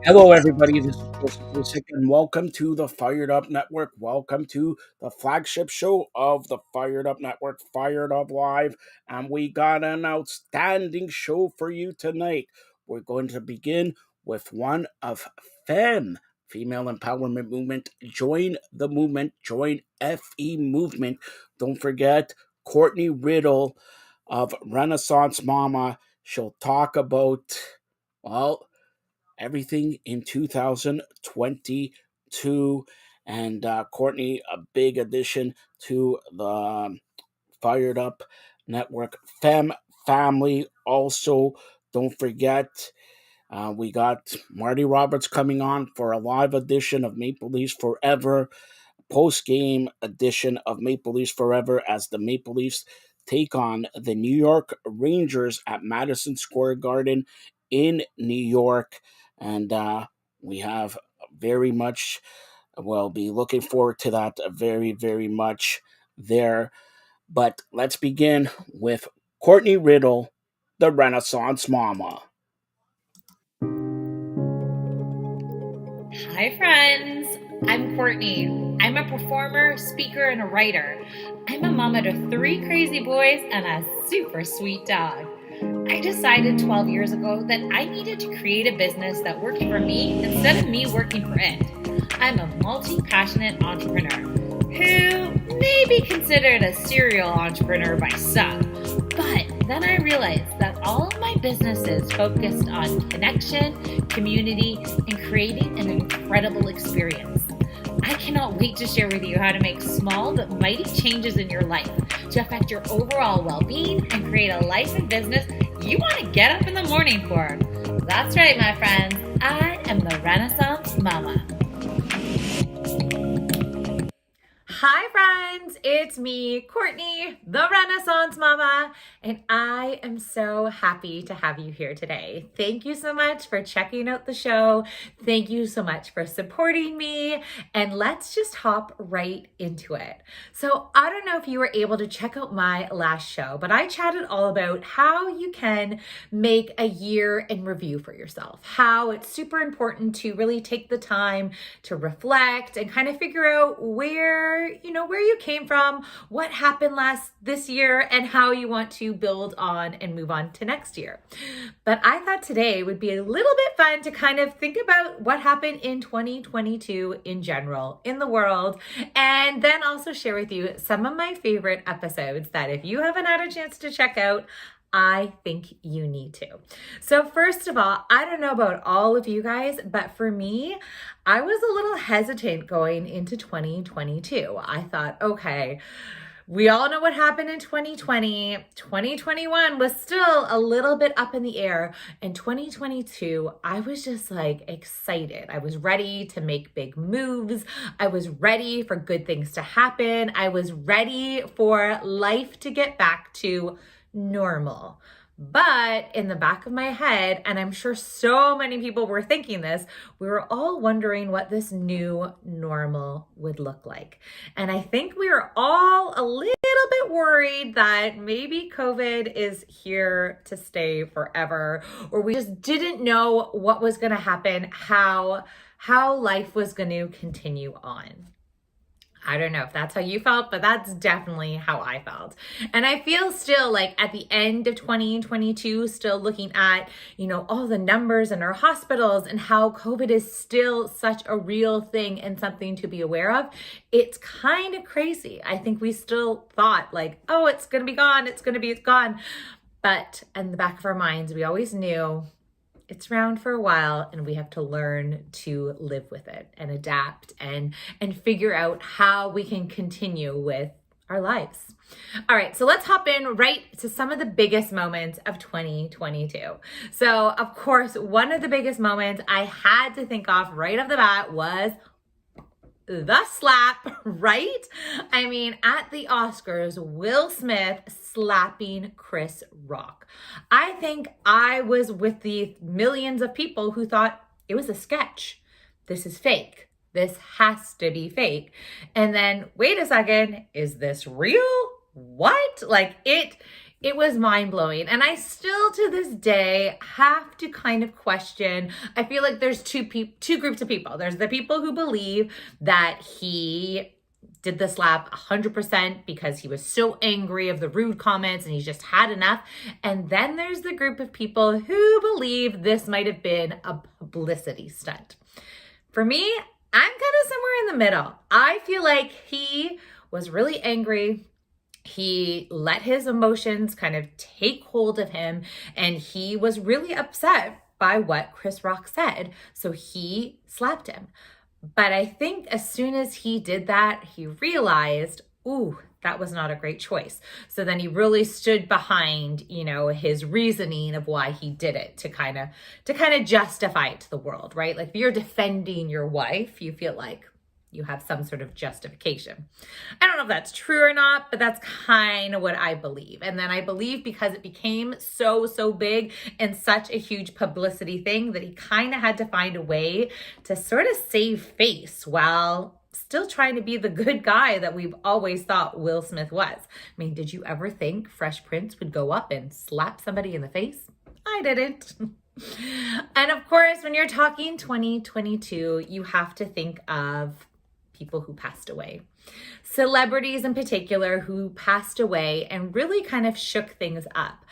Hello, everybody. This is Joseph Lusik, and welcome to the Fired Up Network. Welcome to the flagship show of the Fired Up Network, Fired Up Live. And we got an outstanding show for you tonight. We're going to begin with one of female empowerment movement. Join the movement. Join FE movement. Don't forget Courtney Riddle of Renaissance Mama. She'll talk about, well, everything in 2022. And Courtney, a big addition to the Fired Up Network family. Also, don't forget, we got Marty Roberts coming on for a live edition of Maple Leafs Forever, post-game edition of Maple Leafs Forever as the Maple Leafs take on the New York Rangers at Madison Square Garden in New York. And we have very much, we'll be looking forward to that very, very much there. But let's begin with Courtney Riddle, the Renaissance Mama. Hi, friends. I'm Courtney. I'm a performer, speaker, and a writer. I'm a mama to 3 crazy boys and a super sweet dog. I decided 12 years ago that I needed to create a business that worked for me instead of me working for it. I'm a multi-passionate entrepreneur who may be considered a serial entrepreneur by some. But then I realized that all of my businesses focused on connection, community, and creating an incredible experience. I cannot wait to share with you how to make small but mighty changes in your life to affect your overall well-being and create a life and business you want to get up in the morning for. That's right, my friends. I am the Renaissance Mama. Hi, friends. It's me, Courtney, the Renaissance Mama, and I am so happy to have you here today. Thank you so much for checking out the show. Thank you so much for supporting me, and let's just hop right into it. So I don't know if you were able to check out my last show, but I chatted all about how you can make a year in review for yourself, how it's super important to really take the time to reflect and kind of figure out where you came from, what happened this year, and how you want to build on and move on to next year. But I thought today would be a little bit fun to kind of think about what happened in 2022 in general in the world, and then also share with you some of my favorite episodes that if you haven't had a chance to check out, I think you need to. So first of all, I don't know about all of you guys, but for me, I was a little hesitant going into 2022. I thought, okay, we all know what happened in 2020. 2021 was still a little bit up in the air. And 2022, I was just like excited. I was ready to make big moves. I was ready for good things to happen. I was ready for life to get back to normal. But in the back of my head, and I'm sure so many people were thinking this, we were all wondering what this new normal would look like. And I think we were all a little bit worried that maybe COVID is here to stay forever, or we just didn't know what was going to happen, how life was going to continue on. I don't know if that's how you felt, but that's definitely how I felt. And I feel still like at the end of 2022, still looking at, all the numbers in our hospitals and how COVID is still such a real thing and something to be aware of. It's kind of crazy. I think we still thought like, oh, it's going to be gone. It's gone. But in the back of our minds, we always knew it's around for a while and we have to learn to live with it and adapt and figure out how we can continue with our lives. All right, so let's hop in right to some of the biggest moments of 2022. So of course, one of the biggest moments I had to think of right off the bat was the slap, right? I mean, at the Oscars, Will Smith slapping Chris Rock. I think I was with the millions of people who thought it was a sketch. This is fake. This has to be fake. And then, wait a second, is this real? What? Like it It was mind-blowing. And I still to this day have to kind of question. I feel like there's two groups of people. There's the people who believe that he did the slap 100% because he was so angry of the rude comments and he just had enough. And then there's the group of people who believe this might have been a publicity stunt. For me, I'm kind of somewhere in the middle. I feel like he was really angry. He let his emotions kind of take hold of him, and he was really upset by what Chris Rock said. So he slapped him. But I think as soon as he did that, he realized, ooh, that was not a great choice. So then he really stood behind, his reasoning of why he did it to kind of justify it to the world, right? Like if you're defending your wife, you feel like you have some sort of justification. I don't know if that's true or not, but that's kind of what I believe. And then I believe because it became so big and such a huge publicity thing that he kind of had to find a way to sort of save face while still trying to be the good guy that we've always thought Will Smith was. I mean, did you ever think Fresh Prince would go up and slap somebody in the face? I didn't. And of course, when you're talking 2022, you have to think of people who passed away. Celebrities in particular who passed away and really kind of shook things up.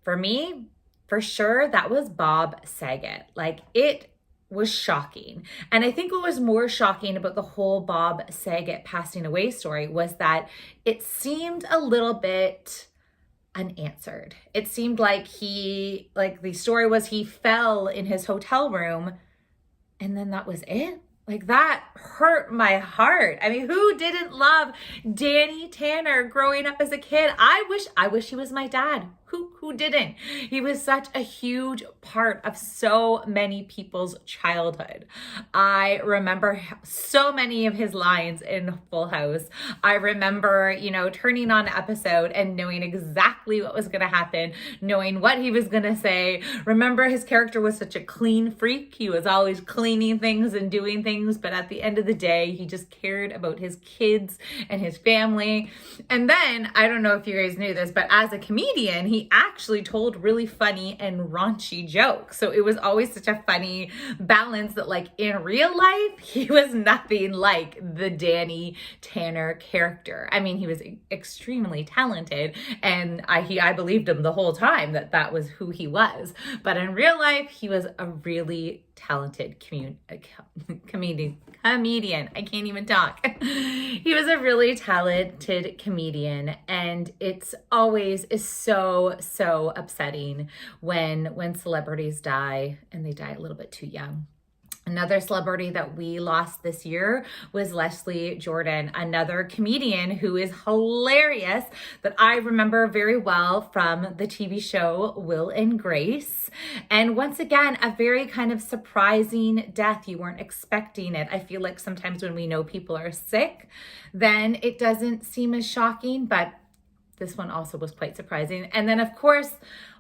For me, for sure, that was Bob Saget. Like, it was shocking. And I think what was more shocking about the whole Bob Saget passing away story was that it seemed a little bit unanswered. It seemed like the story was he fell in his hotel room and then that was it. Like, that hurt my heart. I mean, who didn't love Danny Tanner growing up as a kid? I wish he was my dad. Who didn't? He was such a huge part of so many people's childhood. I remember so many of his lines in Full House. I remember, turning on an episode and knowing exactly what was going to happen, knowing what he was going to say. Remember, his character was such a clean freak. He was always cleaning things and doing things, but at the end of the day, he just cared about his kids and his family. And then, I don't know if you guys knew this, but as a comedian, he actually told really funny and raunchy jokes. So it was always such a funny balance that, like, in real life, he was nothing like the Danny Tanner character. I mean, he was extremely talented, and I believed him the whole time that was who he was. But in real life, he was a really talented comedian. I can't even talk. He was a really talented comedian, and it's always is so upsetting when celebrities die and they die a little bit too young. Another celebrity that we lost this year was Leslie Jordan, another comedian who is hilarious that I remember very well from the TV show Will and Grace. And once again, a very kind of surprising death. You weren't expecting it. I feel like sometimes when we know people are sick, then it doesn't seem as shocking, but this one also was quite surprising. And then, of course,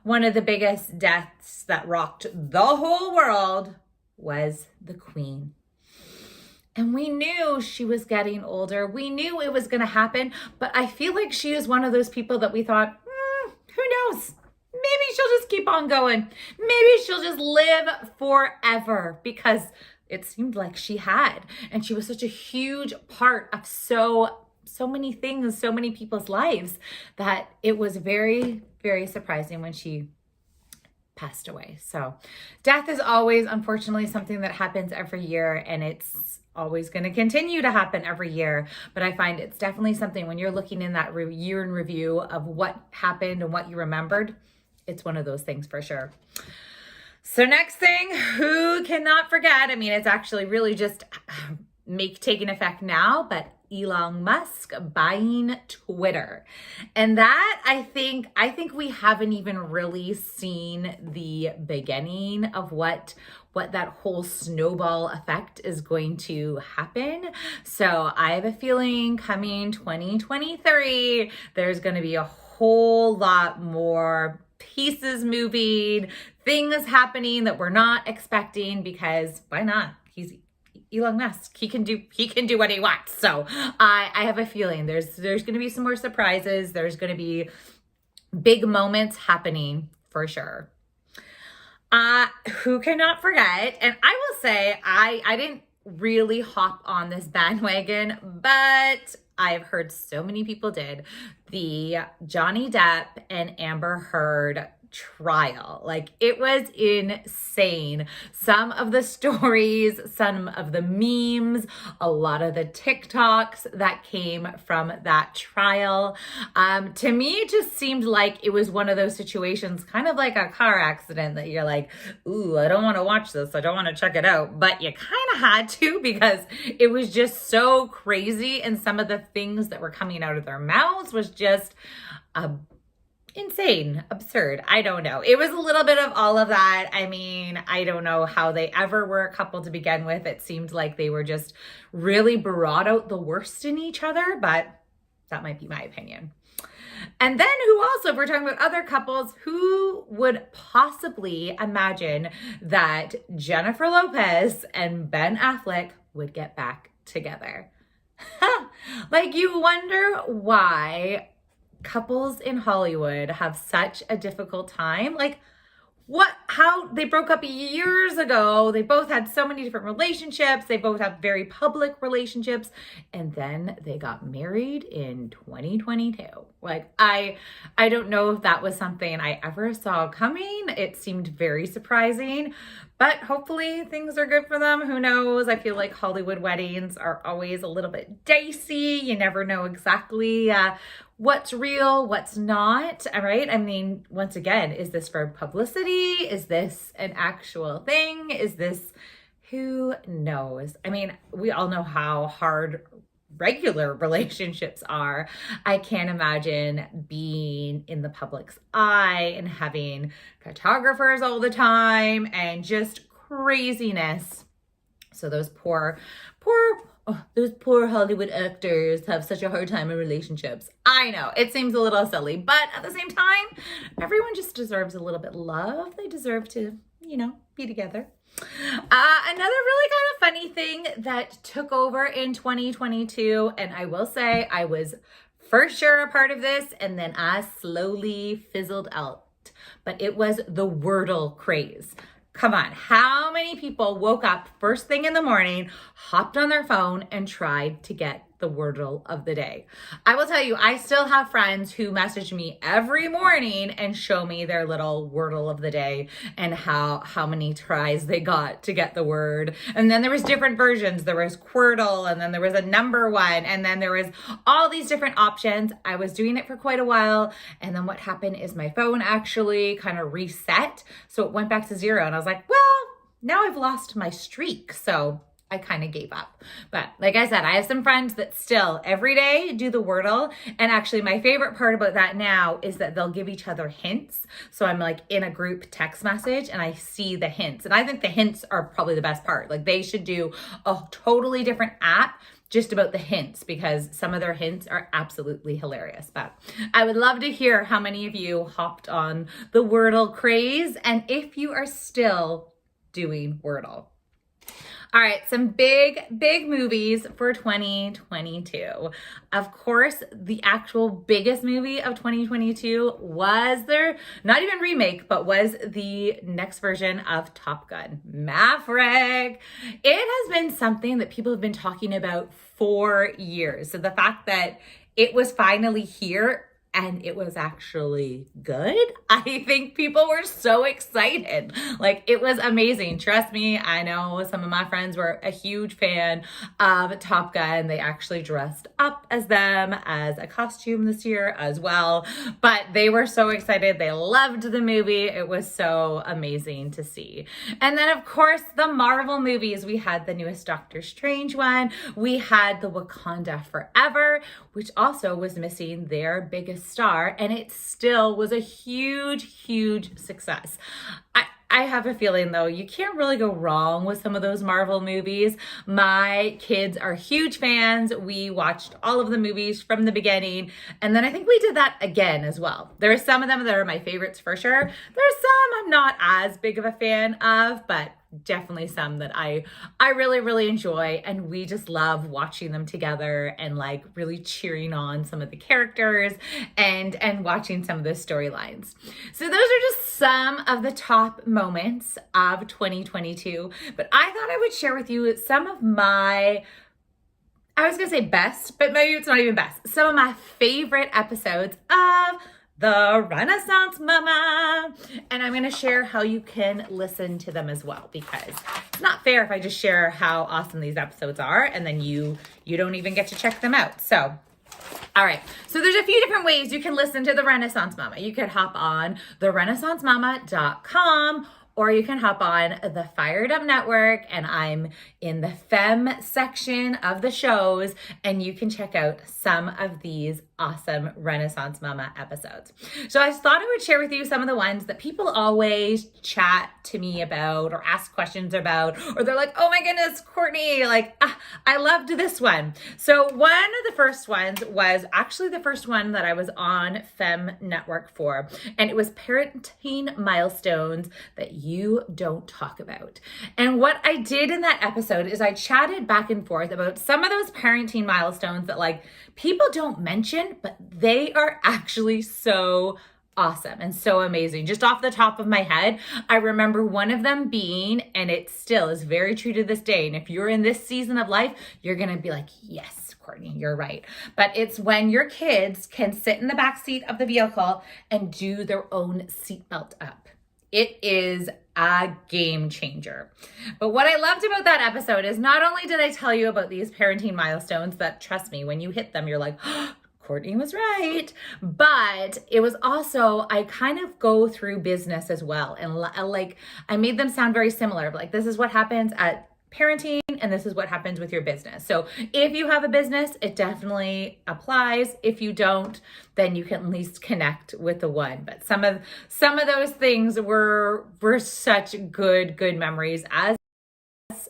one of the biggest deaths that rocked the whole world was the Queen. And we knew she was getting older. We knew it was going to happen, but I feel like she is one of those people that we thought, who knows? Maybe she'll just keep on going. Maybe she'll just live forever, because it seemed like she had. And she was such a huge part of so many things, so many people's lives, that it was very, very surprising when she passed away. So death is always, unfortunately, something that happens every year, and it's always going to continue to happen every year. But I find it's definitely something when you're looking in that year in review of what happened and what you remembered, it's one of those things for sure. So next thing, who cannot forget? I mean, it's actually really just taking effect now, but Elon Musk buying Twitter. And that, I think we haven't even really seen the beginning of what that whole snowball effect is going to happen. So I have a feeling coming 2023, there's going to be a whole lot more pieces moving, things happening that we're not expecting, because why not? He's Elon Musk. He can do what he wants. So I have a feeling there's going to be some more surprises. There's going to be Big moments happening for sure. Who cannot forget? And I will say, I didn't really hop on this bandwagon, but I've heard so many people did. The Johnny Depp and Amber Heard trial. Like, it was insane. Some of the stories, some of the memes, a lot of the TikToks that came from that trial. To me, it just seemed like it was one of those situations, kind of like a car accident, that you're like, ooh, I don't want to watch this. I don't want to check it out. But you kind of had to, because it was just so crazy. And some of the things that were coming out of their mouths was just insane, absurd. I don't know. It was a little bit of all of that. I mean, I don't know how they ever were a couple to begin with. It seemed like they were just really brought out the worst in each other, but that might be my opinion. And then who also, if we're talking about other couples, who would possibly imagine that Jennifer Lopez and Ben Affleck would get back together? Like, you wonder why couples in Hollywood have such a difficult time. Like, how they broke up years ago. They both had so many different relationships. They both have very public relationships. And then they got married in 2022. Like, I don't know if that was something I ever saw coming. It seemed very surprising, but hopefully things are good for them. Who knows? I feel like Hollywood weddings are always a little bit dicey. You never know exactly what's real, what's not, all right? I mean, once again, is this for publicity? Is this an actual thing? Is this, who knows? I mean, we all know how hard regular relationships are. I can't imagine being in the public's eye and having photographers all the time and just craziness. So those poor Hollywood actors have such a hard time in relationships. I know, it seems a little silly, but at the same time, everyone just deserves a little bit of love. They deserve to, be together. Another really kind of funny thing that took over in 2022, and I will say I was for sure a part of this, and then I slowly fizzled out, but it was the Wordle craze. Come on, how many people woke up first thing in the morning, hopped on their phone, and tried to get the Wordle of the day? I will tell you, I still have friends who message me every morning and show me their little Wordle of the day and how many tries they got to get the word. And then there was different versions. There was Quirtle, and then there was a number one, and then there was all these different options. I was doing it for quite a while, and then what happened is my phone actually kind of reset, so it went back to 0, and I was like, well, now I've lost my streak, so I kind of gave up. But like I said, I have some friends that still every day do the Wordle. And actually my favorite part about that now is that they'll give each other hints. So I'm like in a group text message and I see the hints. And I think the hints are probably the best part. Like, they should do a totally different app just about the hints, because some of their hints are absolutely hilarious. But I would love to hear how many of you hopped on the Wordle craze and if you are still doing Wordle. All right, some big movies for 2022. Of course, the actual biggest movie of 2022 was not even remake, but was the next version of Top Gun, Maverick. It has been something that people have been talking about for years. So the fact that it was finally here and it was actually good, I think people were so excited. Like, it was amazing. Trust me, I know some of my friends were a huge fan of Top Gun. They actually dressed up as them as a costume this year as well. But they were so excited. They loved the movie. It was so amazing to see. And then, of course, the Marvel movies. We had the newest Doctor Strange one. We had the Wakanda Forever, which also was missing their biggest star, and it still was a huge success. I have a feeling, though, you can't really go wrong with some of those Marvel movies. My kids are huge fans. We watched all of the movies from the beginning, and then I think we did that again as well. There are some of them that are my favorites for sure. There's some I'm not as big of a fan of, but definitely some that I really, really enjoy. And we just love watching them together and like really cheering on some of the characters and watching some of the storylines. So those are just some of the top moments of 2022. But I thought I would share with you some of my, I was going to say best, but maybe it's not even best. Some of my favorite episodes of the Renaissance Mama. And I'm going to share how you can listen to them as well, because it's not fair if I just share how awesome these episodes are and then you don't even get to check them out. So, all right. So there's a few different ways you can listen to the Renaissance Mama. You could hop on therenaissancemama.com, or you can hop on the Firedup Network, and I'm in the Femme section of the shows, and you can check out some of these awesome Renaissance Mama episodes. So I thought I would share with you some of the ones that people always chat to me about or ask questions about, or they're like, oh my goodness, Courtney, like, I loved this one. So one of the first ones was actually the first one that I was on Femme Network for, and it was parenting milestones that you don't talk about. And what I did in that episode is I chatted back and forth about some of those parenting milestones that like people don't mention, but they are actually so awesome and so amazing. Just off the top of my head, I remember one of them being, and it still is very true to this day, and if you're in this season of life, you're going to be like, yes, Courtney, you're right. But it's when your kids can sit in the back seat of the vehicle and do their own seatbelt up. It is a game changer. But what I loved about that episode is not only did I tell you about these parenting milestones that, trust me, when you hit them, you're like, oh, Courtney was right. But it was also, I kind of go through business as well. And like, I made them sound very similar. Like, this is what happens at parenting, and this is what happens with your business. So if you have a business, it definitely applies. If you don't, then you can at least connect with the one. But some of those things were such good memories as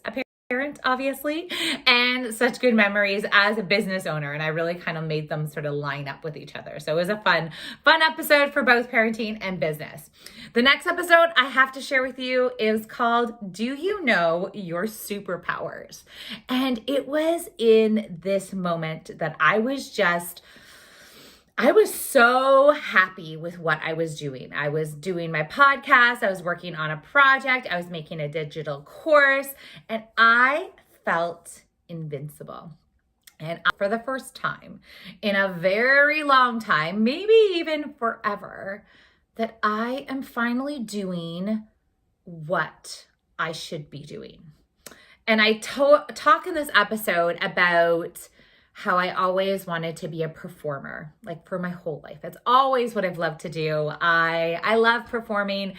a parent, obviously, and such good memories as a business owner. And I really kind of made them sort of line up with each other. So it was a fun episode for both parenting and business. The next episode I have to share with you is called Do You Know Your Superpowers? And it was in this moment that I was so happy with what I was doing. I was doing my podcast. I was working on a project. I was making a digital course, and I felt invincible. And for the first time in a very long time, maybe even forever, that I am finally doing what I should be doing. And I talk in this episode about how I always wanted to be a performer, like for my whole life. It's always what I've loved to do. I love performing.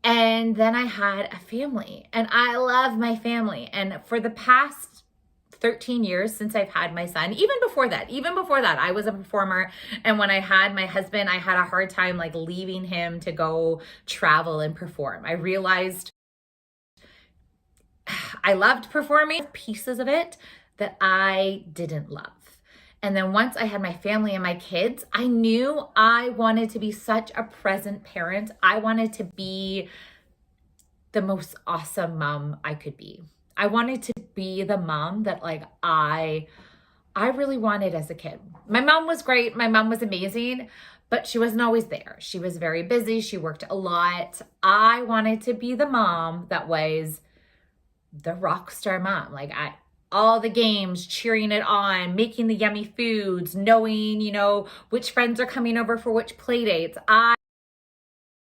And then I had a family, and I love my family. And for the past 13 years since I've had my son, even before that, I was a performer. And when I had my husband, I had a hard time like leaving him to go travel and perform. I realized I loved performing, pieces of it that I didn't love. And then once I had my family and my kids, I knew I wanted to be such a present parent. I wanted to be the most awesome mom I could be. I wanted to be the mom that like I really wanted as a kid. My mom was great. My mom was amazing, but she wasn't always there. She was very busy. She worked a lot. I wanted to be the mom that was the rock star mom, like at all the games, cheering it on, making the yummy foods, knowing, which friends are coming over for which play dates. I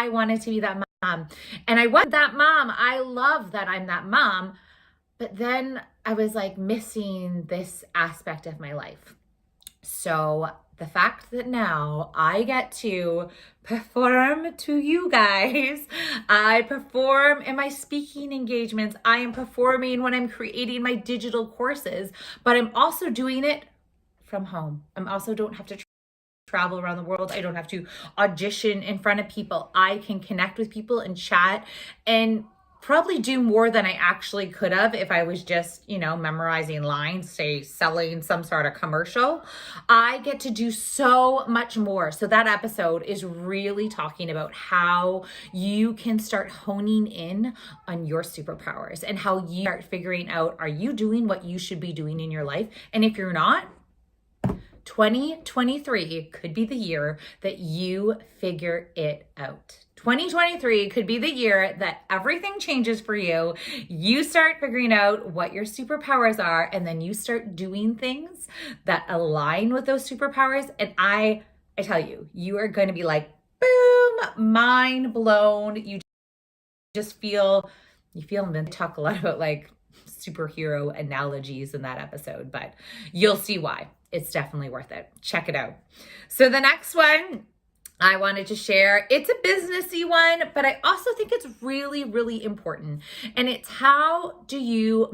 wanted to be that mom. And I was that mom. I love that I'm that mom. But then I was like missing this aspect of my life. So the fact that now I get to perform to you guys, I perform in my speaking engagements, I am performing when I'm creating my digital courses, but I'm also doing it from home. I also don't have to travel around the world. I don't have to audition in front of people. I can connect with people and chat and probably do more than I actually could have if I was just, memorizing lines, say selling some sort of commercial. I get to do so much more. So that episode is really talking about how you can start honing in on your superpowers and how you start figuring out, are you doing what you should be doing in your life? And if you're not, 2023 could be the year that you figure it out. 2023 could be the year that everything changes for you. You start figuring out what your superpowers are, and then you start doing things that align with those superpowers. And I tell you, you are going to be like, boom, mind blown. You feel and talk a lot about like superhero analogies in that episode, but you'll see why. It's definitely worth it. Check it out. So the next one I wanted to share, it's a businessy one, but I also think it's really, really important. And it's how do you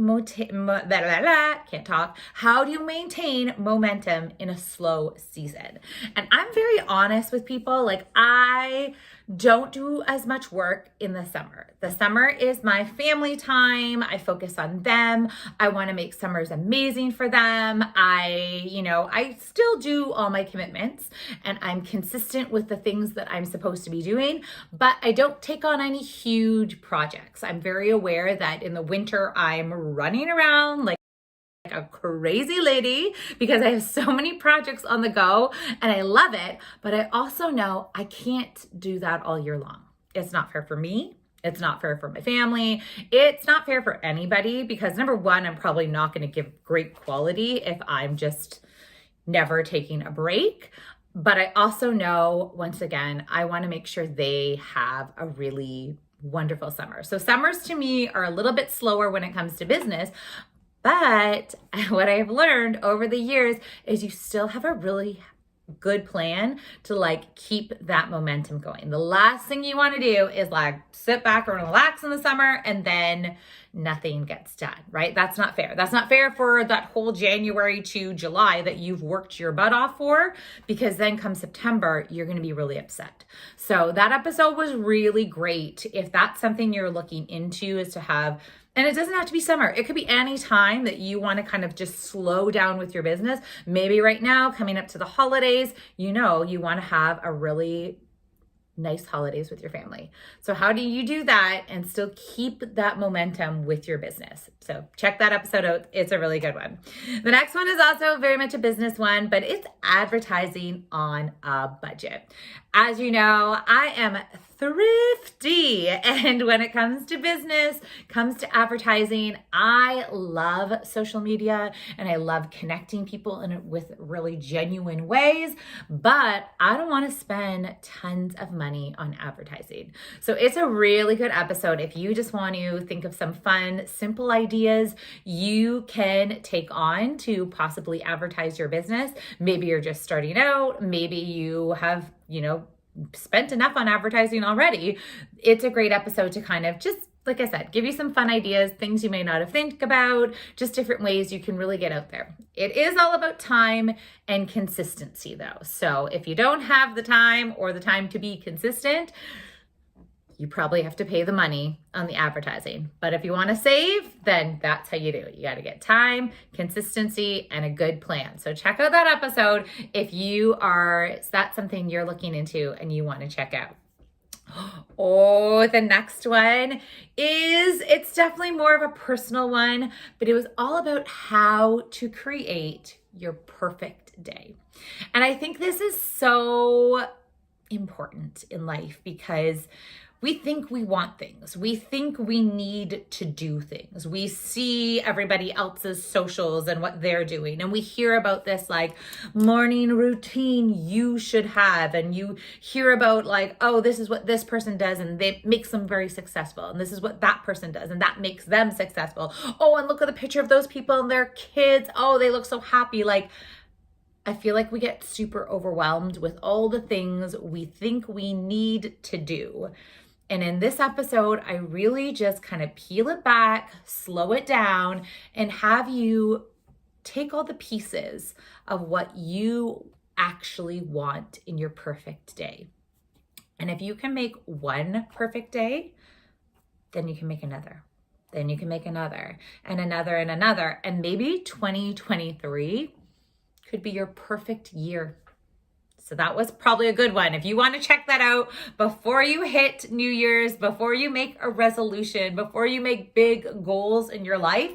how do you maintain momentum in a slow season? And I'm very honest with people. Like, I don't do as much work in the summer. The summer is my family time. I focus on them. I want to make summers amazing for them. I still do all my commitments and I'm consistent with the things that I'm supposed to be doing, but I don't take on any huge projects. I'm very aware that in the winter I'm running around like a crazy lady because I have so many projects on the go and I love it, but I also know I can't do that all year long. It's not fair for me. It's not fair for my family. It's not fair for anybody because number one, I'm probably not going to give great quality if I'm just never taking a break. But I also know, once again, I want to make sure they have a really wonderful summer. So summers to me are a little bit slower when it comes to business. But what I've learned over the years is you still have a really good plan to like keep that momentum going. The last thing you want to do is like sit back and relax in the summer and then nothing gets done, right? That's not fair. That's not fair for that whole January to July that you've worked your butt off for, because then come September, you're going to be really upset. So that episode was really great. If that's something you're looking into, is to have, and it doesn't have to be summer. It could be any time that you want to kind of just slow down with your business. Maybe right now, coming up to the holidays, you want to have a really nice holidays with your family. So how do you do that and still keep that momentum with your business? So check that episode out. It's a really good one. The next one is also very much a business one, but it's advertising on a budget. As you know, I am thrifty. And when it comes to business, comes to advertising, I love social media and I love connecting people with really genuine ways, but I don't want to spend tons of money on advertising. So it's a really good episode. If you just want to think of some fun, simple ideas you can take on to possibly advertise your business. Maybe you're just starting out. Maybe you have, spent enough on advertising already. It's a great episode to kind of just, like I said, give you some fun ideas, things you may not have think about, just different ways you can really get out there. It is all about time and consistency though. So if you don't have the time or the time to be consistent, you probably have to pay the money on the advertising. But if you want to save, then that's how you do it. You got to get time, consistency, and a good plan. So check out that episode if that's something you're looking into and you want to check out. Oh, the next one it's definitely more of a personal one, but it was all about how to create your perfect day. And I think this is so important in life because we think we want things. We think we need to do things. We see everybody else's socials and what they're doing. And we hear about this like morning routine you should have. And you hear about like, oh, this is what this person does and it makes them very successful. And this is what that person does and that makes them successful. Oh, and look at the picture of those people and their kids. Oh, they look so happy. Like, I feel like we get super overwhelmed with all the things we think we need to do. And in this episode, I really just kind of peel it back, slow it down, and have you take all the pieces of what you actually want in your perfect day. And if you can make one perfect day, then you can make another. Then you can make another and another and another. And maybe 2023 could be your perfect year. So that was probably a good one. If you want to check that out before you hit New Year's, before you make a resolution, before you make big goals in your life,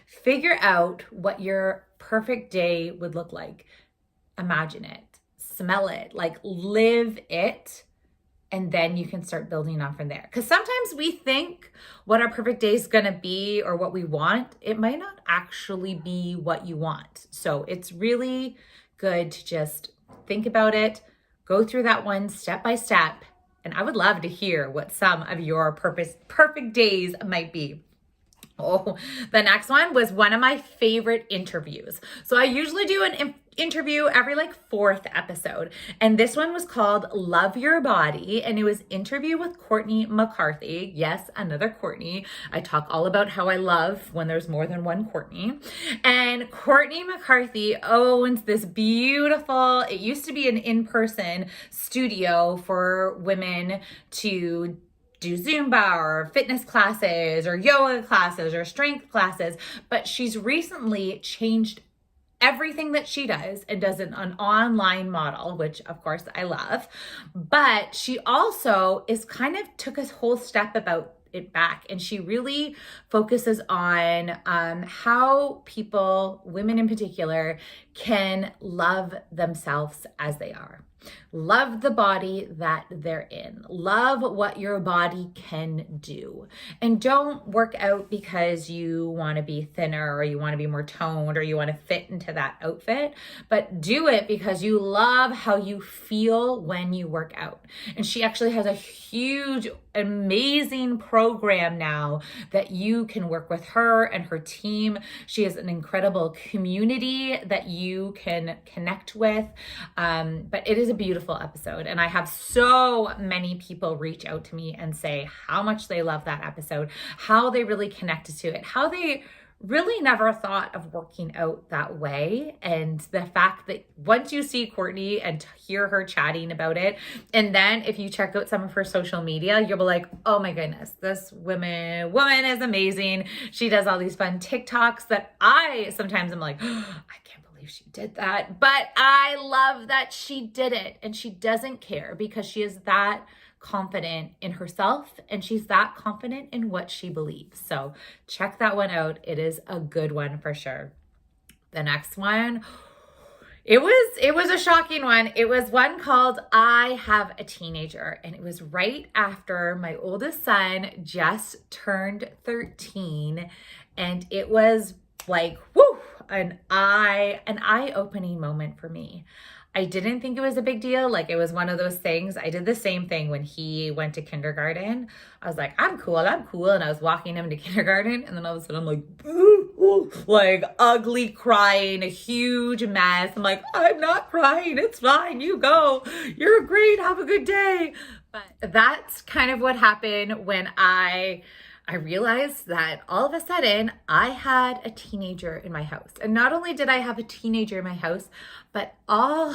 figure out what your perfect day would look like. Imagine it, smell it, like live it. And then you can start building on from there. Because sometimes we think what our perfect day is going to be or what we want. It might not actually be what you want. So it's really good to just think about it, go through that one step by step. And I would love to hear what some of your perfect days might be. Oh, the next one was one of my favorite interviews. So I usually do an interview every fourth episode. And this one was called Love Your Body. And it was interview with Courtney McCarthy. Yes, another Courtney. I talk all about how I love when there's more than one Courtney. And Courtney McCarthy owns this beautiful, it used to be an in-person studio for women to do Zumba or fitness classes or yoga classes or strength classes, but she's recently changed everything that she does and does an online model, which of course I love, but she also is kind of took a whole step about it back. And she really focuses on how people, women in particular, can love themselves as they are. Love the body that they're in. Love what your body can do. And don't work out because you want to be thinner or you want to be more toned or you want to fit into that outfit, but do it because you love how you feel when you work out. And she actually has a huge, amazing program now that you can work with her and her team. She has an incredible community that you can connect with. But it is a beautiful episode. And I have so many people reach out to me and say how much they love that episode, how they really connected to it, how they really never thought of working out that way. And the fact that once you see Courtney and hear her chatting about it, and then if you check out some of her social media, you'll be like, oh my goodness, this woman is amazing. She does all these fun TikToks that I sometimes am like, oh, I can't believe she did that. But I love that she did it, and she doesn't care because she is that confident in herself and she's that confident in what she believes. So check that one out. It is a good one for sure. The next one, it was a shocking one. It was one called I Have a Teenager, and it was right after my oldest son just turned 13, and it was like, whoo, an eye-opening moment for me. I didn't think it was a big deal. Like, it was one of those things. I did the same thing when he went to kindergarten. I was like, I'm cool. And I was walking him to kindergarten. And then all of a sudden I'm like, like ugly crying, a huge mess. I'm like, I'm not crying. It's fine. You go. You're great. Have a good day. But that's kind of what happened when I realized that all of a sudden I had a teenager in my house. And not only did I have a teenager in my house, but all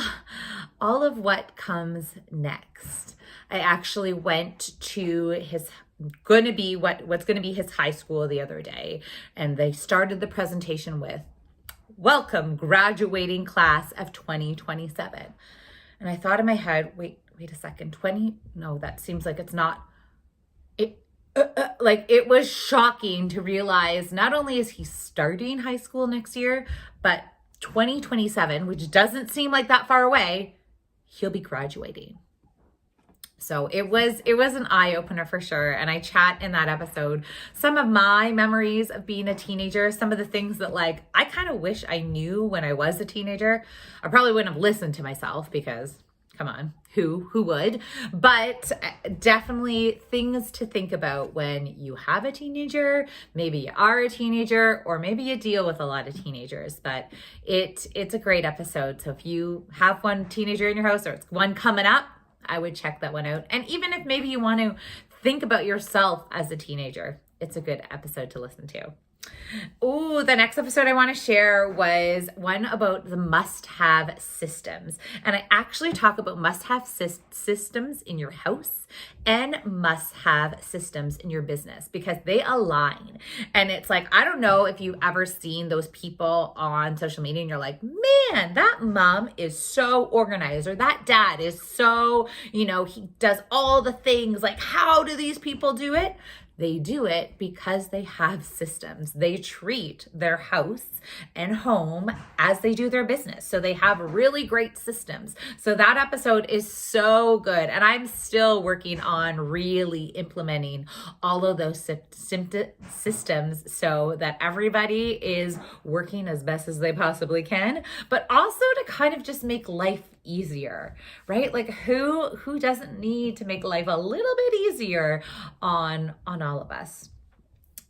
of what comes next. I actually went to what's going to be his high school the other day. And they started the presentation with, welcome graduating class of 2027. And I thought in my head, wait a second, that seems like it's not, it was shocking to realize not only is he starting high school next year, but 2027, which doesn't seem like that far away, he'll be graduating. So it was an eye opener for sure. And I chat in that episode some of my memories of being a teenager, some of the things that I kind of wish I knew when I was a teenager. I probably wouldn't have listened to myself because, come on, who would? But definitely things to think about when you have a teenager, maybe you are a teenager, or maybe you deal with a lot of teenagers. But it's a great episode. So if you have one teenager in your house or it's one coming up, I would check that one out. And even if maybe you want to think about yourself as a teenager, it's a good episode to listen to. Ooh, the next episode I want to share was one about the must-have systems. And I actually talk about must-have systems in your house and must-have systems in your business because they align. And it's like, I don't know if you've ever seen those people on social media and you're like, man, that mom is so organized, or that dad is so, he does all the things. Like, how do these people do it? They do it because they have systems. They treat their house and home as they do their business. So they have really great systems. So that episode is so good. And I'm still working on really implementing all of those systems so that everybody is working as best as they possibly can, but also to kind of just make life easier, right? Like who doesn't need to make life a little bit easier on all of us?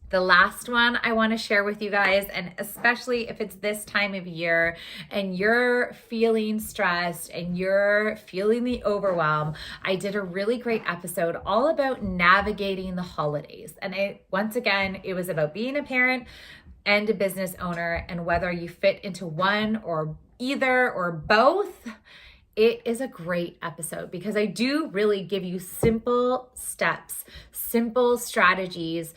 The last one I want to share with you guys, and especially if it's this time of year and you're feeling stressed and you're feeling the overwhelm, I did a really great episode all about navigating the holidays. And once again, it was about being a parent and a business owner and whether you fit into one or either or both. It is a great episode because I do really give you simple steps, simple strategies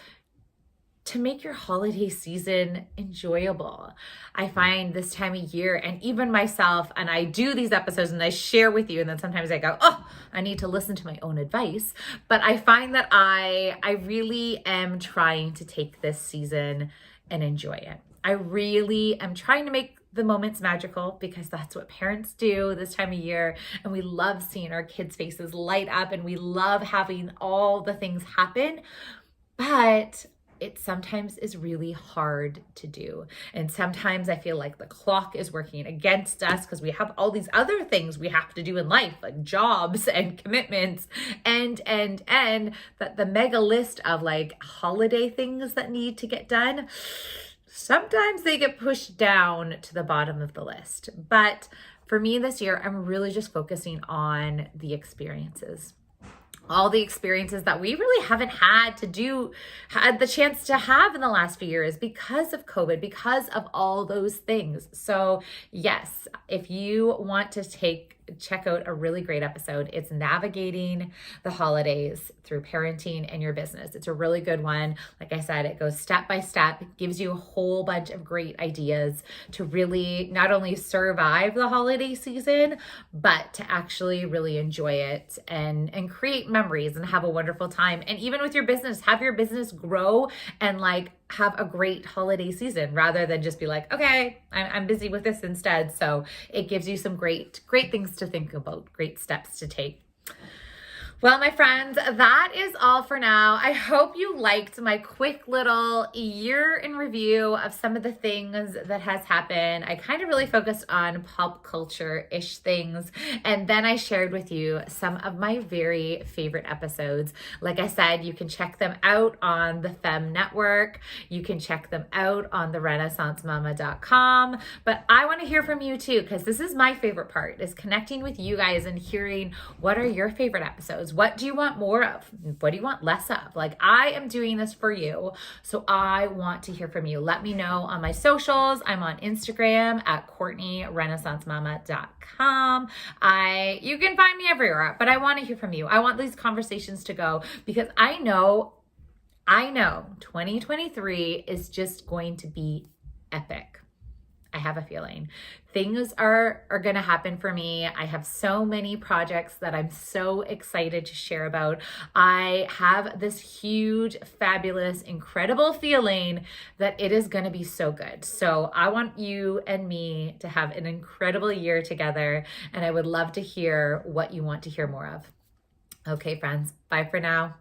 to make your holiday season enjoyable. I find this time of year, and even myself, and I do these episodes and I share with you, and then sometimes I go, oh, I need to listen to my own advice. But I find that I really am trying to take this season and enjoy it. I really am trying to make the moments magical because that's what parents do this time of year. And we love seeing our kids' faces light up and we love having all the things happen. But it sometimes is really hard to do. And sometimes I feel like the clock is working against us because we have all these other things we have to do in life, like jobs and commitments and that the mega list of like holiday things that need to get done, sometimes they get pushed down to the bottom of the list. But for me this year, I'm really just focusing on the experiences. All the experiences that we really haven't had the chance to have in the last few years because of COVID, because of all those things. So yes, if you want to check out a really great episode, it's navigating the holidays through parenting and your business. It's a really good one. Like I said, it goes step by step. It gives you a whole bunch of great ideas to really not only survive the holiday season, but to actually really enjoy it and create memories and have a wonderful time. And even with your business, have your business grow and like have a great holiday season rather than just be like, okay, I'm busy with this instead. So it gives you some great things to think about, great steps to take. Well, my friends, that is all for now. I hope you liked my quick little year in review of some of the things that has happened. I kind of really focused on pop culture-ish things, and then I shared with you some of my very favorite episodes. Like I said, you can check them out on the Fem Network. You can check them out on therenaissancemama.com. But I want to hear from you too, because this is my favorite part, is connecting with you guys and hearing what are your favorite episodes. What do you want more of? What do you want less of? Like, I am doing this for you, so I want to hear from you. Let me know on my socials. I'm on Instagram at CourtneyRenaissanceMama.com. You can find me everywhere, but I want to hear from you. I want these conversations to go because I know 2023 is just going to be epic. I have a feeling things are going to happen for me. I have so many projects that I'm so excited to share about. I have this huge, fabulous, incredible feeling that it is going to be so good. So I want you and me to have an incredible year together, and I would love to hear what you want to hear more of. Okay, friends, bye for now.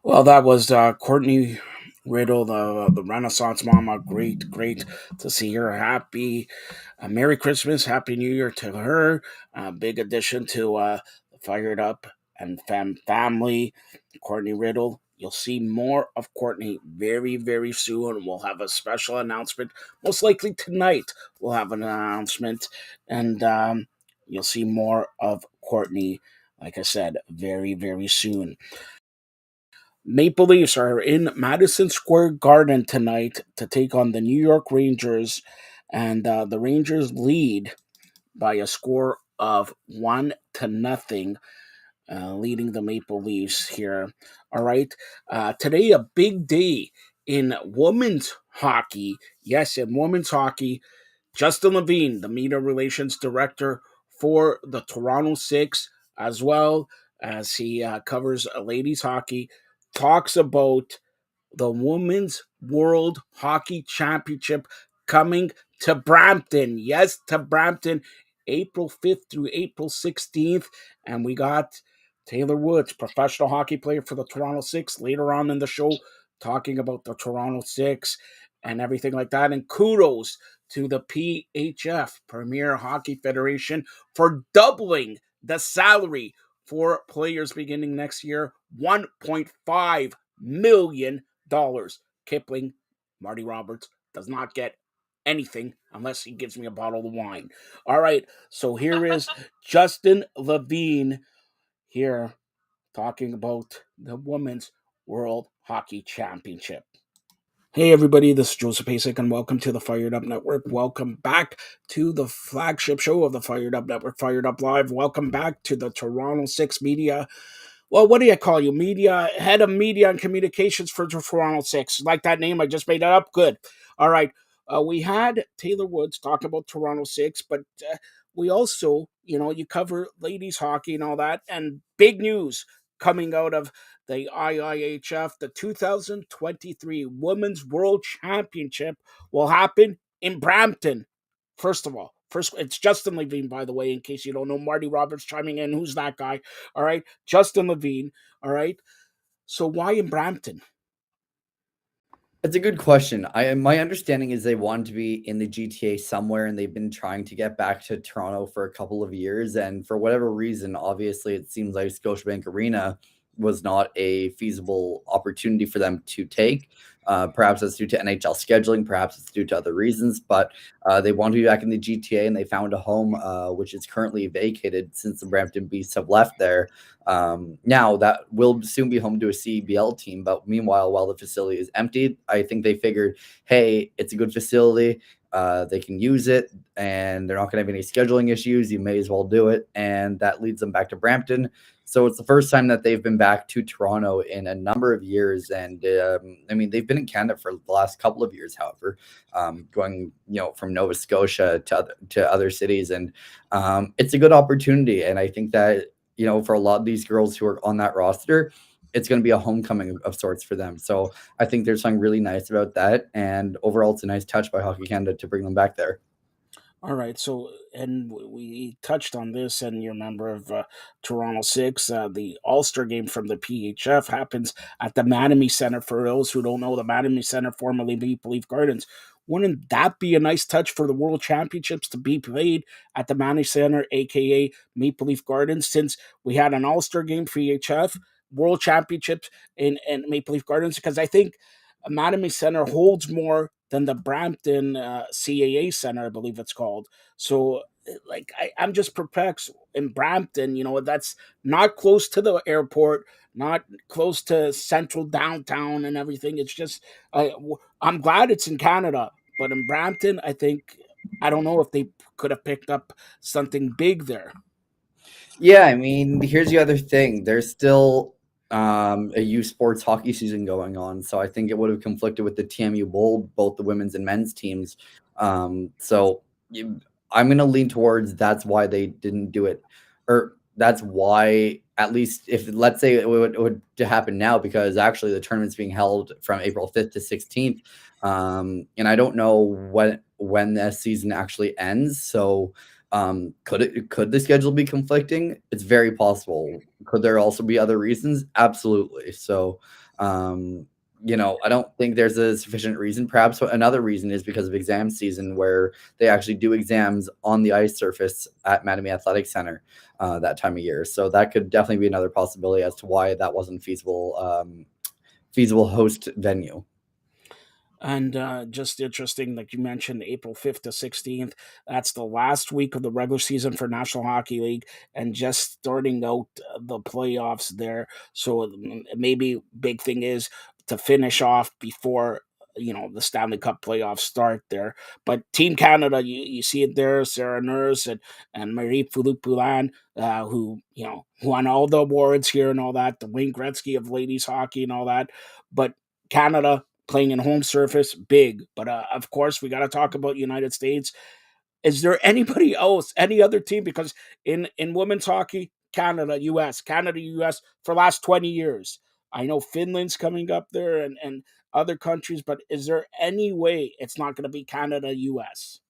Well, that was Courtney Riddle, the Renaissance Mama. Great to see her. Happy Merry Christmas, Happy New Year to her. Big addition to the Fired Up and family. Courtney Riddle, you'll see more of Courtney very, very soon. We'll have a special announcement. Most likely tonight, we'll have an announcement. And you'll see more of Courtney, like I said, very, very soon. Maple Leafs are in Madison Square Garden tonight to take on the New York Rangers. And the Rangers lead by a score of 1-0, leading the Maple Leafs here. All right. Today, a big day in women's hockey. Yes, in women's hockey, Justin Levine, the media relations director for the Toronto Six, as well as he covers ladies hockey, talks about the Women's World Hockey Championship coming to Brampton. Yes, to Brampton, April 5th through April 16th. And we got Taylor Woods, professional hockey player for the Toronto Six, later on in the show, talking about the Toronto Six and everything like that. And kudos to the PHF, Premier Hockey Federation, for doubling the salary for players beginning next year, $1.5 million. Kipling, Marty Roberts, does not get anything unless he gives me a bottle of wine. All right, so here is Justin Levine here talking about the Women's World Hockey Championship. Hey everybody, this is Joseph Pasek and welcome to the Fired Up Network. Welcome back to the flagship show of the Fired Up Network, Fired Up Live. Welcome back to the Toronto Six Media. Well, what do you call you? Media, head of media and communications for Toronto Six. Like that name? I just made it up? Good. All right. We had Taylor Woods talk about Toronto Six, but we also, you cover ladies hockey and all that. And big news coming out of the IIHF, the 2023 Women's World Championship will happen in Brampton. First of all, it's Justin Levine, by the way, in case you don't know. Marty Roberts chiming in. Who's that guy? All right. Justin Levine. All right. So why in Brampton? It's a good question. My understanding is they want to be in the GTA somewhere, and they've been trying to get back to Toronto for a couple of years. And for whatever reason, obviously, it seems like Scotiabank Arena was not a feasible opportunity for them to take. Perhaps that's due to NHL scheduling, perhaps it's due to other reasons, but they want to be back in the GTA, and they found a home, which is currently vacated since the Brampton Beasts have left there. Now that will soon be home to a CBL team, but meanwhile, while the facility is empty, I think they figured, hey, it's a good facility. They can use it, and they're not going to have any scheduling issues. You may as well do it, and that leads them back to Brampton. So it's the first time that they've been back to Toronto in a number of years, and I mean they've been in Canada for the last couple of years. However, going from Nova Scotia to other cities, and it's a good opportunity. And I think that for a lot of these girls who are on that roster, it's going to be a homecoming of sorts for them. So I think there's something really nice about that. And overall, it's a nice touch by Hockey Canada to bring them back there. All right, so and we touched on this, and you're a member of Toronto Six. The All-Star game from the PHF happens at the Mattamy Center. For those who don't know, the Mattamy Center, formerly Maple Leaf Gardens. Wouldn't that be a nice touch for the World Championships to be played at the Mattamy Center, aka Maple Leaf Gardens? Since we had an All-Star game for PHF, World Championships in Maple Leaf Gardens, because I think Mattamy Center holds more than the Brampton CAA Center, I believe it's called. So, like, I'm just perplexed. In Brampton, that's not close to the airport, not close to central downtown and everything. It's just, I'm glad it's in Canada, but in Brampton, I don't know if they could have picked up something big there. Yeah, I mean, here's the other thing. There's still a youth sports hockey season going on, so I think it would have conflicted with the TMU Bowl, both the women's and men's teams. So I'm going to lean towards that's why they didn't do it, or that's why, at least if let's say it would to happen now, because actually the tournament's being held from April 5th to 16th, and I don't know when the season actually ends. So could the schedule be conflicting? It's very possible. Could there also be other reasons? Absolutely. So I don't think there's a sufficient reason. Perhaps another reason is because of exam season, where they actually do exams on the ice surface at Mattamy Athletic Center that time of year. So that could definitely be another possibility as to why that wasn't feasible feasible host venue. And just interesting, like you mentioned, April 5th to 16th. That's the last week of the regular season for National Hockey League, and just starting out the playoffs there. So maybe big thing is to finish off before the Stanley Cup playoffs start there. But Team Canada, you see it there, Sarah Nurse and Marie-Philippe Poulin, who won all the awards here and all that, the Wayne Gretzky of ladies hockey and all that. But Canada playing in home surface, big. But of course, we got to talk about United States. Is there anybody else, any other team? Because in women's hockey, Canada, US for last 20 years. I know Finland's coming up there and other countries, but is there any way it's not going to be Canada, US?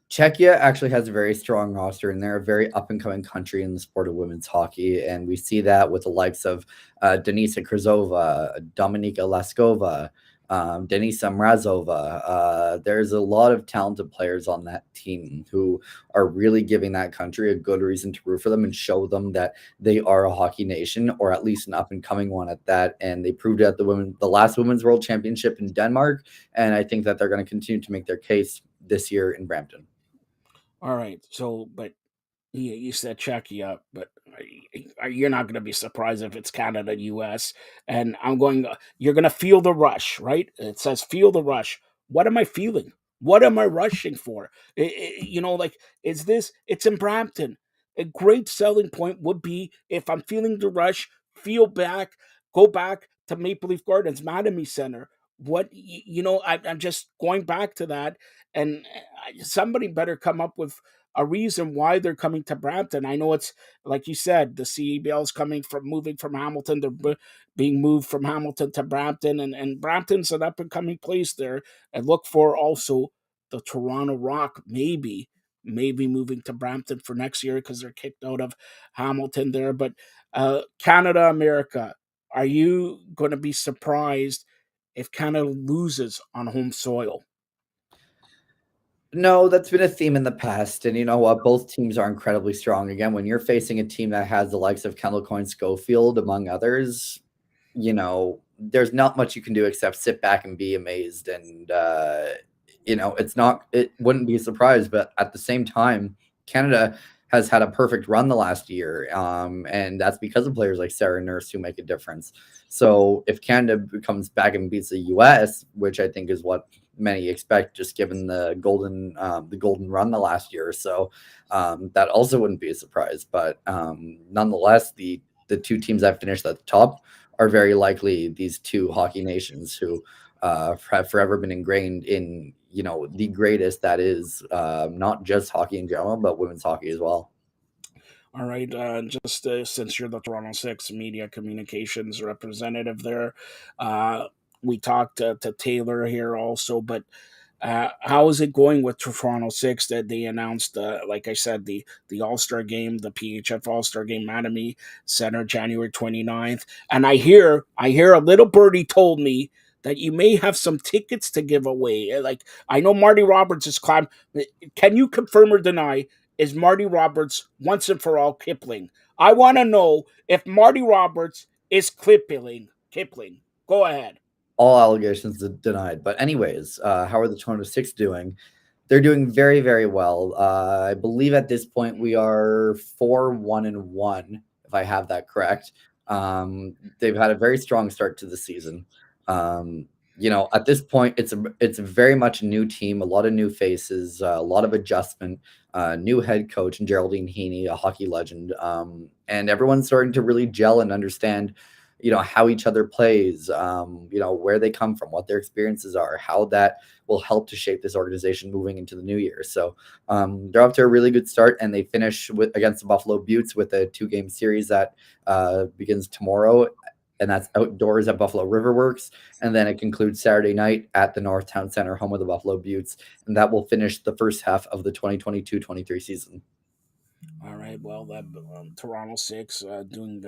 Czechia actually has a very strong roster, and they're a very up and coming country in the sport of women's hockey. And we see that with the likes of Denisa Krizova, Dominika Laskova, Denisa Mrazova. There's a lot of talented players on that team who are really giving that country a good reason to root for them and show them that they are a hockey nation, or at least an up and coming one at that. And they proved it at the last Women's World Championship in Denmark. And I think that they're going to continue to make their case this year in Brampton. All right. So, but you said Czechia, but you're not going to be surprised if it's Canada, US. And I'm going, you're going to feel the rush, right? It says feel the rush. What am I feeling? What am I rushing for? Like, it's in Brampton. A great selling point would be if I'm feeling the rush, go back to Maple Leaf Gardens, Mattamy Center. I'm just going back to that. And somebody better come up with a reason why they're coming to Brampton. I know it's like you said, the CEBL is moving from Hamilton. They're being moved from Hamilton to Brampton, and Brampton's an up and coming place there. And look for also the Toronto Rock, maybe moving to Brampton for next year because they're kicked out of Hamilton there. But Canada, America, are you going to be surprised if Canada loses on home soil? No, that's been a theme in the past, and you know what? Both teams are incredibly strong. Again, when you're facing a team that has the likes of Kendall Coyne Schofield, among others, there's not much you can do except sit back and be amazed. And it wouldn't be a surprise, but at the same time, Canada has had a perfect run the last year, and that's because of players like Sarah Nurse who make a difference. So if Canada comes back and beats the U.S., which I think is what many expect, just given the golden run the last year or so, that also wouldn't be a surprise. But nonetheless, the two teams that finished at the top are very likely these two hockey nations who have forever been ingrained in the greatest that is not just hockey in general, but women's hockey as well. All right, just since you're the Toronto Six media communications representative there, we talked to Taylor here also, but how is it going with Toronto Six? That they announced, like I said, the All Star Game, the PHF All Star Game, Mattamy Center, January 29th, and I hear a little birdie told me that you may have some tickets to give away. Like I know Marty Roberts is climbed. Can you confirm or deny? Is Marty Roberts once and for all Kipling? I want to know if Marty Roberts is Kipling. Kipling. Go ahead. All allegations denied. But anyways, how are the Toronto Six doing? They're doing very, very well. I believe at this point we are 4-1-1, if I have that correct. They've had a very strong start to the season. At this point, it's very much a new team, a lot of new faces, a lot of adjustment, new head coach and Geraldine Heaney, a hockey legend, and everyone's starting to really gel and understand, how each other plays, where they come from, what their experiences are, how that will help to shape this organization moving into the new year. So they're off to a really good start, and they finish against the Buffalo Buttes with a 2-game series that begins tomorrow, and that's outdoors at Buffalo Riverworks. And then it concludes Saturday night at the Northtown Center, home of the Buffalo Buttes, and that will finish the first half of the 2022-23 season. All right. Well, that Toronto Six doing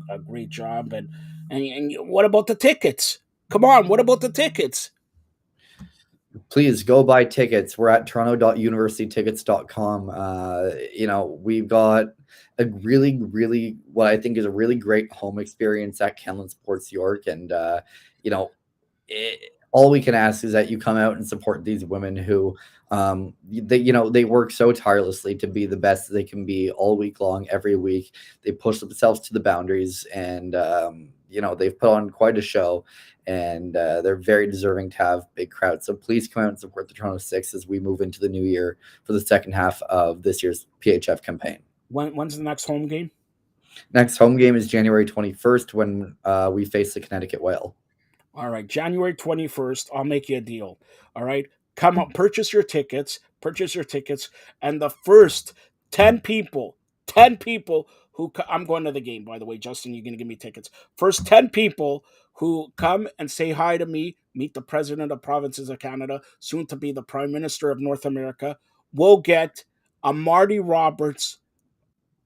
a great job, and what about the tickets? Come on, what about the tickets? Please go buy tickets. We're at toronto.universitytickets.com. We've got a really what I think is a really great home experience at Kenland Sports York, and you know, all we can ask is that you come out and support these women who they work so tirelessly to be the best they can be all week long, every week. They push themselves to the boundaries, and they've put on quite a show, and they're very deserving to have big crowds. So please come out and support the Toronto Six as we move into the new year for the second half of this year's PHF campaign. When's the next home game? Next home game is January 21st when we face the Connecticut Whale. All right, January 21st, I'll make you a deal. All right, come up, purchase your tickets, and the first 10 people who I'm going to the game, by the way, Justin, you're going to give me tickets. First 10 people who come and say hi to me, meet the president of provinces of Canada, soon to be the prime minister of North America, will get a Marty Roberts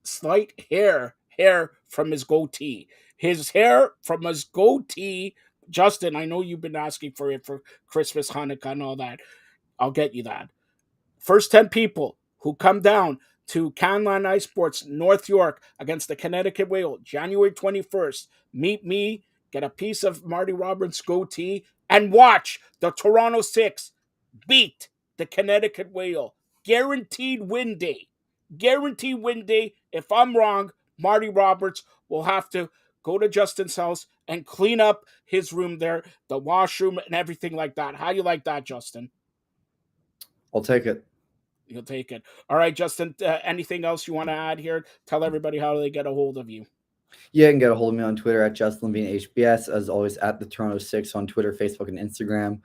slight hair from his goatee. His hair from his goatee. Justin, I know you've been asking for it for Christmas, Hanukkah, and all that. I'll get you that. First 10 people who come down to Canland Ice Sports, North York, against the Connecticut Whale, January 21st. Meet me, get a piece of Marty Roberts' goatee, and watch the Toronto Six beat the Connecticut Whale. Guaranteed win day. Guaranteed win day. If I'm wrong, Marty Roberts will have to go to Justin's house and clean up his room there, the washroom and everything like that. How do you like that, Justin? I'll take it. You'll take it. All right, Justin, anything else you want to add here? Tell everybody how they get a hold of you. Yeah, you can get a hold of me on Twitter at JustinLevineHBS, as always at the Toronto Six on Twitter, Facebook, and Instagram.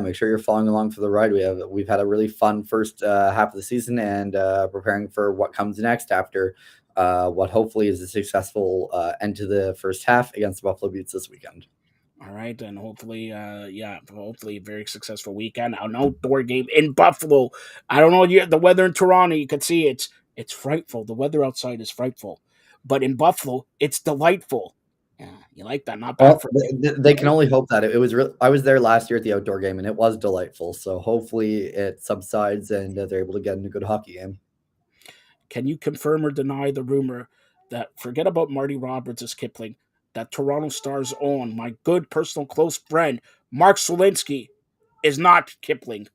Make sure you're following along for the ride. We've had a really fun first half of the season, and preparing for what comes next after what hopefully is a successful end to the first half against the Buffalo Beauts this weekend. All right, and hopefully, hopefully a very successful weekend. An outdoor game in Buffalo. I don't know the weather in Toronto. You can see it's frightful. The weather outside is frightful, but in Buffalo, it's delightful. Yeah, you like that? Not bad Well, for they can only hope that it was. I was there last year at the outdoor game, and it was delightful. So hopefully it subsides and they're able to get in a good hockey game. Can you confirm or deny the rumor that forget about Marty Roberts as Kipling, that Toronto Star's own, my good personal close friend, Mark Solinsky, is not Kipling?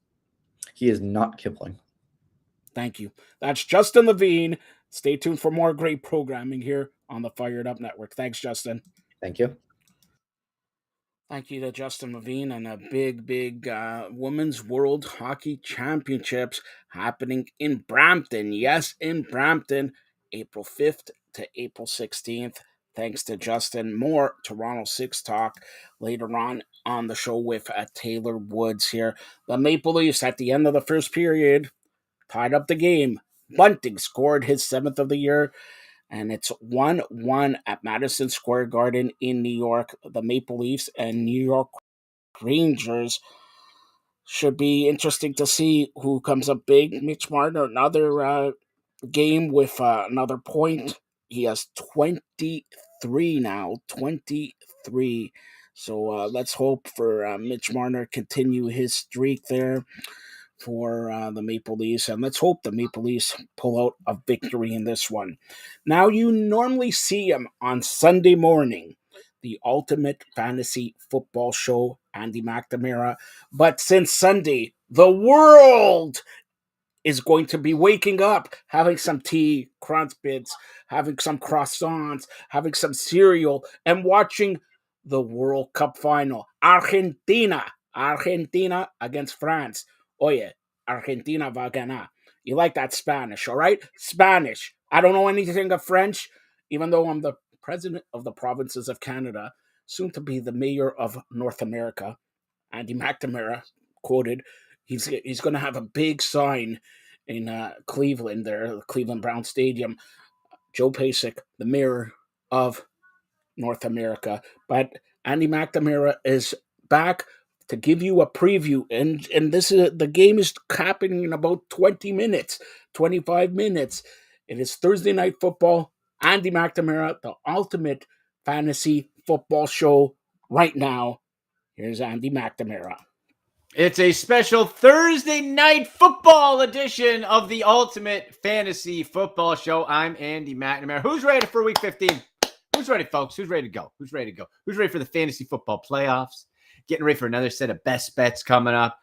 He is not Kipling. Thank you. That's Justin Levine. Stay tuned for more great programming here on the Fired Up Network. Thanks, Justin. Thank you. Thank you to Justin Levine, and a big Women's World Hockey Championships happening in Brampton. Yes, in Brampton, April 5th to April 16th. Thanks to Justin. More Toronto Six talk later on the show with Taylor Woods here. The Maple Leafs at the end of the first period tied up the game. Bunting scored his 7th of the year, and it's 1-1 at Madison Square Garden in New York. The Maple Leafs and New York Rangers should be interesting to see who comes up big. Mitch Martin, another game with another point. He has 23 now, 23. So let's hope for Mitch Marner continue his streak there for the Maple Leafs, and let's hope the Maple Leafs pull out a victory in this one. Now, you normally see him on Sunday morning, the ultimate fantasy football show, Andy McNamara, but since Sunday, the world is going to be waking up, having some tea, crunch bits, having some croissants, having some cereal, and watching the World Cup final. Argentina against France. Oye, Argentina va ganar. You like that Spanish, all right? Spanish. I don't know anything of French, even though I'm the president of the provinces of Canada, soon to be the mayor of North America. Andy McNamara quoted, he's going to have a big sign in Cleveland there, the Cleveland Brown Stadium. Joe Pasek, the mayor of North America. But Andy McNamara is back to give you a preview, and this is the game is happening in about 20 minutes, 25 minutes. It is Thursday Night Football. Andy McNamara, the ultimate fantasy football show right now. Here's Andy McNamara. It's a special Thursday night football edition of the Ultimate Fantasy Football Show. I'm Andy McNamara. Who's ready for Week 15? Who's ready, folks? Who's ready to go? Who's ready to go? Who's ready for the fantasy football playoffs? Getting ready for another set of best bets coming up.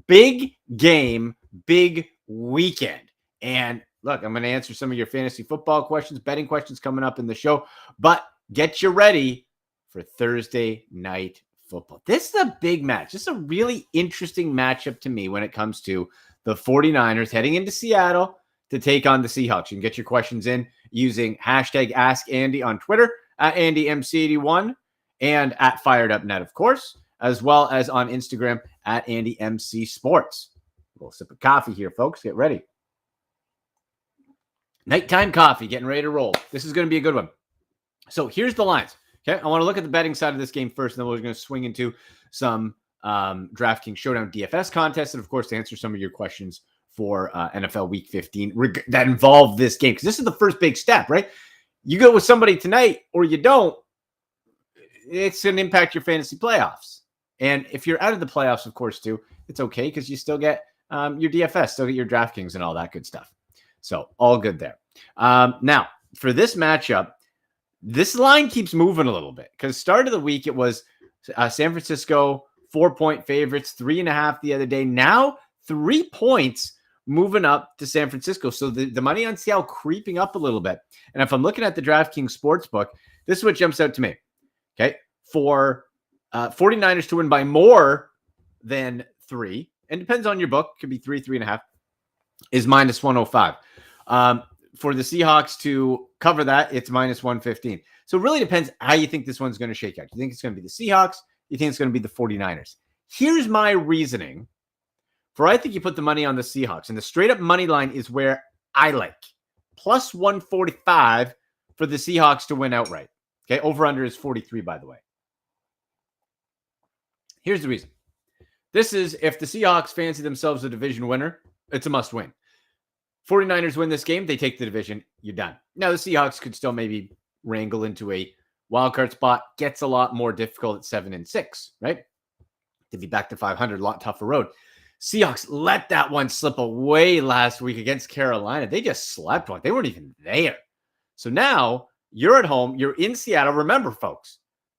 Big game, big weekend. And look, I'm going to answer some of your fantasy football questions, betting questions coming up in the show. But get you ready for Thursday night football. This is a big match. This is a really interesting matchup to me when it comes to the 49ers heading into Seattle to take on the Seahawks. You can get your questions in using hashtag AskAndy on Twitter, at AndyMC81, and at FiredUpNet, of course, as well as on Instagram at AndyMCSports. A little sip of coffee here, folks. Get ready. Nighttime coffee, getting ready to roll. This is going to be a good one. So here's the lines. Okay, I want to look at the betting side of this game first, and then we're going to swing into some DraftKings Showdown DFS contests, and of course, to answer some of your questions for NFL Week 15 that involve this game, because this is the first big step, right? You go with somebody tonight or you don't, it's going to impact your fantasy playoffs. And if you're out of the playoffs, of course, too, it's okay because you still get your DFS, still get your DraftKings and all that good stuff. So all good there. Now, for this matchup, this line keeps moving a little bit because start of the week, it was San Francisco 4-point favorites, 3.5 the other day. Now 3 points moving up to San Francisco. So the money on Seattle creeping up a little bit. And if I'm looking at the DraftKings Sportsbook, this is what jumps out to me. Okay. For 49ers to win by more than 3, and depends on your book, could be 3.5, is minus 105. For the Seahawks to cover that, it's minus 115. So it really depends how you think this one's going to shake out. You think it's going to be the Seahawks? You think it's going to be the 49ers? Here's my reasoning for I think you put the money on the Seahawks. And the straight up money line is where I like. Plus 145 for the Seahawks to win outright. Okay, over-under is 43, by the way. Here's the reason. This is if the Seahawks fancy themselves a division winner, it's a must-win. 49ers win this game, they take the division, you're done. Now, the Seahawks could still maybe wrangle into a wildcard spot. Gets a lot more difficult at 7-6, right? To be back to 500, a lot tougher road. Seahawks let that one slip away last week against Carolina. They just slept one. They weren't even there. So now you're at home. You're in Seattle. Remember, folks,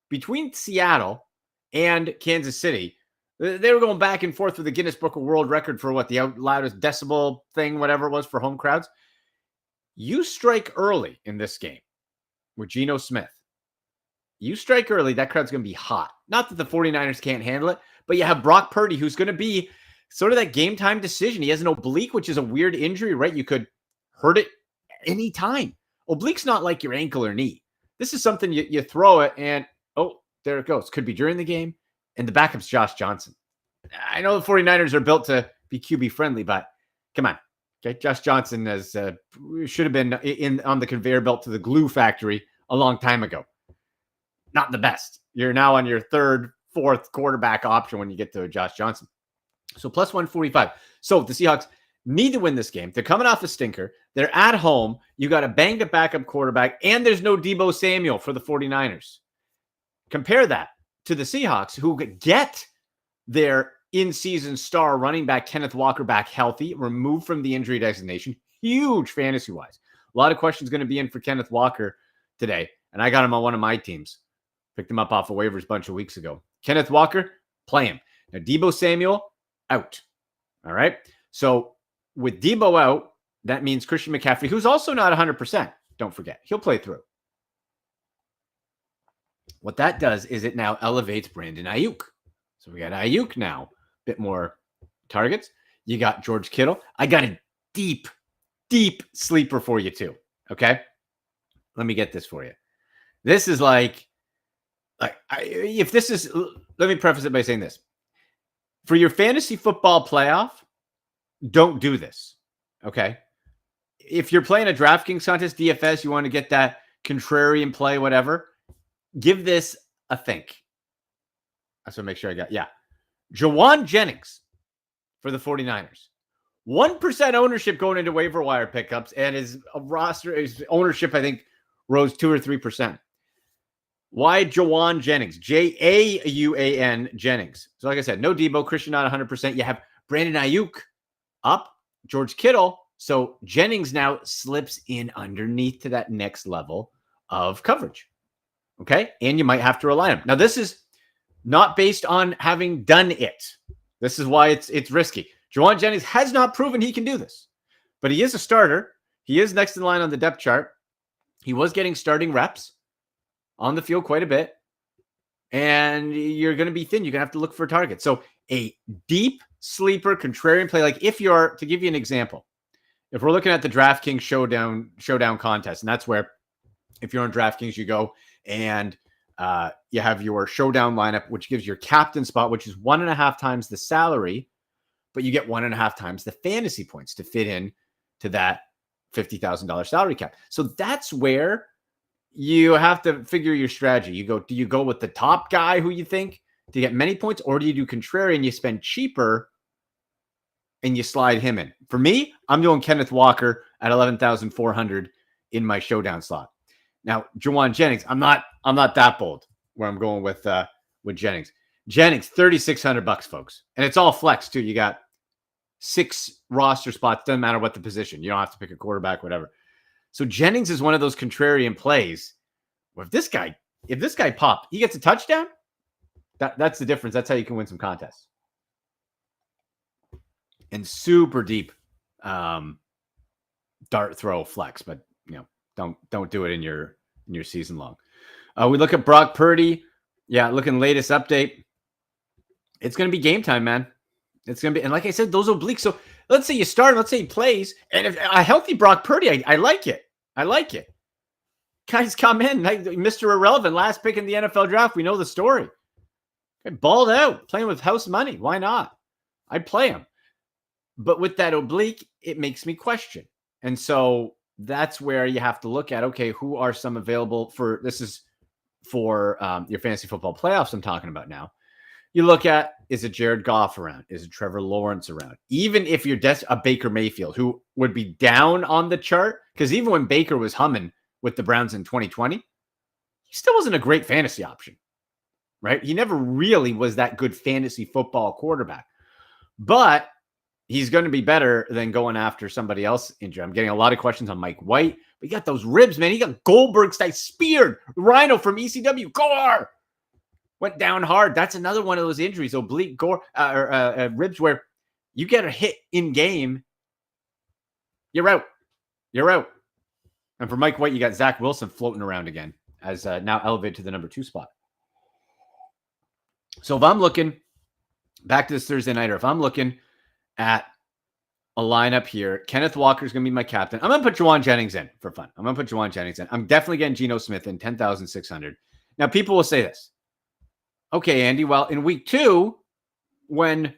between Seattle and Kansas City, they were going back and forth with the Guinness Book of World Record for what the loudest decibel thing, whatever it was for home crowds. You strike early in this game with Geno Smith. You strike early, that crowd's going to be hot. Not that the 49ers can't handle it, but you have Brock Purdy, who's going to be sort of that game time decision. He has an oblique, which is a weird injury, right? You could hurt it any time. Oblique's not like your ankle or knee. This is something you throw it and, oh, there it goes. Could be during the game. And the backup's Josh Johnson. I know the 49ers are built to be QB friendly, but come on. Okay, Josh Johnson should have been on the conveyor belt to the glue factory a long time ago. Not the best. You're now on your third, fourth quarterback option when you get to Josh Johnson. So plus 145. So the Seahawks need to win this game. They're coming off a stinker. They're at home. You got a banged up backup quarterback, and there's no Deebo Samuel for the 49ers. Compare that to the Seahawks, who get their in-season star running back Kenneth Walker back healthy, removed from the injury designation. Huge fantasy-wise. A lot of questions going to be in for Kenneth Walker today, and I got him on one of my teams. Picked him up off of waivers a bunch of weeks ago. Kenneth Walker, play him. Now, Deebo Samuel, out. All right? So with Deebo out, that means Christian McCaffrey, who's also not 100%, don't forget. He'll play through. What that does is it now elevates Brandon Ayuk. So we got Ayuk now, a bit more targets. You got George Kittle. I got a deep, deep sleeper for you too. Okay? Let me get this for you. This is let me preface it by saying this. For your fantasy football playoff, don't do this. Okay? If you're playing a DraftKings contest, DFS, you want to get that contrarian play, whatever, give this a think. I just want to make sure I got, Jawan Jennings for the 49ers. 1% ownership going into waiver wire pickups, and his ownership, I think, rose 2 or 3%. Why Jawan Jennings? Jauan Jennings. So like I said, no Debo, Christian not 100%. You have Brandon Ayuk up, George Kittle. So Jennings now slips in underneath to that next level of coverage. Okay. And you might have to rely on him. Now, this is not based on having done it. This is why it's risky. Jawan Jennings has not proven he can do this, but he is a starter. He is next in line on the depth chart. He was getting starting reps on the field quite a bit, and you're going to be thin. You're going to have to look for targets. So a deep sleeper contrarian play, like if you're, to give you an example, if we're looking at the DraftKings showdown contest, and that's where if you're on DraftKings, you go and you have your showdown lineup, which gives your captain spot, which is 1.5 times the salary, but you get 1.5 times the fantasy points to fit in to that $50,000 salary cap. So that's where you have to figure your strategy. Do you go with the top guy who you think to get many points, or do you do contrarian and you spend cheaper and you slide him in? For me, I'm doing Kenneth Walker at 11,400 in my showdown slot. Now, Jawan Jennings, I'm not that bold where I'm going with Jennings. Jennings, $3,600, folks, and it's all flex too. You got 6 roster spots. Doesn't matter what the position. You don't have to pick a quarterback, whatever. So Jennings is one of those contrarian plays where if this guy popped, he gets a touchdown. That's the difference. That's how you can win some contests. And super deep dart throw flex, but don't do it in your season long. We look at Brock Purdy. Yeah, looking latest update. It's going to be game time, man. It's going to be, and like I said, those obliques. So let's say you start, let's say he plays, and if a healthy Brock Purdy, I like it. I like it. Guys come in, like Mr. Irrelevant, last pick in the NFL draft. We know the story. Balled out, playing with house money. Why not? I'd play him. But with that oblique, it makes me question. And so that's where you have to look at, okay, who are some available for, this is for your fantasy football playoffs I'm talking about now. You look at, is it Jared Goff around? Is it Trevor Lawrence around? Even if you're a Baker Mayfield, who would be down on the chart, because even when Baker was humming with the Browns in 2020, he still wasn't a great fantasy option, right? He never really was that good fantasy football quarterback. But he's going to be better than going after somebody else injured. I'm getting a lot of questions on Mike White, but he got those ribs, man. He got Goldberg style speared. Rhino from ECW. Gore went down hard. That's another one of those injuries, oblique gore ribs, where you get a hit in game, you're out. You're out. And for Mike White, you got Zach Wilson floating around again as now elevated to the number 2 spot. So if I'm looking back to this Thursday nighter, if I'm looking at a lineup here, Kenneth Walker is going to be my captain. I'm going to put Jawan Jennings in for fun. I'm definitely getting Geno Smith in 10,600. Now, people will say this. Okay, Andy, well, in week 2, when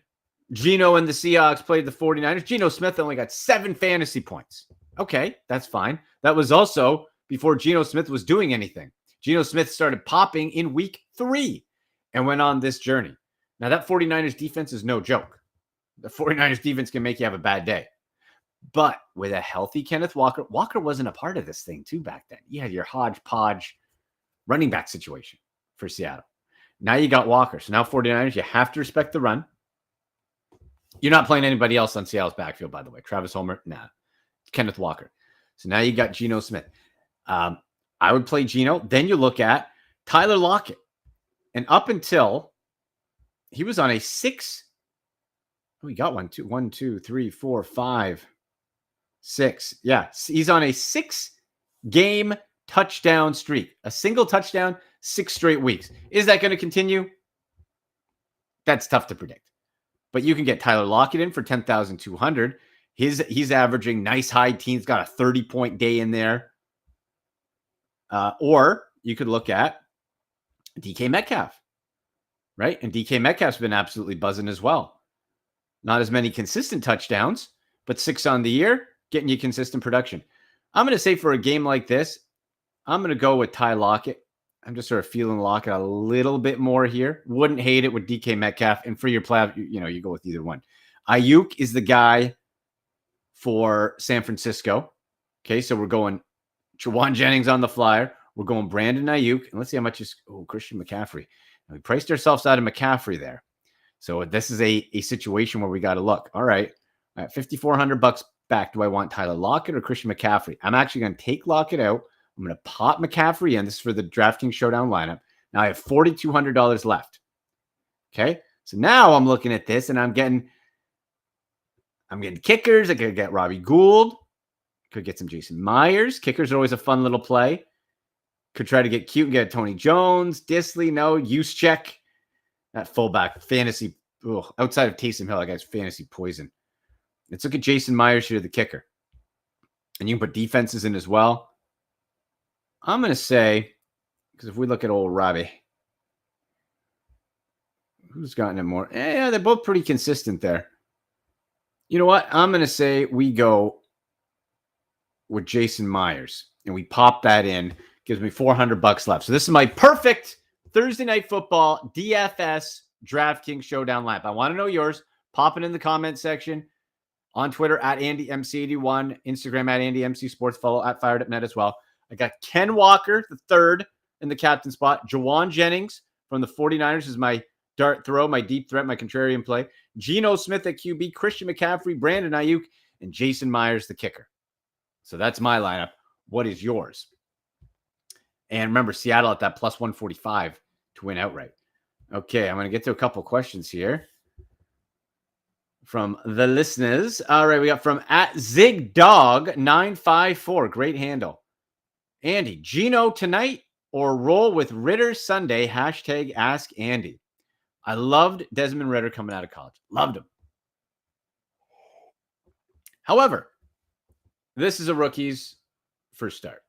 Geno and the Seahawks played the 49ers, Geno Smith only got 7 fantasy points. Okay, that's fine. That was also before Geno Smith was doing anything. Geno Smith started popping in week 3 and went on this journey. Now, that 49ers defense is no joke. The 49ers defense can make you have a bad day. But with a healthy Kenneth Walker, Walker wasn't a part of this thing too back then. You had your hodgepodge running back situation for Seattle. Now you got Walker. So now 49ers, you have to respect the run. You're not playing anybody else on Seattle's backfield, by the way. Travis Homer, nah. Kenneth Walker. So now you got Geno Smith. I would play Geno. Then you look at Tyler Lockett. And up until he was on a 6. We got 1, 2, 3, 4, 5, 6. Yeah, he's on a 6-game touchdown streak. A single touchdown, 6 straight weeks. Is that going to continue? That's tough to predict. But you can get Tyler Lockett in for 10,200. He's averaging nice high teens, got a 30-point day in there. Or you could look at DK Metcalf, right? And DK Metcalf's been absolutely buzzing as well. Not as many consistent touchdowns, but 6 on the year, getting you consistent production. I'm going to say for a game like this, I'm going to go with Ty Lockett. I'm just sort of feeling Lockett a little bit more here. Wouldn't hate it with DK Metcalf. And for your playoff, you go with either one. Ayuk is the guy for San Francisco. Okay, so we're going Jawan Jennings on the flyer. We're going Brandon Ayuk. And let's see how much is Christian McCaffrey. And we priced ourselves out of McCaffrey there. So this is a situation where we got to look. All right, at $5,400 back, do I want Tyler Lockett or Christian McCaffrey? I'm actually going to take Lockett out. I'm going to pop McCaffrey in. This is for the DraftKings Showdown lineup. Now I have $4,200 left. Okay, so now I'm looking at this and I'm getting kickers. I could get Robbie Gould. Could get some Jason Myers. Kickers are always a fun little play. Could try to get cute and get Tony Jones, Disley, no, Juszczyk. That fullback, fantasy, outside of Taysom Hill, that guy's fantasy poison. Let's look at Jason Myers here, the kicker. And you can put defenses in as well. I'm going to say, because if we look at old Robbie, who's gotten it more? Yeah, they're both pretty consistent there. You know what? I'm going to say we go with Jason Myers, and we pop that in. Gives me $400 left. So this is my perfect Thursday Night Football DFS DraftKings Showdown lineup. I want to know yours. Pop it in the comment section. On Twitter at AndyMC81, Instagram at AndyMC Sports. Follow at FiredUpNet as well. I got Ken Walker, the third in the captain spot. Jawan Jennings from the 49ers is my dart throw, my deep threat, my contrarian play. Geno Smith at QB, Christian McCaffrey, Brandon Ayuk, and Jason Myers, the kicker. So that's my lineup. What is yours? And remember, Seattle at that plus 145 to win outright. Okay, I'm going to get to a couple questions here from the listeners. All right, we got from at ZigDog954. Great handle. Andy, Geno tonight or roll with Ritter Sunday? Hashtag Ask Andy. I loved Desmond Ritter coming out of college. Loved him. However, this is a rookie's first start.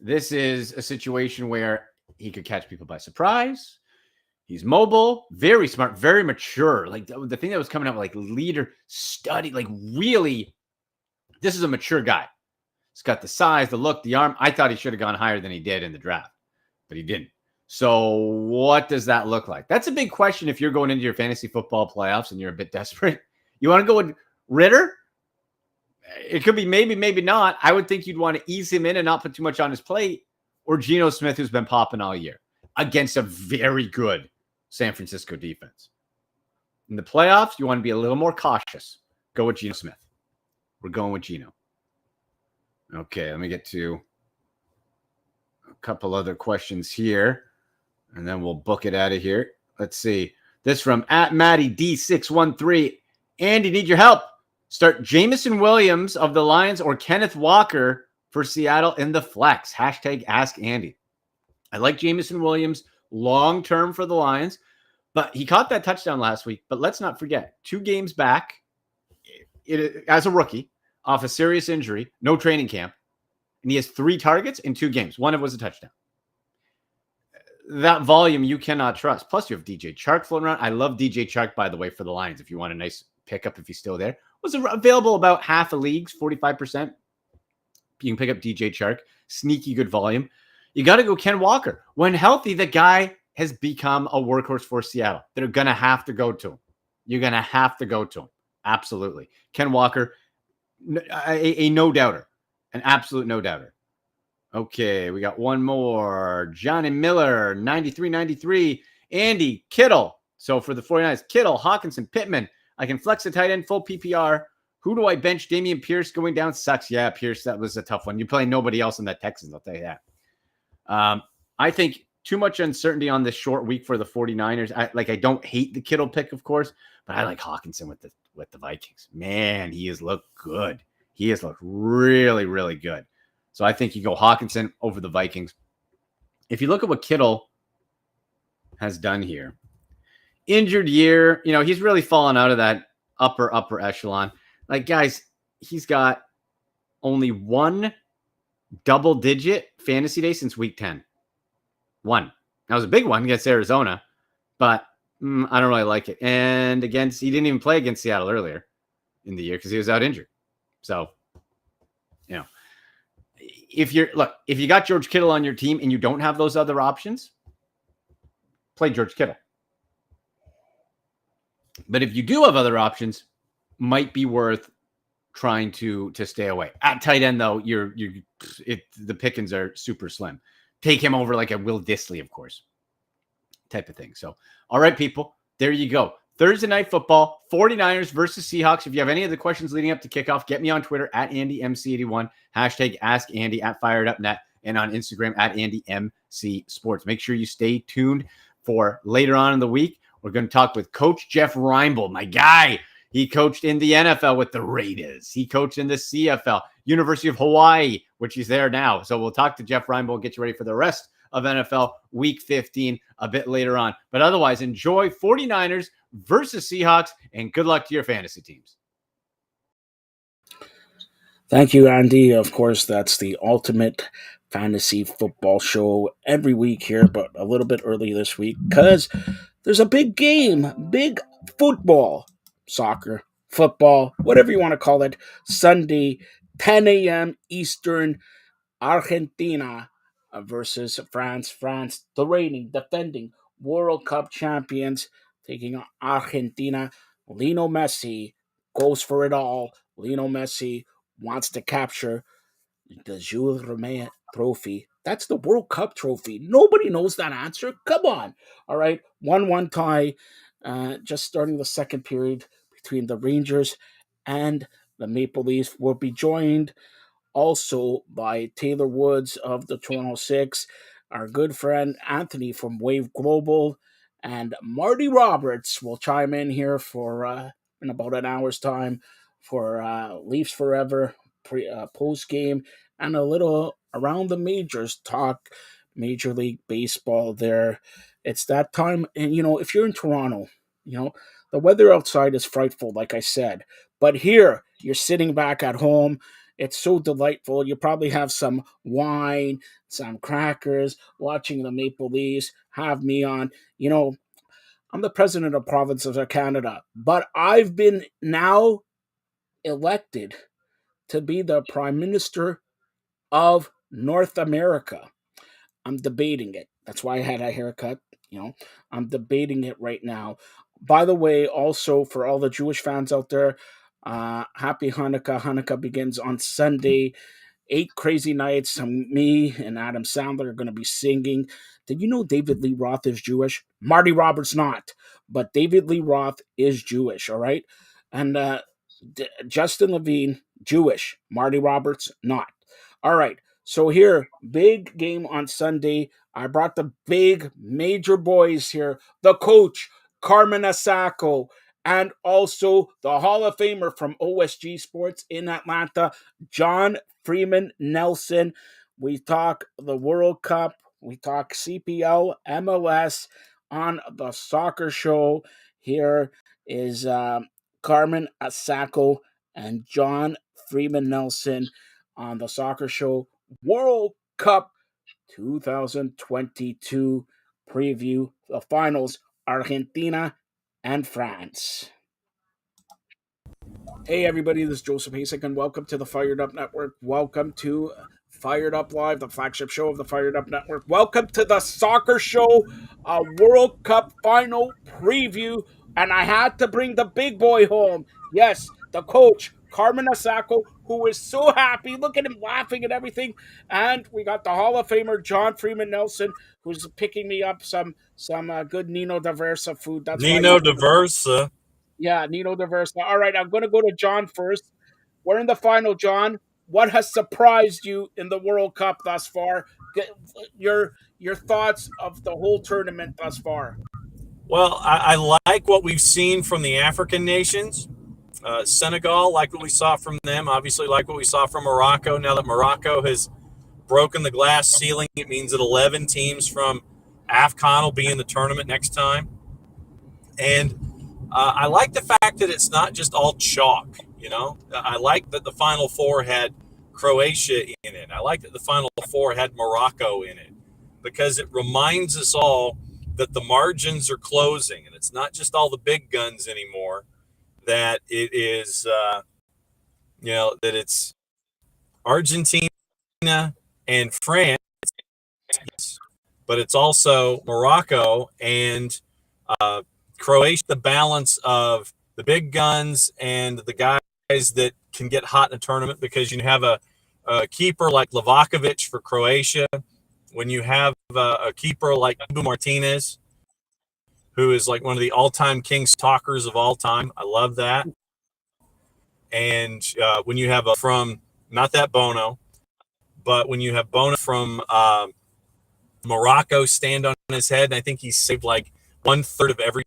This is a situation where he could catch people by surprise. He's mobile, very smart, very mature. Like the thing that was coming out, like leader study, like really, this is a mature guy. He's got the size, the look, the arm. I thought he should have gone higher than he did in the draft, but he didn't. So what does that look like? That's a big question if you're going into your fantasy football playoffs and you're a bit desperate. You want to go with Ritter? It could be maybe, maybe not. I would think you'd want to ease him in and not put too much on his plate, or Geno Smith, who's been popping all year against a very good San Francisco defense. In the playoffs, you want to be a little more cautious. Go with Geno Smith. We're going with Geno. Okay, let me get to a couple other questions here, and then we'll book it out of here. Let's see. This from at Matty D613. Andy, need your help. Start Jamison Williams of the Lions or Kenneth Walker for Seattle in the flex. Hashtag Ask Andy. I like Jamison Williams long-term for the Lions, but he caught that touchdown last week. But let's not forget, 2 games back as a rookie off a serious injury, no training camp, and he has 3 targets in 2 games. One of it was a touchdown. That volume you cannot trust. Plus, you have DJ Chark floating around. I love DJ Chark, by the way, for the Lions. If you want a nice pickup, if he's still there, was available about half of leagues, 45%. You can pick up DJ Chark. Sneaky good volume. You got to go Ken Walker. When healthy, the guy has become a workhorse for Seattle. They're going to have to go to him. You're going to have to go to him. Absolutely. Ken Walker, a no-doubter. An absolute no-doubter. Okay, we got one more. Johnny Miller, 93-93. Andy, Kittle. So for the 49ers, Kittle, Hawkinson, Pittman. I can flex a tight end, full PPR. Who do I bench? Damian Pierce going down sucks. Yeah, Pierce, that was a tough one. You play nobody else in that Texans, I'll tell you that. I think too much uncertainty on this short week for the 49ers. I don't hate the Kittle pick, of course, but I like Hawkinson with the Vikings. Man, he has looked good. He has looked really, really good. So I think you go Hawkinson over the Vikings. If you look at what Kittle has done here, injured year, he's really fallen out of that upper echelon. Like, guys, he's got only 1 double-digit fantasy day since week 10. 1. That was a big one against Arizona, but I don't really like it. And he didn't even play against Seattle earlier in the year because he was out injured. So, if you got George Kittle on your team and you don't have those other options, play George Kittle. But if you do have other options, might be worth trying to stay away. At tight end, though, the pickings are super slim. take him over like a Will Disley, of course, type of thing. So, all right, people, there you go. Thursday night football, 49ers versus Seahawks. If you have any other questions leading up to kickoff, get me on Twitter at AndyMC81, hashtag AskAndy at FiredUpNet, and on Instagram at AndyMCSports. Make sure you stay tuned for later on in the week. We're going to talk with Coach Jeff Reinbold, my guy. He coached in the NFL with the Raiders. He coached in the CFL, University of Hawaii, which he's there now. So we'll talk to Jeff Reinbold, get you ready for the rest of NFL Week 15 a bit later on. But otherwise, enjoy 49ers versus Seahawks, and good luck to your fantasy teams. Thank you, Andy. Of course, that's the ultimate fantasy football show every week here, but a little bit early this week because there's a big game, big football, soccer, football, whatever you want to call it, Sunday, 10 a.m. Eastern, Argentina versus France. France, the reigning, defending World Cup champions, taking on Argentina. Lionel Messi goes for it all. Lionel Messi wants to capture the Jules Rimet trophy. That's the World Cup trophy. Nobody knows that answer. Come on. All right. 1-1 tie. Just starting the second period between the Rangers and the Maple Leafs. Will be joined also by Taylor Woods of the Toronto Six, our good friend Anthony from Wave Global, and Marty Roberts will chime in here for in about an hour's time for Leafs Forever post game and a little around the majors talk, Major League Baseball. There, it's that time, and if you're in Toronto, the weather outside is frightful, like I said, but here you're sitting back at home. It's so delightful. You probably have some wine, some crackers, watching the Maple Leafs, have me on. I'm the president of Province of Canada, but I've been now elected to be the Prime Minister of North America. I'm debating it. That's why I had a haircut. I'm debating it right now. By the way, also for all the Jewish fans out there, happy Hanukkah. Hanukkah begins on Sunday. 8 crazy nights. Me and Adam Sandler are going to be singing. Did you know David Lee Roth is Jewish? Marty Roberts not, but David Lee Roth is Jewish, all right? And Justin Levine, Jewish. Marty Roberts not. All right. So here, big game on Sunday. I brought the big major boys here. The coach, Carmen Asako, and also the Hall of Famer from OSG Sports in Atlanta, John Freeman Nelson. We talk the World Cup. We talk CPL, MLS on the soccer show. Here is Carmen Asako and John Freeman Nelson on the soccer show. World Cup 2022 preview. The finals, Argentina and France. Hey everybody, this is Joseph Hasek and welcome to the Fired Up Network. Welcome to Fired Up Live, the flagship show of the Fired Up Network. Welcome to the soccer show, a World Cup final preview. And I had to bring the big boy home. Yes, the coach, Carmen Asako, who is so happy. Look at him laughing and everything. And we got the Hall of Famer, John Freeman Nelson, who's picking me up some good Nino D'Aversa food. That's Nino D'Aversa. Yeah, Nino D'Aversa. All right, I'm going to go to John first. We're in the final, John. What has surprised you in the World Cup thus far? Your thoughts of the whole tournament thus far. Well, I like what we've seen from the African nations. Senegal, like what we saw from them. Obviously, like what we saw from Morocco. Now that Morocco has broken the glass ceiling, it means that 11 teams from AFCON will be in the tournament next time. And I like the fact that it's not just all chalk, I like that the Final Four had Croatia in it. I like that the Final Four had Morocco in it because it reminds us all that the margins are closing and it's not just all the big guns anymore, that it is, that it's Argentina and France, but it's also Morocco and Croatia, the balance of the big guns and the guys that can get hot in a tournament because you have a keeper like Livakovic for Croatia when you have a keeper like Ibu Martinez, who is like one of the all-time Kings talkers of all time. I love that. And when you have from, not that Bono, but when you have Bono from Morocco stand on his head, and I think he's saved like 1/3 of every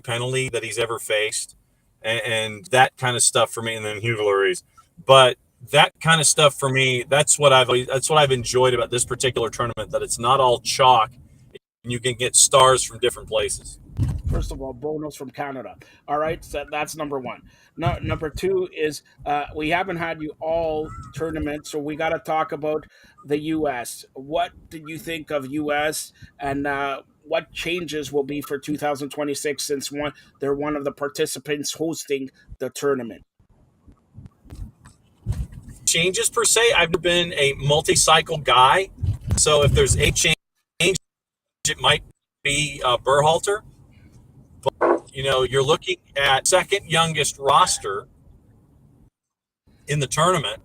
penalty that he's ever faced, and that kind of stuff for me. And then Hugo Lloris, but that kind of stuff for me, that's what I've enjoyed about this particular tournament, that it's not all chalk, and you can get stars from different places. First of all, Bono's from Canada. All right, so that's number one. No, number two is we haven't had you all tournament, so we got to talk about the U.S. What did you think of U.S. and what changes will be for 2026 since they're one of the participants hosting the tournament? Changes per se, I've been a multi-cycle guy, so if there's a change, it might be Berhalter. But you're looking at second youngest roster in the tournament,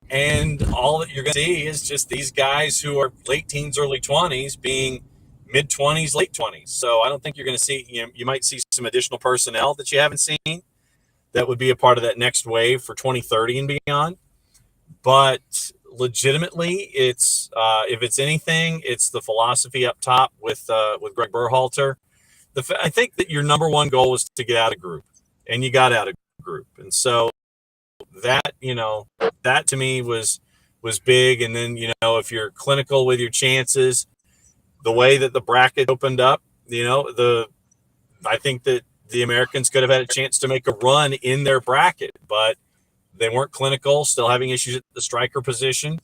and all that you're going to see is just these guys who are late teens, early 20s being mid 20s, late 20s. So I don't think you're going to see, you might see some additional personnel that you haven't seen that would be a part of that next wave for 2030 and beyond. But legitimately, it's if it's anything, it's the philosophy up top with Greg Berhalter. I think that your number one goal was to get out of group, and you got out of group, and so that that to me was big. And then if you're clinical with your chances, the way that the bracket opened up, I think that the Americans could have had a chance to make a run in their bracket, but they weren't clinical, still having issues at the striker position.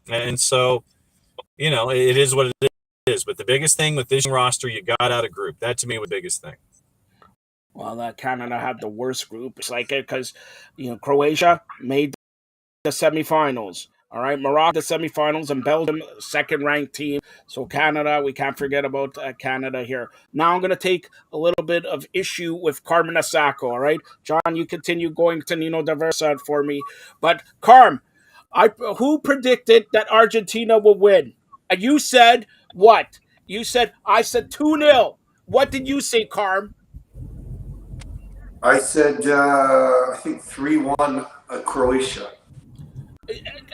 And so, it is what it is. But the biggest thing with this roster, you got out of group. That to me was the biggest thing. Well, Canada had the worst group. It's like it because, Croatia made the semifinals. All right, Morocco the semifinals, and Belgium second-ranked team. So Canada, we can't forget about Canada here. Now I'm going to take a little bit of issue with Carmen Asako. All right, John, you continue going to Nino Diversad for me, but Carm, who predicted that Argentina will win? You said what? I said 2-0. What did you say, Carm? I said I think 3-1 Croatia.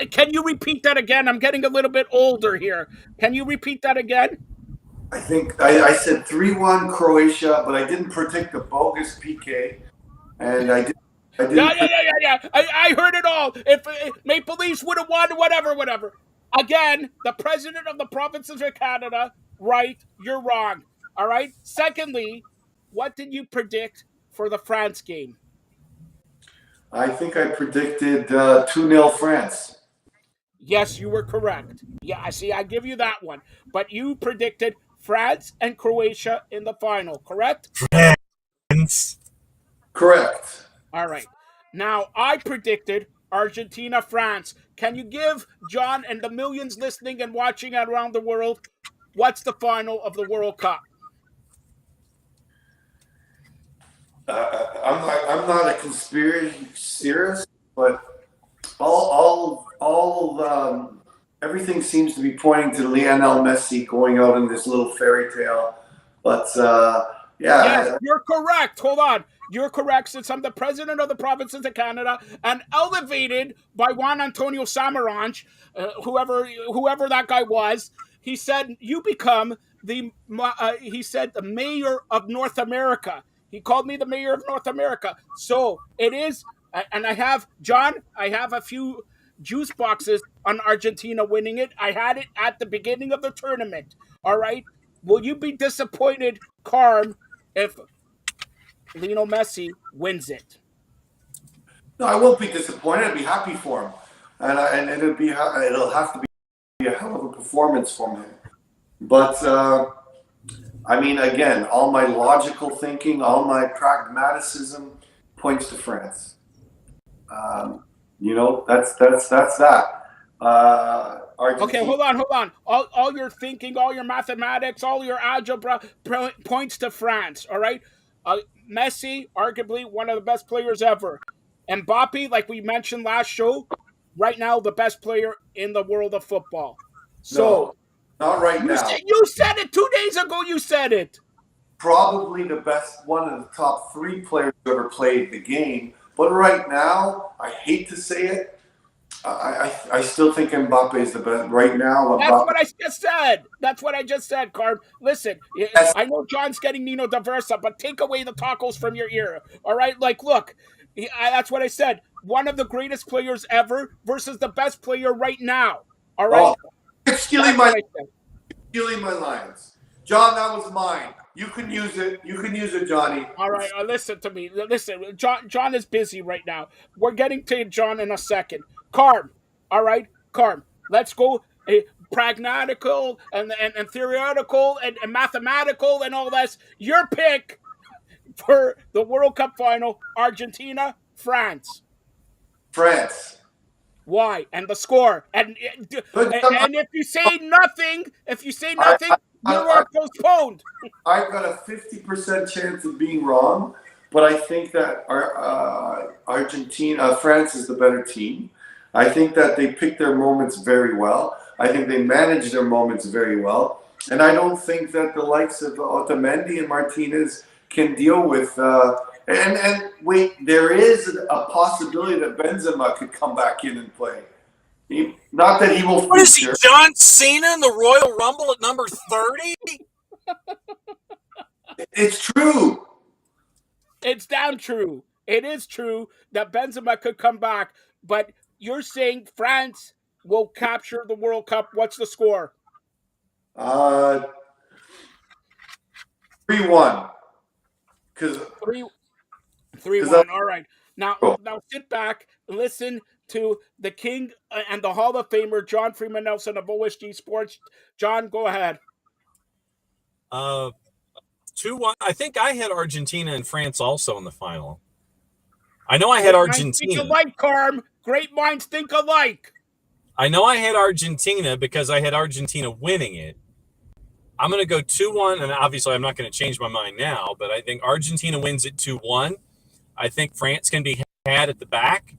Can you repeat that again? I'm getting a little bit older here. Can you repeat that again? I think I said 3-1 Croatia, but I didn't predict a bogus PK, and I didn't. Yeah. I heard it all. If Maple Leafs would have won, whatever. Again, the president of the provinces of Canada, right? You're wrong. All right. Secondly, what did you predict for the France game? I think I predicted 2-0 France. Yes, you were correct. Yeah, I give you that one. But you predicted France and Croatia in the final, correct? France. Correct. All right. Now, I predicted Argentina, France. Can you give John and the millions listening and watching around the world what's the final of the World Cup? I'm not a conspiracy theorist, but everything seems to be pointing to Lionel Messi going out in this little fairy tale. But yes, you're correct. Hold on. You're correct, since I'm the president of the provinces of Canada and elevated by Juan Antonio Samaranch, whoever that guy was. He said, you become the mayor of North America. He called me the mayor of North America. So it is, and I have a few juice boxes on Argentina winning it. I had it at the beginning of the tournament. All right. Will you be disappointed, Carm, if Lionel Messi wins it? No, I won't be disappointed. I'd be happy for him, and it'll have to be a hell of a performance from him. But I mean, again, all my logical thinking, all my pragmatism points to France. That's that. Okay, hold on. All your thinking, all your mathematics, all your algebra points to France. All right. Messi, arguably one of the best players ever. Mbappe, like we mentioned last show, right now the best player in the world of football. So Not right now. You said it 2 days ago. You said it. Probably the best, one of the top 3 players who ever played the game. But right now, I hate to say it, I still think Mbappe is the best. Right now, That's Mbappe. what I just said. That's what I just said, Carm. Listen, Yes. I know John's getting Nino Diversa, but take away the tacos from your ear. All right? Like, look, that's what I said. One of the greatest players ever versus the best player right now. All right? Oh, you're stealing my lines. John, that was mine. You can use it. You can use it, Johnny. All right, listen to me. Listen, John is busy right now. We're getting to John in a second. Carm, all right? Carm, let's go pragmatical and theoretical and mathematical and all this. Your pick for the World Cup final, Argentina, France. France. Why? And the score. And if you say nothing, you are postponed. I've got a 50% chance of being wrong, but I think that France is the better team. I think that they pick their moments very well. I think they manage their moments very well. And I don't think that the likes of Otamendi and Martinez can deal with. And wait, there is a possibility that Benzema could come back in and play. Not that he will. What is he, John Cena in the Royal Rumble at number 30? It's true. It's damn true. It is true that Benzema could come back, but you're saying France will capture the World Cup. What's the score? 3-1. 3-1. All right. Now sit back, listen to the king and the Hall of Famer, John Freeman Nelson of OSG Sports. John, go ahead. 2-1. I think I had Argentina and France also in the final. I know I had Argentina. Think alike, Carm. Great minds think alike. I know I had Argentina because I had Argentina winning it. I'm going to go 2-1, and obviously I'm not going to change my mind now, but I think Argentina wins it 2-1. I think France can be had at the back.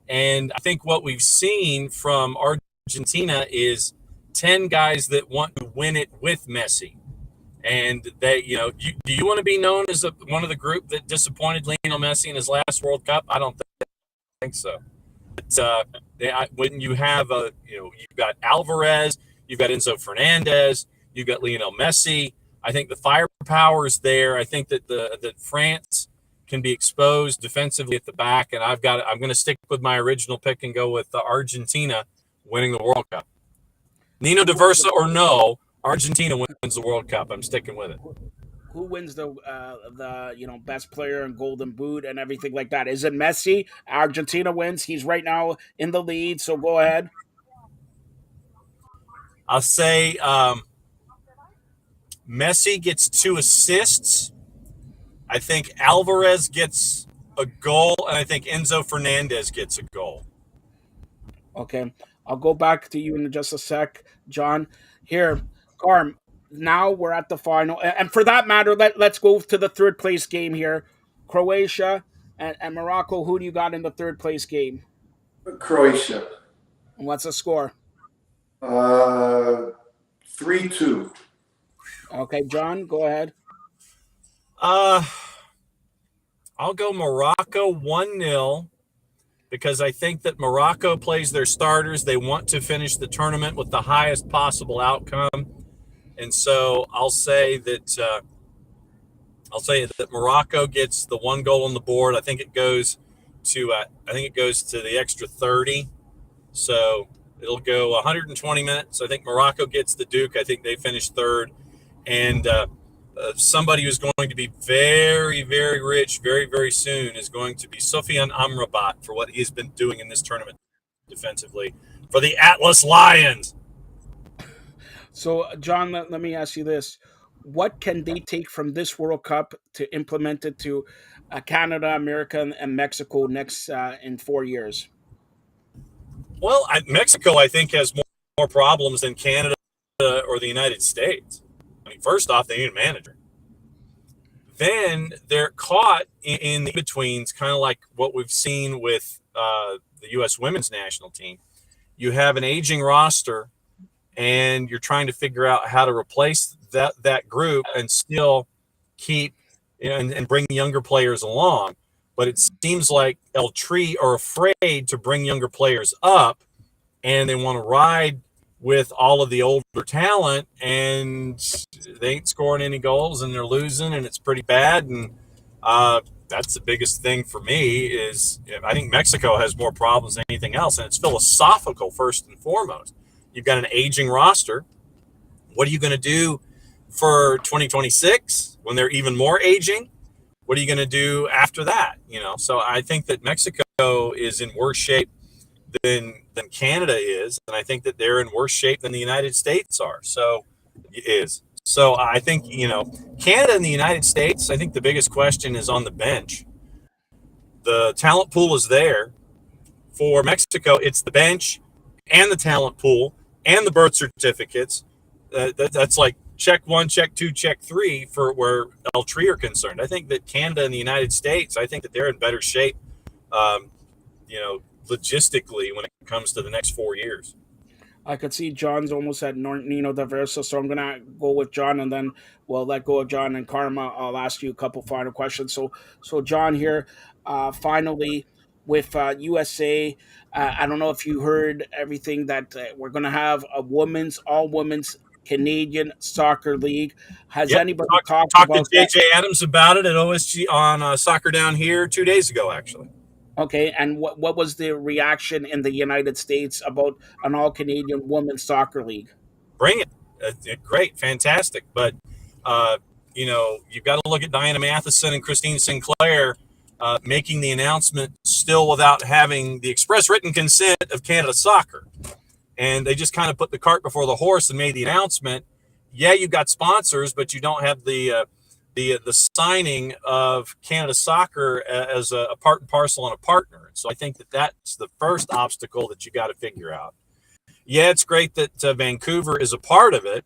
And I think what we've seen from Argentina is 10 guys that want to win it with Messi. And they, do you want to be known as one of the group that disappointed Lionel Messi in his last World Cup? I don't think so. But, when you have you've got Alvarez, you've got Enzo Fernandez, you've got Lionel Messi. I think the firepower is there. I think that France can be exposed defensively at the back, and I'm going to stick with my original pick and go with Argentina winning the World Cup. Nino Diversa or no, Argentina wins the World Cup. I'm sticking with it. Who wins the best player and Golden Boot and everything like that? Is it Messi? Argentina wins. He's right now in the lead. So go ahead. I'll say Messi gets 2 assists. I think Alvarez gets a goal, and I think Enzo Fernandez gets a goal. Okay, I'll go back to you in just a sec, John. Here, Carm. Now we're at the final, and for that matter, let's go to the third place game here. Croatia and Morocco. Who do you got in the third place game? Croatia. And what's the score? 3-2. Okay, John, go ahead. I'll go Morocco 1-0 because I think that Morocco plays their starters. They want to finish the tournament with the highest possible outcome. And so I'll say that Morocco gets the 1 goal on the board. I think it goes to the extra 30. So it'll go 120 minutes. I think Morocco gets the Duke. I think they finish third. And somebody who's going to be very, very rich very, very soon is going to be Sofiane Amrabat for what he's been doing in this tournament defensively for the Atlas Lions. So, John, let me ask you this. What can they take from this World Cup to implement it to Canada, America, and Mexico next in 4 years? Well, Mexico, I think, has more problems than Canada or the United States. I mean, first off, they need a manager. Then they're caught in the betweens, kind of like what we've seen with the U.S. women's national team. You have an aging roster, and you're trying to figure out how to replace that group and still keep and bring younger players along. But it seems like El Tri are afraid to bring younger players up, and they want to ride with all of the older talent, and they ain't scoring any goals, and they're losing, and it's pretty bad. And that's the biggest thing for me is I think Mexico has more problems than anything else, and it's philosophical first and foremost. You've got an aging roster. What are you going to do for 2026 when they're even more aging? What are you going to do after that? So I think that Mexico is in worse shape than Canada is, and I think that they're in worse shape than the United States are. So I think Canada and the United States. I think the biggest question is on the bench. The talent pool is there. For Mexico, it's the bench and the talent pool and the birth certificates. That's like check 1, check 2, check 3 for where El Tri are concerned. I think that Canada and the United States, I think that they're in better shape, logistically when it comes to the next 4 years. I could see John's almost at Nino Diversa, so I'm gonna go with John, and then we'll let go of John and Karma. I'll ask you a couple final questions. So John here, finally with USA. I don't know if you heard everything that we're gonna have a all women's Canadian soccer league. Has anybody talked to about JJ Adams about it at OSG on Soccer Down Here 2 days ago, actually. Okay, and what was the reaction in the United States about an all-Canadian women's soccer league? Bring it. Great, fantastic. But, you've got to look at Diana Matheson and Christine Sinclair making the announcement still without having the express written consent of Canada Soccer. And they just kind of put the cart before the horse and made the announcement. Yeah, you've got sponsors, but you don't have the signing of Canada Soccer as a part and parcel and a partner. So I think that that's the first obstacle that you got to figure out. Yeah, it's great that Vancouver is a part of it,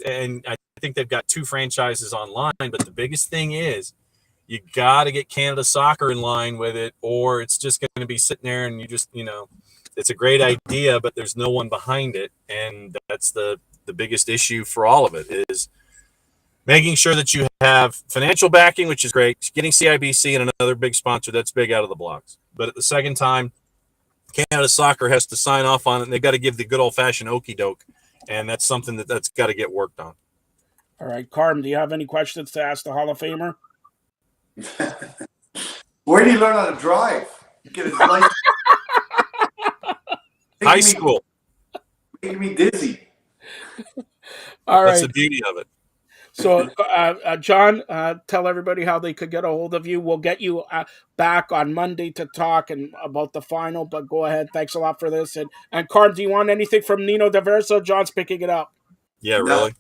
and I think they've got 2 franchises online, but the biggest thing is you got to get Canada Soccer in line with it, or it's just going to be sitting there and you just, it's a great idea, but there's no one behind it. And that's the biggest issue for all of it is making sure that you have financial backing, which is great, getting CIBC and another big sponsor, that's big out of the blocks. But at the second time, Canada Soccer has to sign off on it, and they've got to give the good old-fashioned okie doke, and that's something that's got to get worked on. All right, Carm, do you have any questions to ask the Hall of Famer? Where do you learn how to drive? You get his license. High school. Making me dizzy. All right. That's the beauty of it. So, John, tell everybody how they could get a hold of you. We'll get you back on Monday to talk about the final, but go ahead. Thanks a lot for this. And Carm, do you want anything from Nino Diverso? John's picking it up. Yeah, really.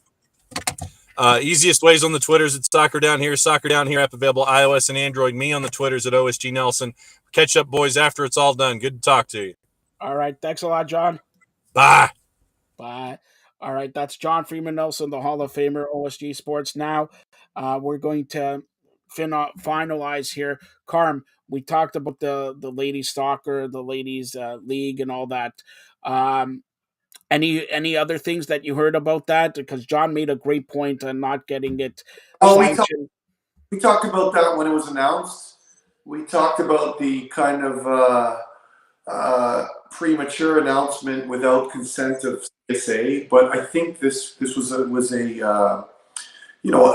Easiest ways on the Twitters at Soccer Down Here app available iOS and Android. Me on the Twitters at OSG Nelson. Catch up, boys, after it's all done. Good to talk to you. All right. Thanks a lot, John. Bye. Bye. All right. That's John Freeman Nelson, the Hall of Famer, OSG Sports. Now we're going to finalize here. Carm, we talked about the ladies soccer, the ladies league and all that. Any other things that you heard about that? Because John made a great point on not getting it sanctioned. We talked about that when it was announced. We talked about the kind of premature announcement without consent of CSA, but I think this was a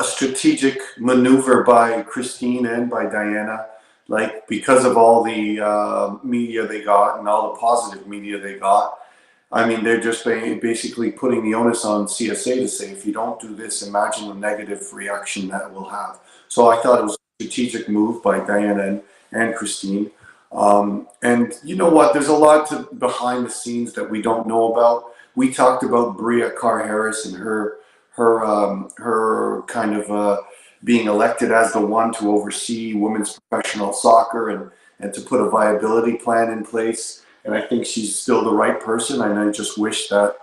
strategic maneuver by Christine and by Diana, like because of all the media they got and all the positive media they got. I mean, they're just basically putting the onus on CSA to say, if you don't do this, imagine the negative reaction that will have. So I thought it was a strategic move by Diana and Christine. And you know what? There's a lot behind the scenes that we don't know about. We talked about Bria Carr-Harris and her kind of being elected as the one to oversee women's professional soccer and to put a viability plan in place. And I think she's still the right person. And I just wish that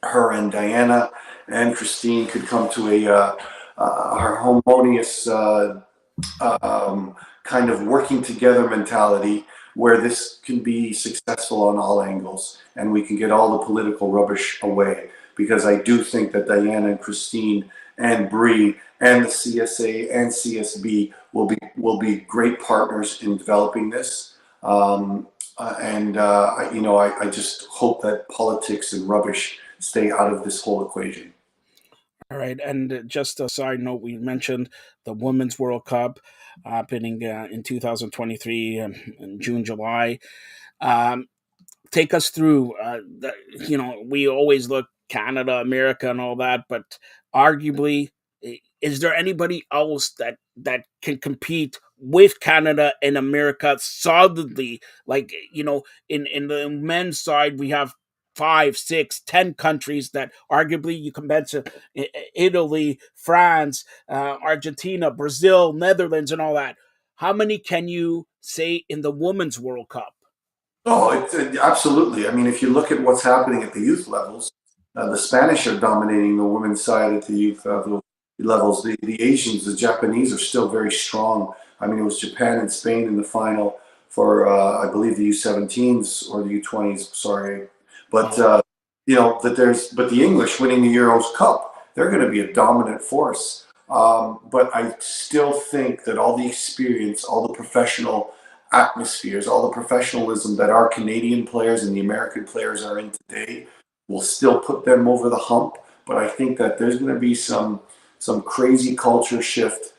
her and Diana and Christine could come to a harmonious kind of working together mentality where this can be successful on all angles and we can get all the political rubbish away. Because I do think that Diana and Christine and Bree and the CSA and CSB will be great partners in developing this. I just hope that politics and rubbish stay out of this whole equation. All right, and just a side note, we mentioned the Women's World Cup happening in 2023 in June, July. Um, Take us through. We always look Canada, America, and all that, but arguably, is there anybody else that can compete with Canada and America solidly? Like in the men's side, we have 5, 6, 10 countries that arguably you can mention Italy, France, Argentina, Brazil, Netherlands, and all that. How many can you say in the Women's World Cup? Oh, absolutely. I mean, if you look at what's happening at the youth levels, the Spanish are dominating the women's side at the youth levels. The Asians, the Japanese are still very strong. I mean, it was Japan and Spain in the final for, I believe, the U17s or the U20s. Sorry, but but the English winning the Euros Cup, they're going to be a dominant force. But I still think that all the experience, all the professional atmospheres, all the professionalism that our Canadian players and the American players are in today will still put them over the hump. But I think that there's going to be some crazy culture shift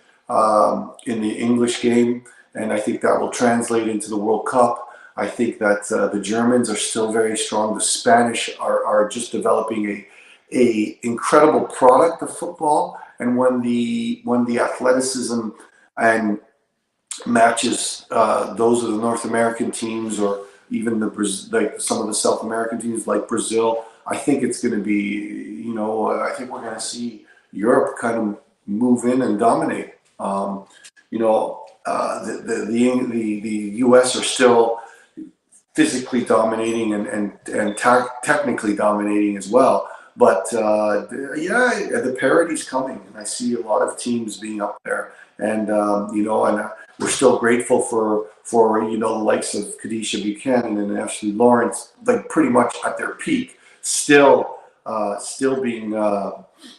in the English game, and I think that will translate into the World Cup. I think that the Germans are still very strong. The Spanish are just developing a incredible product of football, and when the athleticism and matches those of the North American teams, or even like some of the South American teams like Brazil, I think it's going to be, I think we're going to see Europe kind of move in and dominate. The U.S. are still physically dominating and technically dominating as well. But the parity's coming, and I see a lot of teams being up there, and we're still grateful for the likes of Kadisha Buchanan and Ashley Lawrence, like pretty much at their peak, still being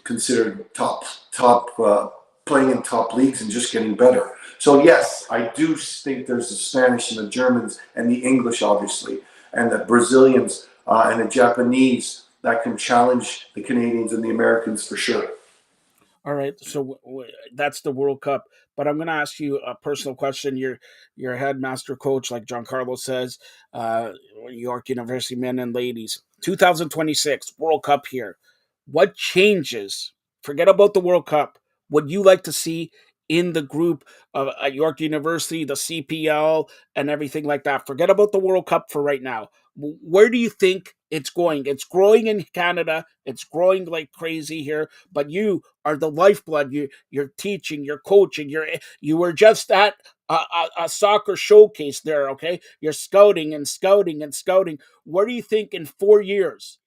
considered top playing in top leagues and just getting better. So yes, I do think there's the Spanish and the Germans and the English, obviously, and the Brazilians and the Japanese that can challenge the Canadians and the Americans for sure. All right, so that's the World Cup. But I'm going to ask you a personal question. You're a headmaster coach, like Giancarlo says, York University men and ladies. 2026 World Cup here. What changes? Forget about the World Cup. Would you like to see in the group at York University, the CPL, and everything like that? Forget about the World Cup for right now. Where do you think it's going? It's growing in Canada. It's growing like crazy here. But you are the lifeblood. You're teaching. You're coaching. You were just at a soccer showcase there. Okay, you're scouting and scouting and scouting. Where do you think in 4 years?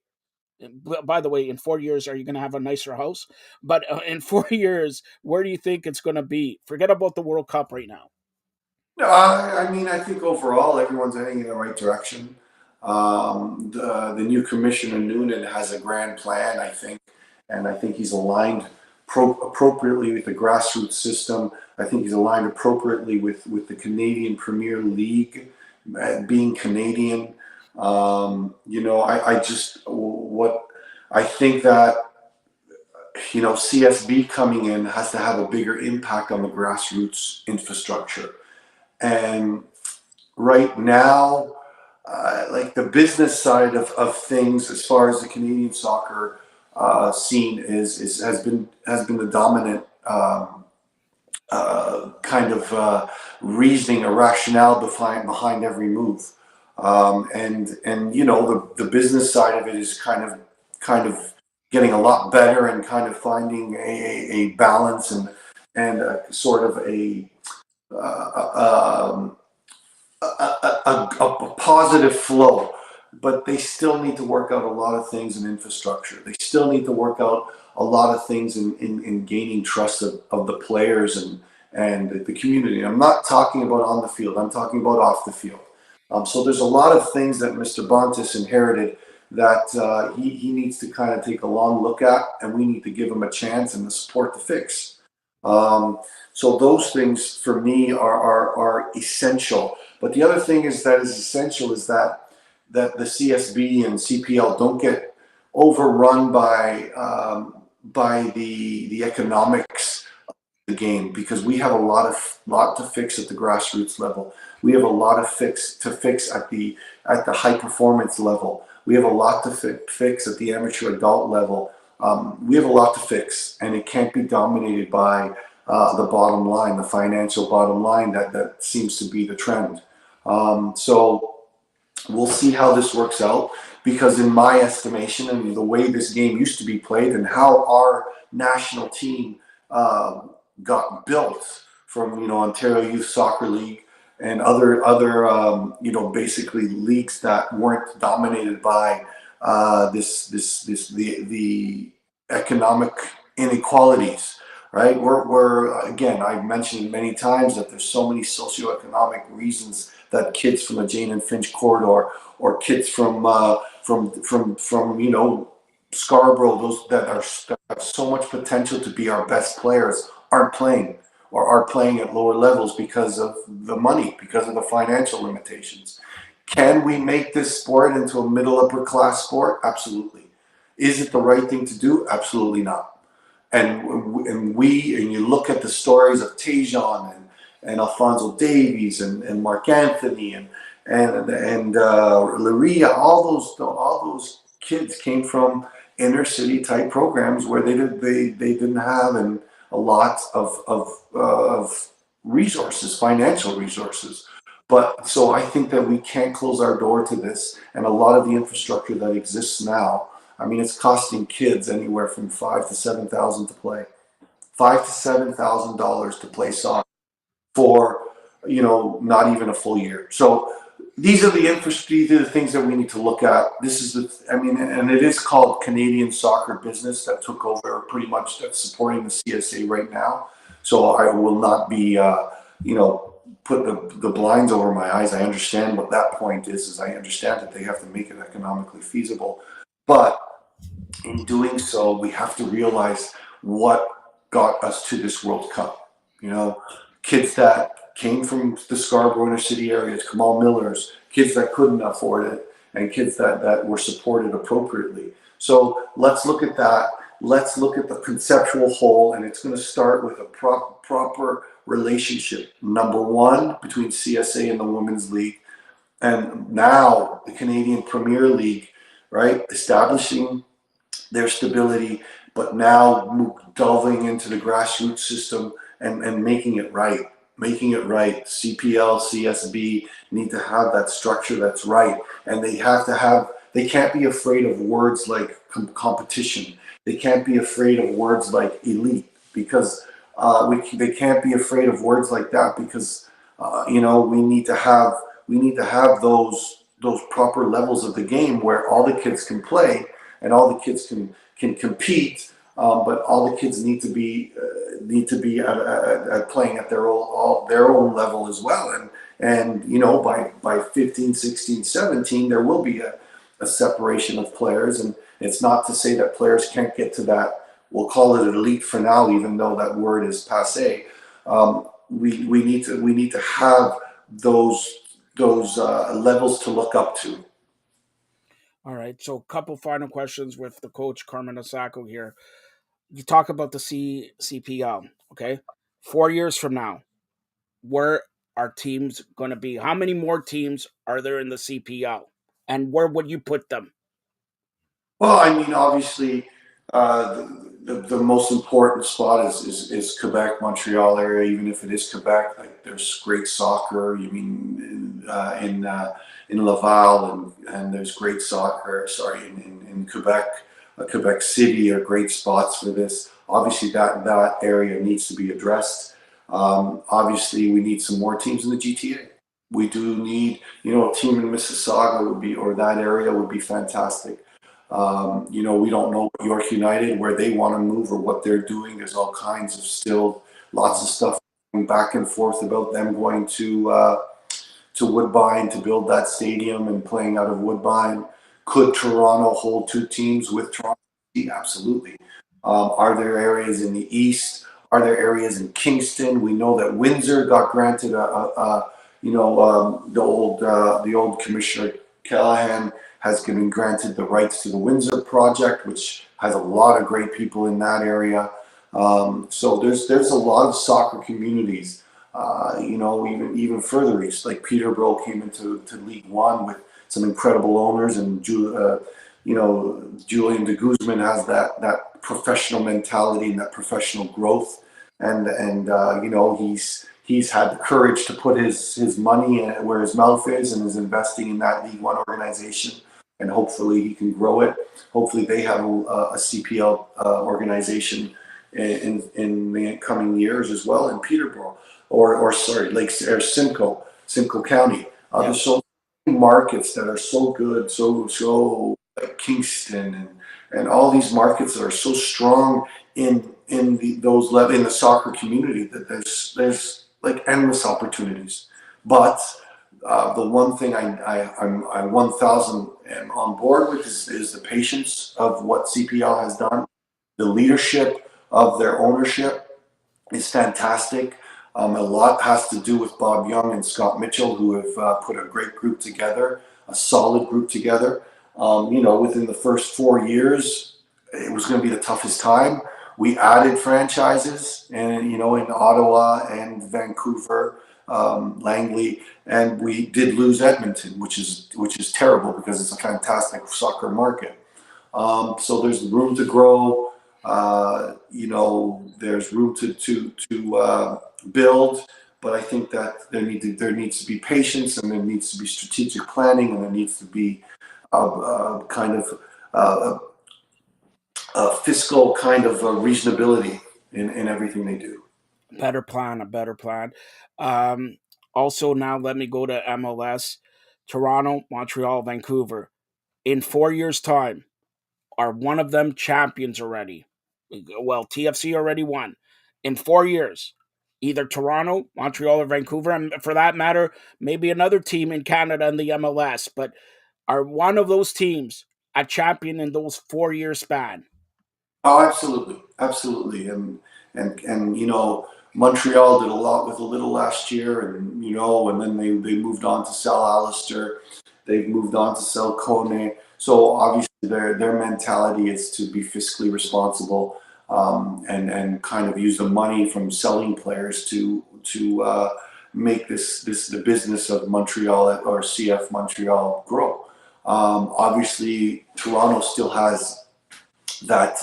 By the way, in 4 years, are you going to have a nicer house? But in 4 years, where do you think it's going to be? Forget about the World Cup right now. No, I mean, I think overall everyone's heading in the right direction. The new commissioner Noonan has a grand plan, I think, and I think he's aligned appropriately with the grassroots system. I think he's aligned appropriately with the Canadian Premier League, being Canadian. I think that CSB coming in has to have a bigger impact on the grassroots infrastructure. And right now, like the business side of things, as far as the Canadian soccer scene has been the dominant kind of reasoning or rationale behind every move. The business side of it is kind of getting a lot better and kind of finding a balance and a sort of a positive flow. But they still need to work out a lot of things in infrastructure. They still need to work out a lot of things in gaining trust of the players and the community. I'm not talking about on the field. I'm talking about off the field. So there's a lot of things that Mr. Bontis inherited that he needs to kind of take a long look at, and we need to give him a chance and the support to fix. So those things for me are essential. But the other thing is that is essential is that the CSB and CPL don't get overrun by the economics of the game, because we have a lot to fix at the grassroots level. We have a lot of fix at the high performance level. We have a lot to fix at the amateur adult level. We have a lot to fix, and it can't be dominated by the bottom line, the financial bottom line that seems to be the trend. So we'll see how this works out, because in my estimation, and the way this game used to be played and how our national team got built from, Ontario Youth Soccer League and other basically leagues that weren't dominated by the economic inequalities, right? We're again, I've mentioned many times that there's so many socioeconomic reasons that kids from the Jane and Finch corridor, or kids from Scarborough, those that have so much potential to be our best players, aren't playing, or are playing at lower levels because of the money, because of the financial limitations. Can we make this sport into a middle upper class sport? Absolutely. Is it the right thing to do? Absolutely not. And you look at the stories of Tejan and Alfonso Davies and Mark Anthony and Laria, all those kids came from inner city type programs where they didn't have a lot of resources, financial resources. But so I think that we can't close our door to this, and a lot of the infrastructure that exists now. I mean, it's costing kids anywhere from $5,000 to $7,000 to play, $5,000 to $7,000 to play soccer for not even a full year. So these are the things that we need to look at. This is and it is called Canadian Soccer Business that took over pretty much, that's supporting the CSA right now. So I will not be put the blinds over my eyes. I understand what that point is I understand that they have to make it economically feasible. But in doing so, we have to realize what got us to this World Cup. Kids that came from the Scarborough inner city areas, Kamal Millers, kids that couldn't afford it, and kids that were supported appropriately. So let's look at that. Let's look at the conceptual whole, and it's going to start with a proper relationship. Number one, between CSA and the Women's League, and now the Canadian Premier League, right? Establishing their stability, but now delving into the grassroots system and making it right. CPL, CSB need to have that structure that's right, and they can't be afraid of words like competition. They can't be afraid of words like elite, because they can't be afraid of words like that, because we need to have those proper levels of the game where all the kids can play and all the kids can compete, but all the kids need to be at playing at their own level as well. And by 15, 16, 17, there will be a separation of players, and it's not to say that players can't get to that. We'll call it elite for now, even though that word is passé. We need to have those levels to look up to. All right, so a couple final questions with the coach, Carmen Osako here. You talk about the CPL, okay? 4 years from now, where are teams going to be? How many more teams are there in the CPL? And where would you put them? Well, I mean, obviously, the most important spot is Quebec, Montreal area. Even if it is Quebec, like there's great soccer. You mean in Laval, and there's great soccer. Sorry, in Quebec, Quebec City are great spots for this. Obviously, that area needs to be addressed. Obviously, we need some more teams in the GTA. We do need, a team in Mississauga or that area would be fantastic. We don't know York United, where they want to move or what they're doing. There's all kinds of lots of stuff going back and forth about them going to Woodbine to build that stadium and playing out of Woodbine. Could Toronto hold two teams with Toronto? Absolutely. Are there areas in the east? Are there areas in Kingston? We know that Windsor got granted the old Commissioner Callahan has been granted the rights to the Windsor project, which has a lot of great people in that area. So there's a lot of soccer communities. Even further east, like Peterborough came into League One with some incredible owners, and Julian de Guzman has that professional mentality and that professional growth, and he's had the courage to put his money where his mouth is, and is investing in that League One organization, and hopefully he can grow it. Hopefully they have a CPL organization in the coming years as well in Peterborough, or Simcoe County. There's so many markets that are so good, so like Kingston and all these markets that are so strong in the soccer community, that there's like endless opportunities. But the one thing I'm 1,000 am on board with is the patience of what CPL has done. The leadership of their ownership is fantastic. A lot has to do with Bob Young and Scott Mitchell, who have put a great group together, a solid group together. Within the first 4 years, it was going to be the toughest time. We added franchises, and in Ottawa and Vancouver, Langley, and we did lose Edmonton, which is terrible because it's a fantastic soccer market. So there's room to grow. There's room to build, but I think that there needs to be patience, and there needs to be strategic planning, and there needs to be a fiscal kind of reasonability in everything they do. A better plan. Also, now let me go to MLS. Toronto, Montreal, Vancouver. In 4 years' time, are one of them champions already? Well, TFC already won. In 4 years, either Toronto, Montreal, or Vancouver, and for that matter, maybe another team in Canada in the MLS, but are one of those teams a champion in those 4 year span? Oh, absolutely, and Montreal did a lot with a little last year, and then they moved on to sell Alistair, they've moved on to sell Kone. So obviously their mentality is to be fiscally responsible, and kind of use the money from selling players to make the business of Montreal or CF Montreal grow. Obviously, Toronto still has that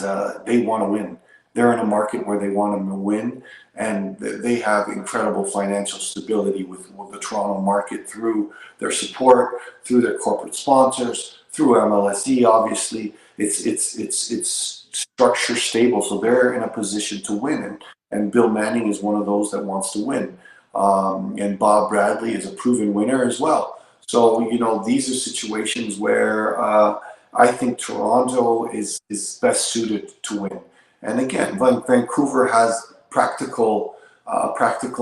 they want to win. They're in a market where they want to win, and they have incredible financial stability with the Toronto market through their support, through their corporate sponsors, through MLSE. Obviously, it's structure stable, so they're in a position to win. And Bill Manning is one of those that wants to win, and Bob Bradley is a proven winner as well. So these are situations where I think Toronto is best suited to win. And again, Vancouver has practical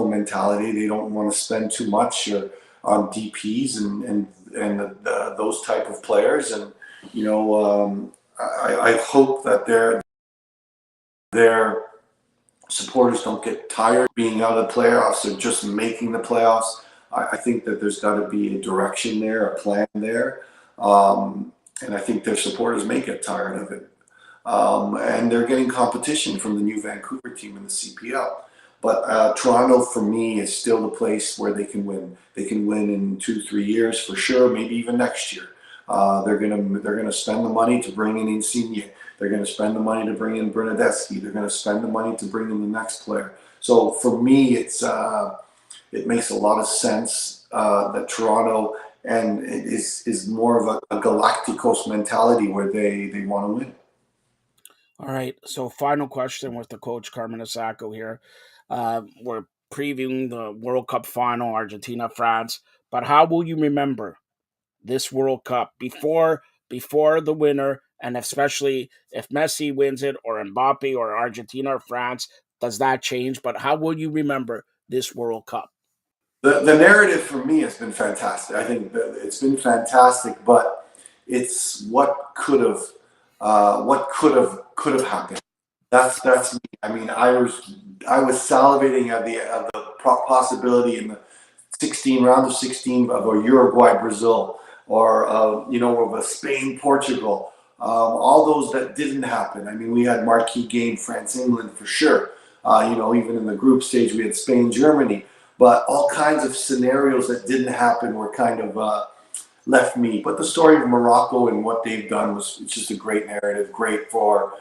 mentality. They don't want to spend too much on DPs and those type of players. And I hope that their supporters don't get tired being out of the playoffs or just making the playoffs. I think that there's got to be a direction there, a plan there. And I think their supporters may get tired of it. And they're getting competition from the new Vancouver team in the CPL. But Toronto, for me, is still the place where they can win. They can win in 2-3 years for sure, maybe even next year. They're gonna spend the money to bring in Insigne. They're gonna spend the money to bring in Bernadeschi. They're gonna spend the money to bring in the next player. So for me, it makes a lot of sense that Toronto and it is more of a Galacticos mentality where they want to win. All right. So, final question with the coach Carmen Asako here. We're previewing the World Cup final, Argentina, France. But how will you remember this World Cup before the winner, and especially if Messi wins it, or Mbappe, or Argentina or France? Does that change? But how will you remember this World Cup? The narrative for me has been fantastic. I think that it's been fantastic, but it's what could have happened. That's me. I mean, I was salivating at the possibility in the 16 round of 16 of a Uruguay Brazil, or of a Spain Portugal. All those that didn't happen. I mean, we had marquee game France England for sure. Even in the group stage we had Spain Germany, but all kinds of scenarios that didn't happen were kind of left me. But the story of Morocco and what they've done was just a great narrative, great for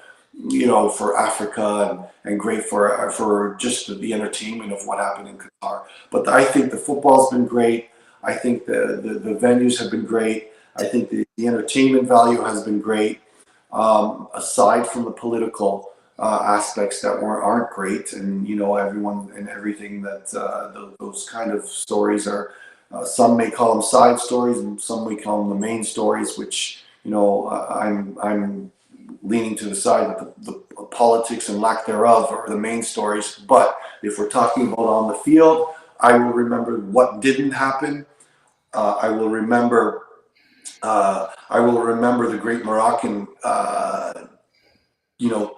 Africa, and great for just the entertainment of what happened in Qatar. But I think the football's been great. I think the venues have been great. I think the entertainment value has been great. Aside from the political aspects that aren't great, and everyone and everything that those kind of stories are. Some may call them side stories, and some may call them the main stories. Which I'm leaning to the side that the politics and lack thereof are the main stories. But if we're talking about on the field, I will remember what didn't happen. I will remember. I will remember the great Moroccan,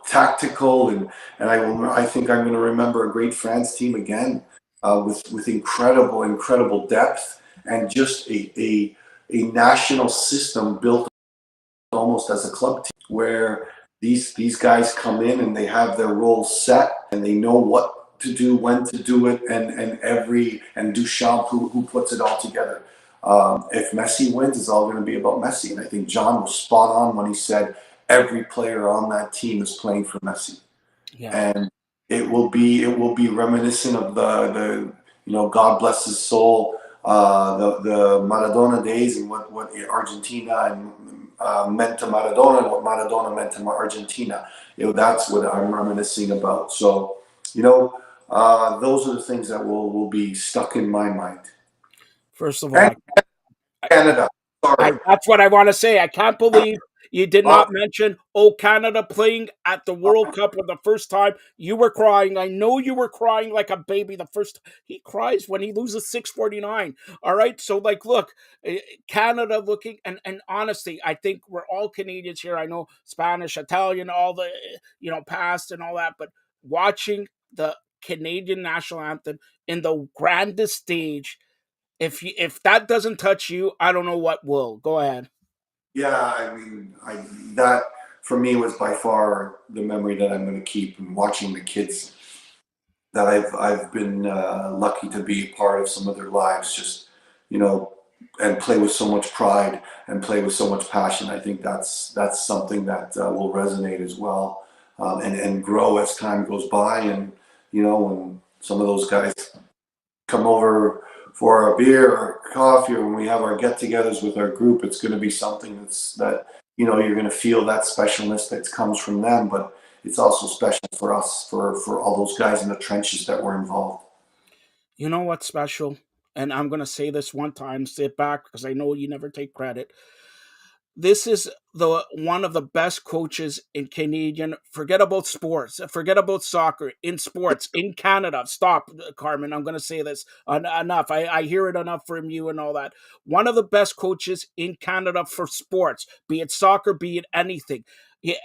tactical, and I think I'm going to remember a great France team again, with incredible depth, and just a national system built almost as a club team, where these guys come in and they have their roles set and they know what to do, when to do it, and Duchamp who puts it all together. If Messi wins, it's all going to be about Messi, and I think John was spot on when he said every player on that team is playing for Messi. Yeah. And it will be reminiscent of the God bless his soul, the Maradona days, and what Argentina meant to Maradona, and what Maradona meant to Argentina. That's what I'm reminiscing about. So, those are the things that will be stuck in my mind. First of all, Canada. Sorry. That's what I want to say. I can't believe you did not mention Canada playing at the World Cup for the first time. You were crying. I know you were crying like a baby the first. He cries when he loses 6-49. All right. So, look, Canada looking, and honestly, I think we're all Canadians here. I know Spanish, Italian, all the, past and all that, but watching the Canadian national anthem in the grandest stage, if that doesn't touch you, I don't know what will. Go ahead. Yeah, I mean, that for me was by far the memory that I'm going to keep, and watching the kids that I've been lucky to be a part of some of their lives, just and play with so much pride and play with so much passion. I think that's something that will resonate as well, and grow as time goes by. And when some of those guys come over for a beer or coffee, or when we have our get-togethers with our group, it's going to be something that you're going to feel that specialness that comes from them, but it's also special for us, for all those guys in the trenches that were involved. You know what's special? And I'm going to say this one time, sit back, because I know you never take credit. This is one of the best coaches in Canadian. Forget about sports. Forget about soccer. In sports, in Canada. Stop, Carmen. I'm going to say this enough. I hear it enough from you and all that. One of the best coaches in Canada for sports, be it soccer, be it anything.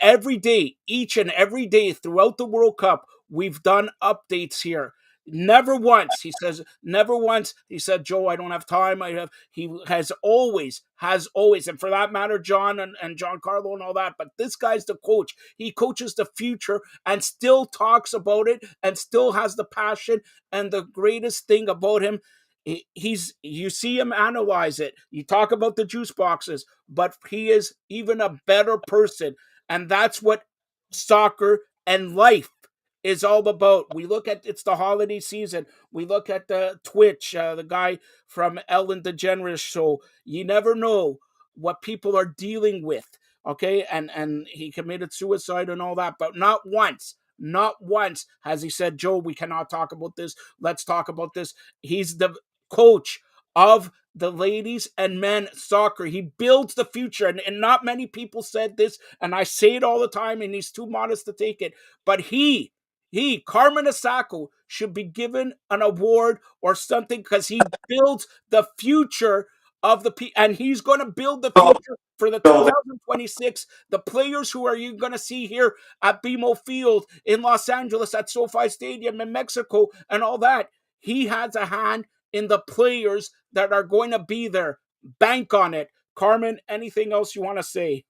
Every day, each and every day throughout the World Cup, we've done updates here. Never once, he says, never once, he said, Joe, I don't have time. He has always, and for that matter, John and Giancarlo and all that, but this guy's the coach. He coaches the future and still talks about it and still has the passion. And the greatest thing about him, you see him analyze it. You talk about the juice boxes, but he is even a better person. And that's what soccer and life is all about. We look at, it's the holiday season. We look at the Twitch, the guy from Ellen DeGeneres show. You never know what people are dealing with. Okay. And he committed suicide and all that, but not once has he said, Joe, we cannot talk about this. Let's talk about this. He's the coach of the ladies and men soccer. He builds the future. And not many people said this, and I say it all the time, and he's too modest to take it. But Carmen Asako, should be given an award or something because he builds the future of and he's going to build the future for the 2026. The players who are you going to see here at BMO Field in Los Angeles, at SoFi Stadium in Mexico, and all that. He has a hand in the players that are going to be there. Bank on it. Carmen, anything else you want to say?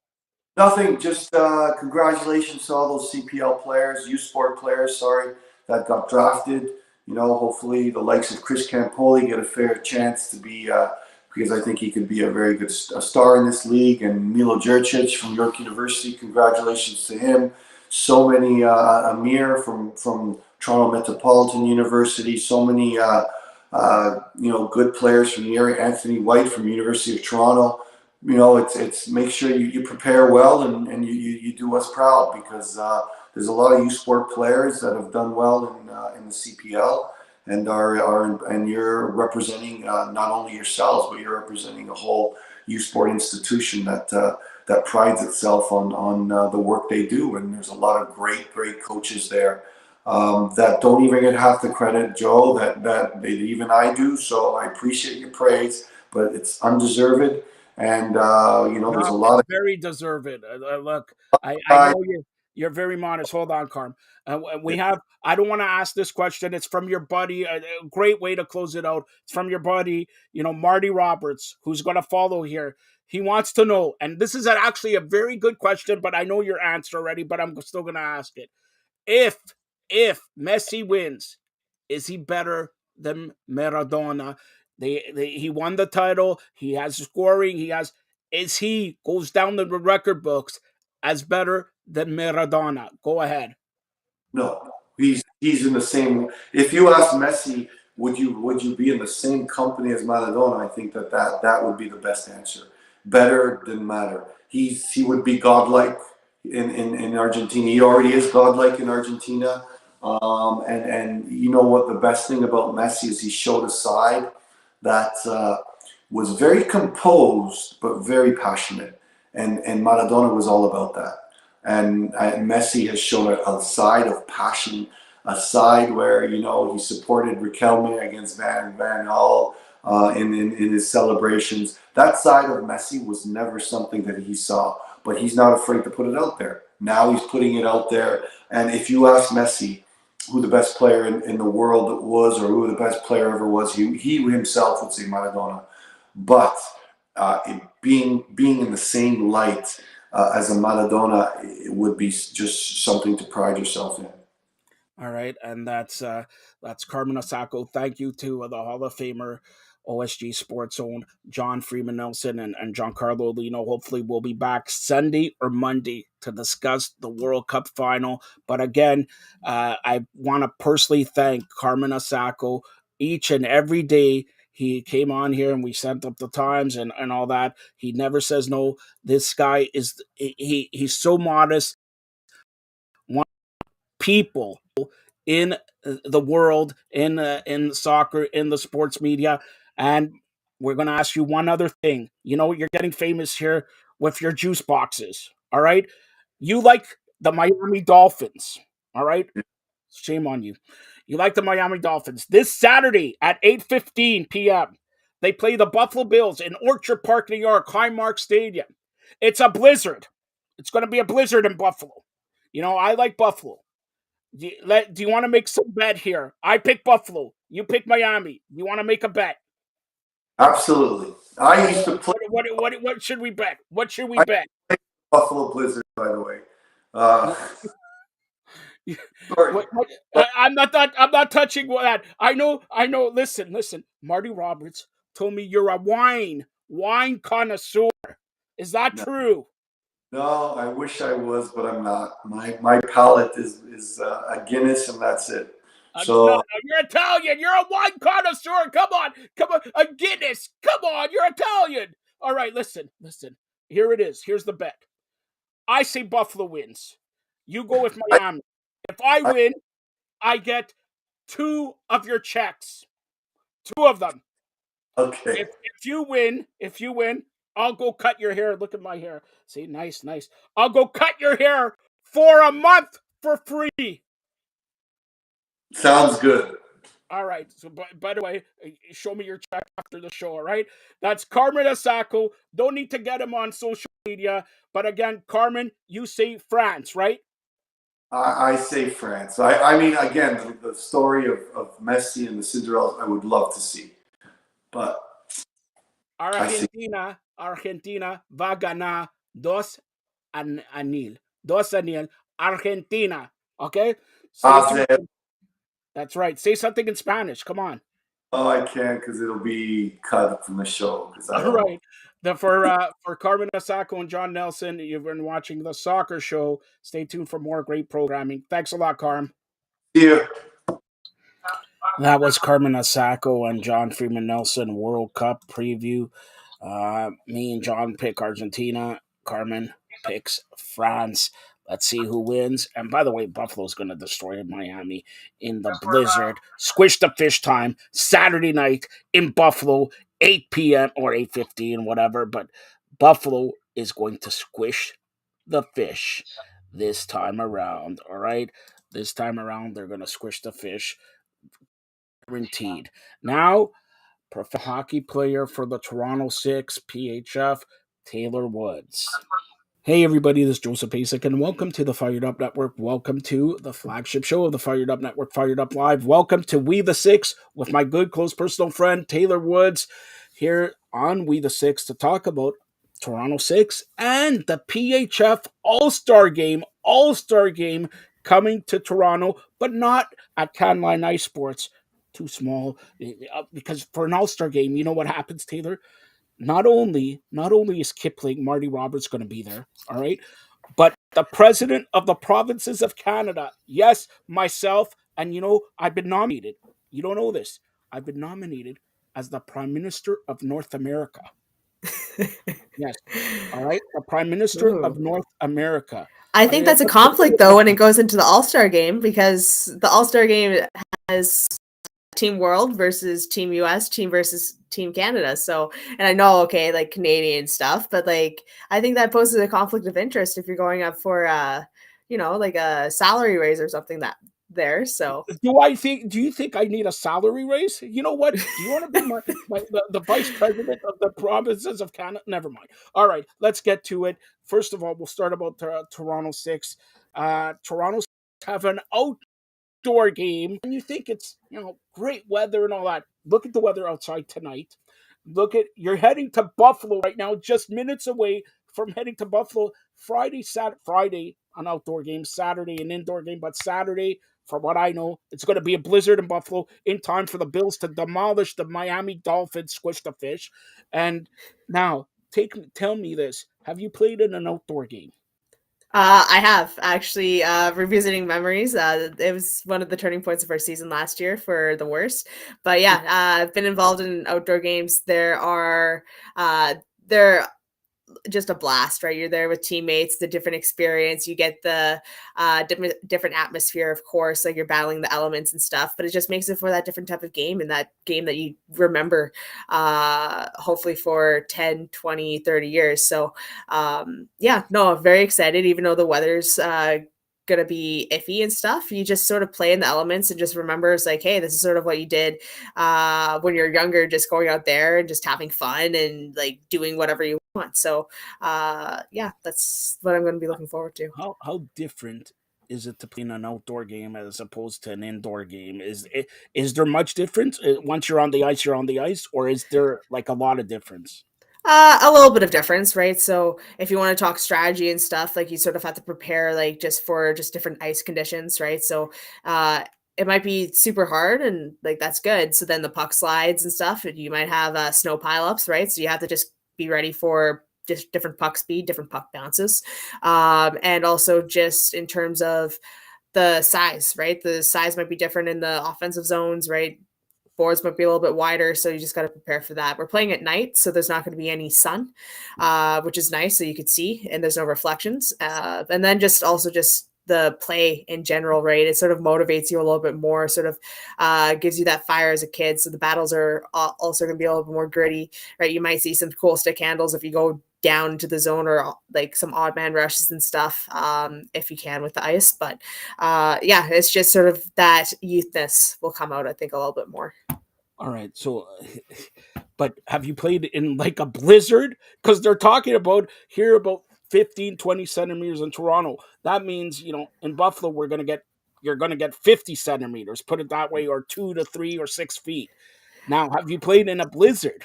Nothing, just congratulations to all those CPL players, U Sport players, sorry, that got drafted. Hopefully the likes of Chris Campoli get a fair chance to be, because I think he could be a very good star in this league. And Milo Jurcic from York University, congratulations to him. So many, Amir from Toronto Metropolitan University, so many, good players from the area. Anthony White from University of Toronto. It's make sure you prepare well and you do us proud, because there's a lot of U Sport players that have done well in the CPL and and you're representing not only yourselves, but you're representing a whole U Sport institution that prides itself on the work they do. And there's a lot of great coaches there that don't even get half the credit, Joe, that even I do. So I appreciate your praise, but it's undeserved. And there's a lot of very deserved. Look, I guys. know you're very modest. Hold on, Carm. We have. I don't want to ask this question. It's from your buddy. A great way to close it out. It's from your buddy, Marty Roberts, who's going to follow here. He wants to know, and this is actually a very good question, but I know your answer already. But I'm still going to ask it. If Messi wins, is he better than Maradona? He won the title. He has scoring. He goes down the record books as better than Maradona? Go ahead. No, he's in the same. If you ask Messi, would you be in the same company as Maradona? I think that would be the best answer. Better than matter. He would be godlike in Argentina. He already is godlike in Argentina. And you know what? The best thing about Messi is he showed a side that was very composed but very passionate, and Maradona was all about that. And Messi has shown a side of passion, a side where he supported Riquelme against Van Gaal in his celebrations. That side of Messi was never something that he saw, but he's not afraid to put it out there. Now he's putting it out there. And if you ask Messi who the best player in the world was, or who the best player ever was, he himself would say Maradona. But being in the same light as a Maradona, it would be just something to pride yourself in. All right, and that's Carmen Osako. Thank you to the Hall of Famer, OSG Sports Zone, John Freeman Nelson, and Giancarlo Lino. Hopefully we'll be back Sunday or Monday to discuss the World Cup final. But again, I want to personally thank Carmen Osako each and every day. He came on here and we sent up the times and all that. He never says no. This guy he's so modest. People in the world, in soccer, in the sports media. And we're going to ask you one other thing. You're getting famous here with your juice boxes. All right. You like the Miami Dolphins. All right. Shame on you. You like the Miami Dolphins. This Saturday at 8:15 p.m., they play the Buffalo Bills in Orchard Park, New York, Highmark Stadium. It's a blizzard. It's going to be a blizzard in Buffalo. I like Buffalo. Do you want to make some bet here? I pick Buffalo. You pick Miami. You want to make a bet? Absolutely. I used to play. What should we bet? What should we bet? Buffalo Blizzard, by the way. Sorry. I'm not touching that. I know. Listen. Marty Roberts told me you're a wine connoisseur. Is that true? No, I wish I was, but I'm not. My palate is a Guinness, and that's it. So no, you're Italian. You're a wine connoisseur. Come on, a Guinness. Come on, you're Italian. All right, listen. Here it is. Here's the bet. I say Buffalo wins. You go with Miami. If I win, I get 2 of your checks. 2 of them. Okay. If you win, I'll go cut your hair. Look at my hair. See, nice. I'll go cut your hair for a month for free. Sounds good. All right. So, by the way, show me your check after the show. All right. That's Carmen Asako. Don't need to get him on social media. But again, Carmen, you say France, right? I say France. I mean, again, the story of Messi and the Cinderella, I would love to see. But I see. Argentina va ganar 2-0. 2-0. Argentina. Okay. Stay tuned. That's right. Say something in Spanish. Come on. Oh, I can't because it'll be cut from the show. All right. For Carmen Asako and John Nelson, you've been watching the Soccer Show. Stay tuned for more great programming. Thanks a lot, Carm. See you. That was Carmen Asako and John Freeman Nelson World Cup preview. Me and John pick Argentina. Carmen picks France. Let's see who wins. And by the way, Buffalo's going to destroy Miami in the blizzard. Squish the fish time. Saturday night in Buffalo, 8 p.m. or 8:15, whatever. But Buffalo is going to squish the fish this time around. All right? This time around, they're going to squish the fish. Guaranteed. Now, professional hockey player for the Toronto Six, PHF, Taylor Woods. Hey everybody, this is Joseph Pasek, and welcome to the Fired Up Network. Welcome to the flagship show of the Fired Up Network, Fired Up Live. Welcome to We the Six with my good, close personal friend, Taylor Woods, here on We the Six to talk about Toronto Six and the PHF All-Star Game coming to Toronto, but not at Canline Ice Sports. Too small, because for an All-Star Game, you know what happens, Taylor? Not only is Kipling, Marty Roberts, going to be there, all right, but the president of the provinces of Canada, yes, myself, and I've been nominated. You don't know this. I've been nominated as the Prime Minister of North America. Yes, all right, the Prime Minister of North America. I think that's a conflict, though, when it goes into the All-Star Game, because the All-Star Game has Team World versus Team US, team versus Team Canada. So, and I know, okay, like Canadian stuff, but like, I think that poses a conflict of interest if you're going up for, like a salary raise or something that there. So, do you think I need a salary raise? You know what? Do you want to be the vice president of the provinces of Canada? Never mind. All right, let's get to it. First of all, we'll start about Toronto Six. Toronto have an outdoor game, and you think it's great weather and all that. Look at the weather outside tonight. You're heading to Buffalo right now, just minutes away from heading to Buffalo. Friday an outdoor game, Saturday an indoor game, but Saturday, from what I know, it's going to be a blizzard in Buffalo in time for the Bills to demolish the Miami Dolphins, squish the fish. And now, tell me this: have you played in an outdoor game? I have actually revisiting memories. It was one of the turning points of our season last year for the worst. But yeah, I've been involved in outdoor games. They're just a blast, right? You're there with teammates, the different experience. You get the different atmosphere, of course, like you're battling the elements and stuff, but it just makes it for that different type of game, and that game that you remember hopefully for 10, 20, 30 years. So I'm very excited, even though the weather's gonna be iffy and stuff. You just sort of play in the elements and just remember, it's like, hey, this is sort of what you did when you're younger, just going out there and just having fun and like doing whatever you want. So that's what I'm going to be looking forward to. How different is it to play in an outdoor game as opposed to an indoor game? Is there much difference? Once you're on the ice, or is there like a lot of difference? A little bit of difference, right? So if you want to talk strategy and stuff, like you sort of have to prepare like just for different ice conditions, right? So it might be super hard, and like that's good. So then the puck slides and stuff, and you might have snow pileups, right? So you have to just be ready for just different puck speed, different puck bounces, and also just in terms of the size, right? The size might be different in the offensive zones, right? Boards might be a little bit wider, so you just got to prepare for that. We're playing at night, so there's not going to be any sun, which is nice, so you could see, and there's no reflections. And then just the play in general, right? It sort of motivates you a little bit more, sort of gives you that fire as a kid. So the battles are also going to be a little bit more gritty, right? You might see some cool stick handles if you go down to the zone or like some odd man rushes and stuff if you can with the ice. But yeah, it's just sort of that youthness will come out, I think, a little bit more. All right. So, but have you played in like a blizzard? Because they're talking about 15, 20 centimeters in Toronto. That means, in Buffalo, you're going to get 50 centimeters, put it that way, or 2 to 3 or 6 feet. Now, have you played in a blizzard?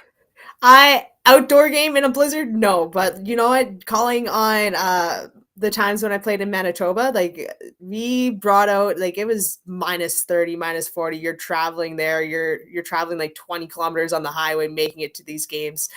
Outdoor game in a blizzard? No, but you know what? Calling on the times when I played in Manitoba, like we brought out, like it was minus 30, minus 40. You're traveling there. You're traveling like 20 kilometers on the highway, making it to these games.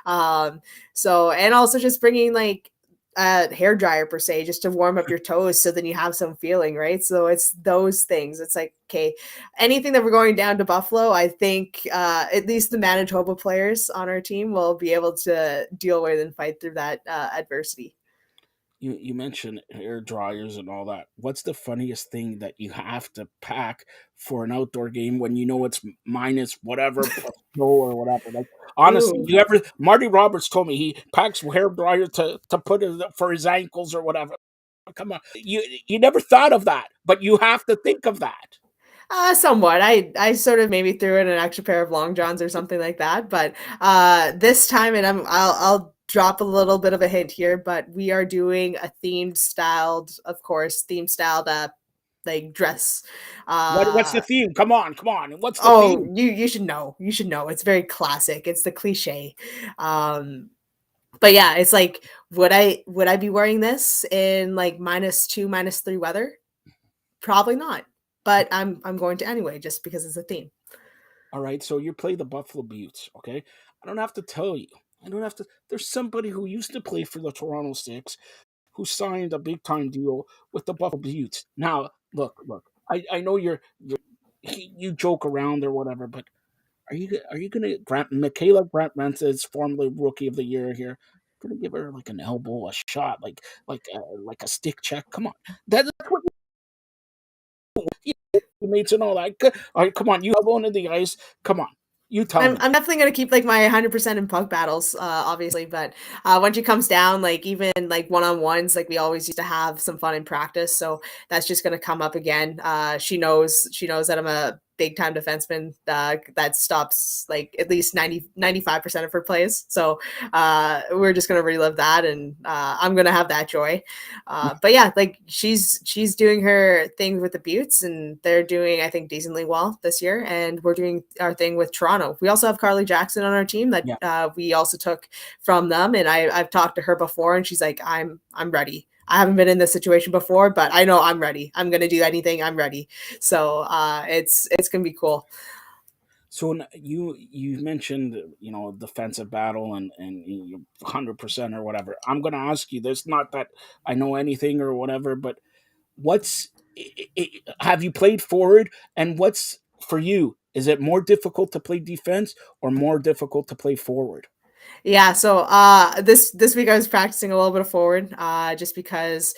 So, and also just bringing like a hair dryer per se, just to warm up your toes, so then you have some feeling, right? So it's those things. It's like, okay, anything that we're going down to Buffalo, I think at least the Manitoba players on our team will be able to deal with and fight through that adversity. You mentioned hair dryers and all that. What's the funniest thing that you have to pack for an outdoor game when you know it's minus whatever plus snow or whatever? Like honestly, Ooh. Marty Roberts told me he packs hair dryer to put it for his ankles or whatever. Come on, you never thought of that, but you have to think of that. Somewhat. I sort of maybe threw in an extra pair of long johns or something like that, but this time, and I'll drop a little bit of a hint here, but we are doing a themed styled like dress. What's the theme? Come on. What's the Oh, theme? you should know. You should know. It's very classic. It's the cliche. But yeah, it's like, would I be wearing this in like -2, -3 weather? Probably not. But I'm going to anyway, just because it's a theme. All right, so you play the Buffalo Buttes, okay? I don't have to tell you. There's somebody who used to play for the Toronto Six who signed a big time deal with the Buffalo Buttes. Now, look. I know you joke around or whatever, but are you gonna grant Michaela Grant Menses, formerly Rookie of the Year here, gonna give her like an elbow, a shot, like a stick check? Come on, that's what teammates and all that. All right, come on, you elbow into the ice. Come on, you tell me. I'm definitely gonna keep like my 100% in puck battles, obviously. But when she comes down, like even like one-on-ones, like we always used to have some fun in practice. So that's just gonna come up again. She knows that I'm a big time defenseman that stops like at least 95% of her plays. So we're just gonna relive that, and I'm gonna have that joy. But yeah, like she's doing her thing with the Buttes, and they're doing, I think, decently well this year. And we're doing our thing with Toronto. We also have Carly Jackson on our team that we also took from them, and I've talked to her before, and she's like, I'm ready. I haven't been in this situation before, but I know I'm ready. I'm going to do anything. I'm ready. So it's going to be cool. So you mentioned defensive battle and 100% or whatever. I'm going to ask you this, not that I know anything or whatever, but have you played forward, and what's for you? Is it more difficult to play defense or more difficult to play forward? Yeah, so this week I was practicing a little bit of forward, just because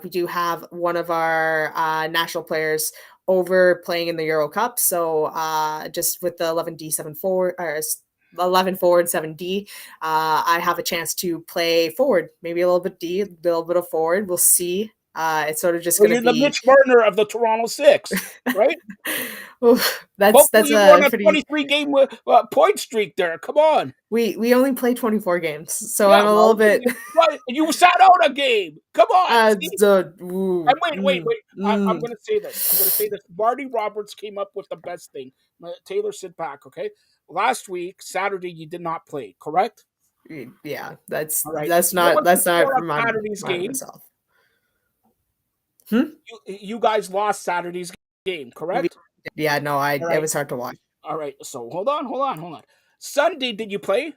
we do have one of our national players over playing in the Euro Cup. So just with the 11D7 forward, or 11 forward 7D, I have a chance to play forward, maybe a little bit D, a little bit of forward. We'll see. It's sort of just going to be the Mitch Marner of the Toronto Six, right? Oof, that's Hopefully you won a pretty 23 game point streak there. Come on. We only play 24 games, so I'm a little bit. You sat out a game. Come on. Wait. I'm going to say this. Marty Roberts came up with the best thing. Taylor, sit back, okay? Last week, Saturday, you did not play, correct? Yeah, that's all right. That's not Saturday's game. Myself. You guys lost Saturday's game, correct? Yeah, no, it was hard to watch. All right, so hold on. Sunday, did you play?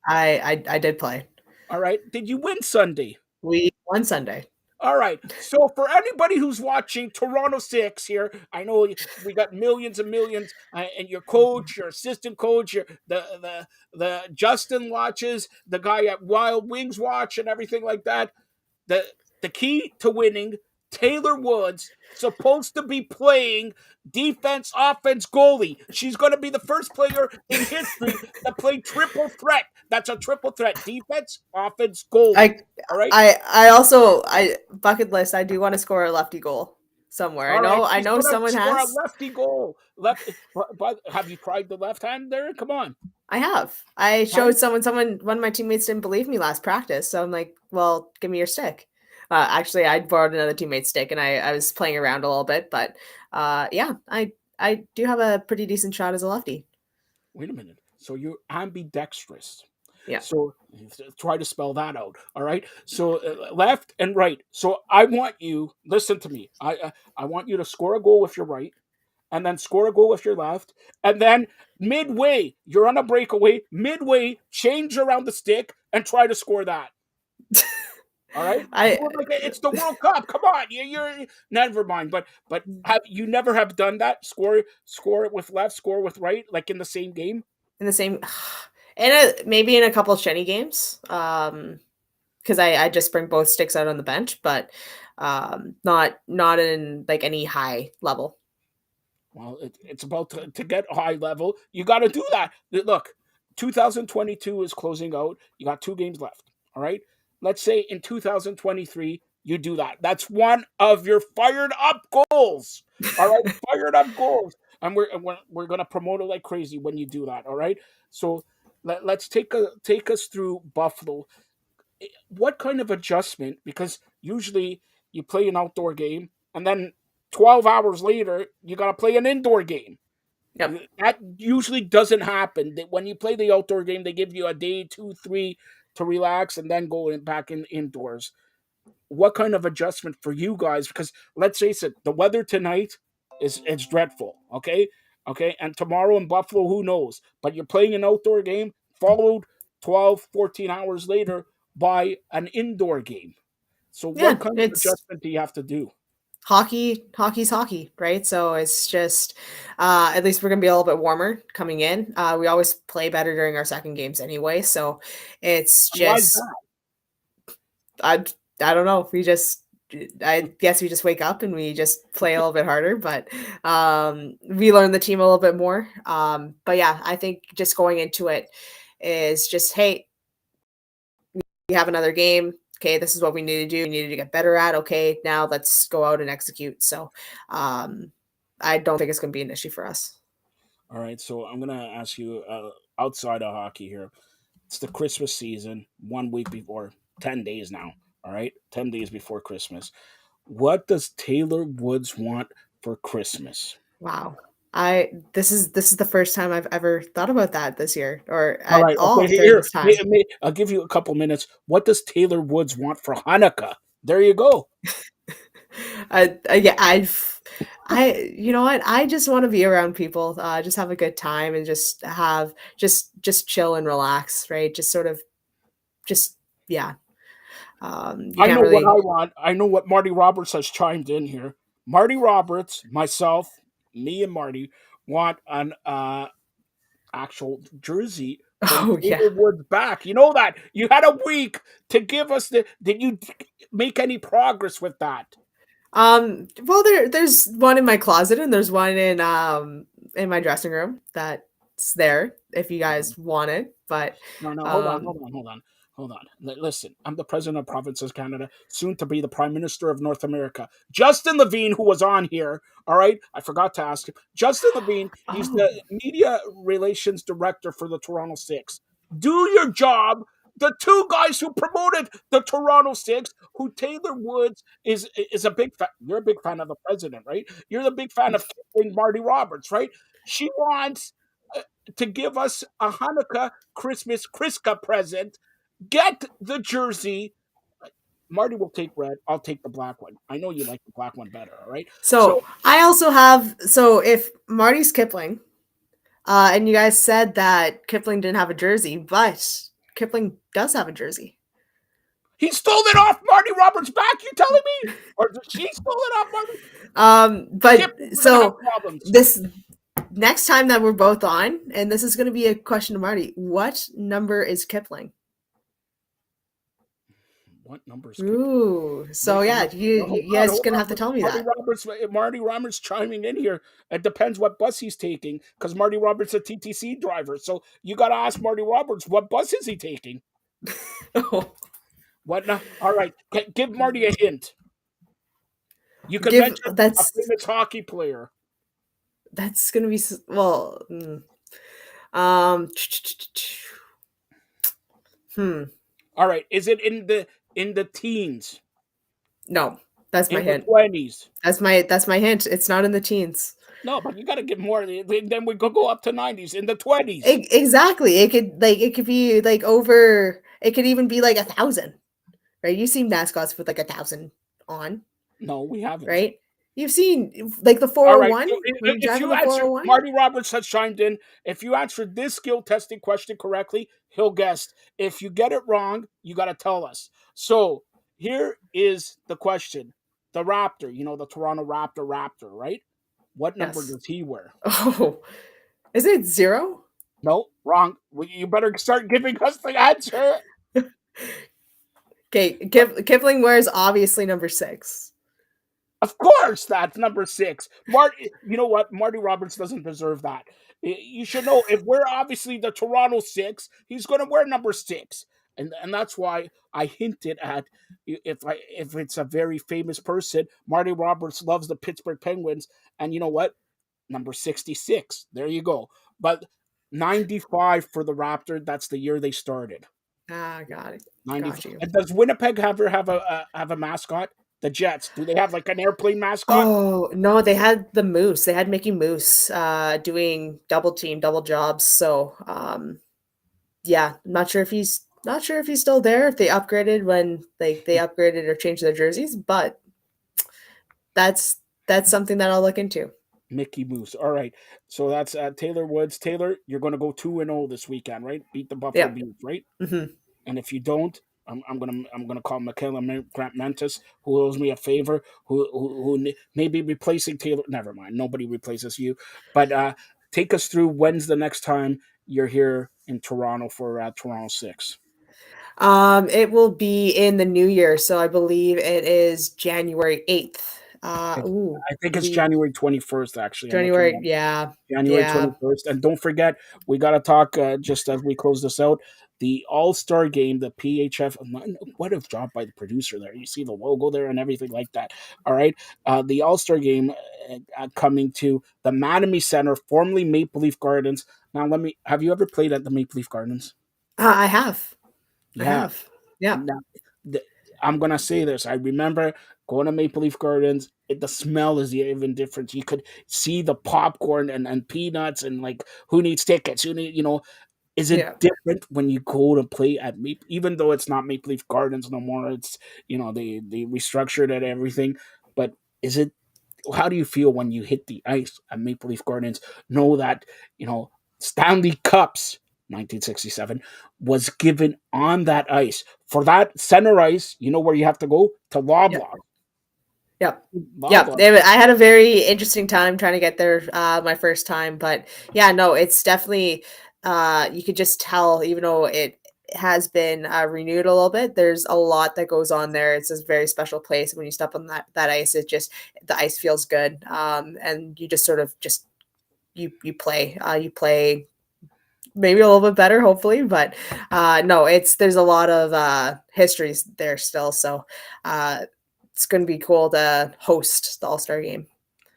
I did play. All right, did you win Sunday? We won Sunday. All right, so for anybody who's watching Toronto Six here, I know we got millions and millions, and your coach, your assistant coach, the Justin watches, the guy at Wild Wings watch, and everything like that. The key to winning, Taylor Woods, supposed to be playing defense, offense, goalie. She's going to be the first player in history that played triple threat. That's a triple threat: defense, offense, goal. All right. I bucket list. I do want to score a lefty goal somewhere. All right. I She's know gonna someone score a has. lefty goal. But have you tried the left hand there? Come on. I have. I Huh? showed one of my teammates didn't believe me last practice. So I'm like, well, give me your stick. Actually, I borrowed another teammate's stick and I was playing around a little bit. But yeah, I do have a pretty decent shot as a lefty. Wait a minute. So you're ambidextrous. Yeah. So try to spell that out. All right. So left and right. So I want you, listen to me. I want you to score a goal with your right, and then score a goal with your left, and then midway, you're on a breakaway, midway, change around the stick and try to score that. All right, it's the World Cup. Come on, you're never mind. But have you never have done that? Score it with left, score with right, like in the same game. In the same, maybe in a couple of Shenny games, because I just bring both sticks out on the bench, but not in like any high level. Well, it's about to get high level. You got to do that. Look, 2022 is closing out. You got 2 games left. All right. Let's say in 2023 you do that. That's one of your fired up goals. All right, fired up goals, and we're gonna promote it like crazy when you do that. All right. So let's take us through Buffalo. What kind of adjustment? Because usually you play an outdoor game, and then 12 hours later you got to play an indoor game. Yep. That usually doesn't happen. When you play the outdoor game, they give you a day, 2, 3 to relax, and then go back indoors. What kind of adjustment for you guys? Because let's face it, the weather tonight is dreadful. Okay, and tomorrow in Buffalo, who knows? But you're playing an outdoor game, followed 12, 14 hours later by an indoor game. So Yeah, what kind of it's adjustment do you have to do? hockey's hockey, right? So it's just at least we're gonna be a little bit warmer coming in. We always play better during our second games anyway, so it's Why is just that? I don't know. I guess we just wake up and we just play a little bit harder, but we learn the team a little bit more. But yeah, I think just going into it is just, hey, we have another game. Okay, this is what we need to do. We need to get better at. Okay, now let's go out and execute. So I don't think it's going to be an issue for us. All right, so I'm gonna ask you outside of hockey here. It's the Christmas season, 1 week before, 10 days now. All right, 10 days before Christmas. What does Taylor Woods want for Christmas? Wow. This is the first time I've ever thought about that this year or All at right, all okay, during here, this time. I'll give you a couple minutes. What does Taylor Woods want for Hanukkah? There you go. Yeah, you know what? I just want to be around people, just have a good time and just have just chill and relax, right? Just sort of just yeah. You I can't know what really. I want. I know what Marty Roberts has chimed in here. Marty Roberts, myself, me, and Marty want an actual jersey from Oh yeah. Taylor Woods back. You know that you had a week to give us the. Did you make any progress with that? Well, there's one in my closet and there's one in my dressing room that's there if you guys want it. But No, um, hold on. Listen, I'm the president of Provinces Canada, soon to be the Prime Minister of North America. Justin Levine, who was on here, all right, I forgot to ask him. Justin Levine, he's oh, the media relations director for the Toronto Six. Do your job. The 2 guys who promoted the Toronto Six, who Taylor Woods is a big fan. You're a big fan of the president, right? You're the big fan of Marty Roberts, right? She wants to give us a Hanukkah Christmas Kriska present. Get the jersey. Marty will take red. I'll take the black one. I know you like the black one better. All right. so So I also have if Marty's Kipling, and you guys said that Kipling didn't have a jersey, but Kipling does have a jersey. he stole it off Marty Roberts' back. You telling me, or she stole it off Marty? But We're gonna have so problems. this next time that we're both on, and this is going to be a question to Marty. What number is Kipling? What numbers? Ooh. So Wait, yeah, you guys hold gonna on. have to tell me that. Marty Roberts chiming in here. It depends what bus he's taking, because Marty Roberts is a TTC driver. So you got to ask Marty Roberts, what bus is he taking? Oh, What now? All right, give Marty a hint. You could give mention a that's famous hockey player. that's gonna be well. Um. Hmm. All right, is it in the teens, No, that's my in the hint. 20s? That's my hint. It's not in the teens. No, but you got to give more. Then we could go up to 90s, in the 20s. Exactly. It could be like over. It could even be like 1,000. Right? You've seen mascots with like 1,000 on, No, we haven't. right? You've seen like the All right. 401 So when you if drive in you the answer, 401. Marty Roberts has chimed in. If you answer this skill testing question correctly, he'll guess. If you get it wrong, you got to tell us. So here is the question: the Raptor, the Toronto Raptor, right? What number Yes. does he wear? Oh, is it 0? No, wrong. Well, you better start giving us the answer. Okay, Kipling wears obviously number 6. Of course, that's number 6. You know what? Marty Roberts doesn't deserve that. You should know, if we're obviously the Toronto 6, he's going to wear number 6, and that's why I hinted at, if it's a very famous person, Marty Roberts loves the Pittsburgh Penguins, and you know what? Number 66. There you go. But 95 for the Raptor. That's the year they started. Ah, got it. 95. Got you. And does Winnipeg ever have a mascot? The Jets, do they have like an airplane mascot? Oh, no, they had the Moose. They had Mickey Moose doing double team, double jobs. So, yeah, I'm not sure if he's still there, if they upgraded when they upgraded or changed their jerseys, but that's something that I'll look into. Mickey Moose. All right. So that's Taylor Woods. Taylor, you're going to go 2-0 this weekend, right? Beat the Buffalo Yeah. Bills, right? Hmm. And if you don't, I'm gonna call Michaela Grant Mentis, who owes me a favor, who may be replacing Taylor. Never mind, nobody replaces you. But take us through, when's the next time you're here in Toronto for Toronto 6? It will be in the new year, so I believe it is January 8th. I Ooh, think it's we January 21st. Actually, I'm looking January, at yeah, January yeah, 21st. And don't forget, we got to talk, just as we close this out, the All-Star game, the PHF. What a job by the producer there. You see the logo there and everything like that. All right. The All-Star game coming to the Mattamy Center, formerly Maple Leaf Gardens. Now, have you ever played at the Maple Leaf Gardens? I have, I Yeah. have, yeah, Now, the, I'm gonna say this. I remember going to Maple Leaf Gardens. The smell is the even difference. You could see the popcorn and peanuts, and like, who needs tickets? Is it yeah. different when you go to play at Maple? Even though it's not Maple Leaf Gardens no more, it's they restructured it, everything. But is it? How do you feel when you hit the ice at Maple Leaf Gardens? Know that Stanley Cups 1967 was given on that ice. For that center ice, you know where you have to go? To Loblaw. Yep. Yep. Loblaw. I had a very interesting time trying to get there my first time, but yeah, no, it's definitely you could just tell, even though it has been renewed a little bit, there's a lot that goes on there. It's a very special place. When you step on that ice, the ice feels good, and you just sort of just you play maybe a little bit better, hopefully, but no, there's a lot of histories there still, so it's going to be cool to host the All-Star game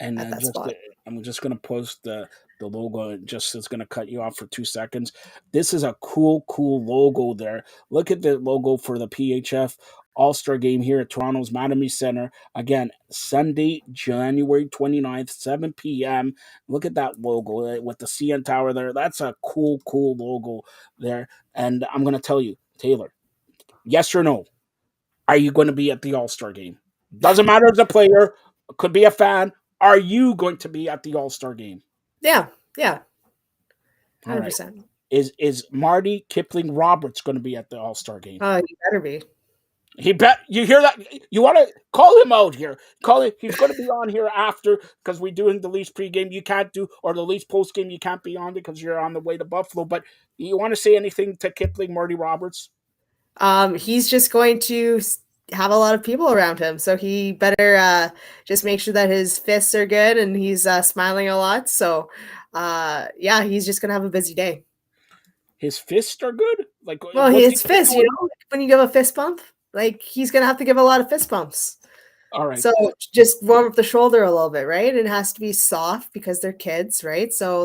And at that spot. I'm just gonna post the logo. Just it's gonna cut you off for 2 seconds. This is a cool logo there. Look at the logo for the PHF All-Star game here at Toronto's Mattamy Center. Again, Sunday, January 29th, 7 p.m. Look at that logo with the CN Tower there. That's a cool logo there. And I'm gonna tell you, Taylor, yes or no? Are you going to be at the All-Star game? Doesn't matter as a player, could be a fan. Are you going to be at the All-Star game? Yeah, All right. 100%. Is Marty Kipling Roberts going to be at the All-Star game? Oh, you better be. He bet. You hear that? You want to call him out here? Call him. He's going to be on here after, because we're doing the Leafs pregame. You can't do, or the Leafs postgame. You can't be on because you're on the way to Buffalo. But you want to say anything to Kipling, Marty Roberts? He's just going to have a lot of people around him. So he better just make sure that his fists are good and he's smiling a lot. So yeah, he's just gonna have a busy day. His fists are good. Like, Well, what's he it's fists, doing? when you give a fist bump, like he's gonna have to give a lot of fist bumps. All right. So just warm up the shoulder a little bit, right? It has to be soft because they're kids, right? So a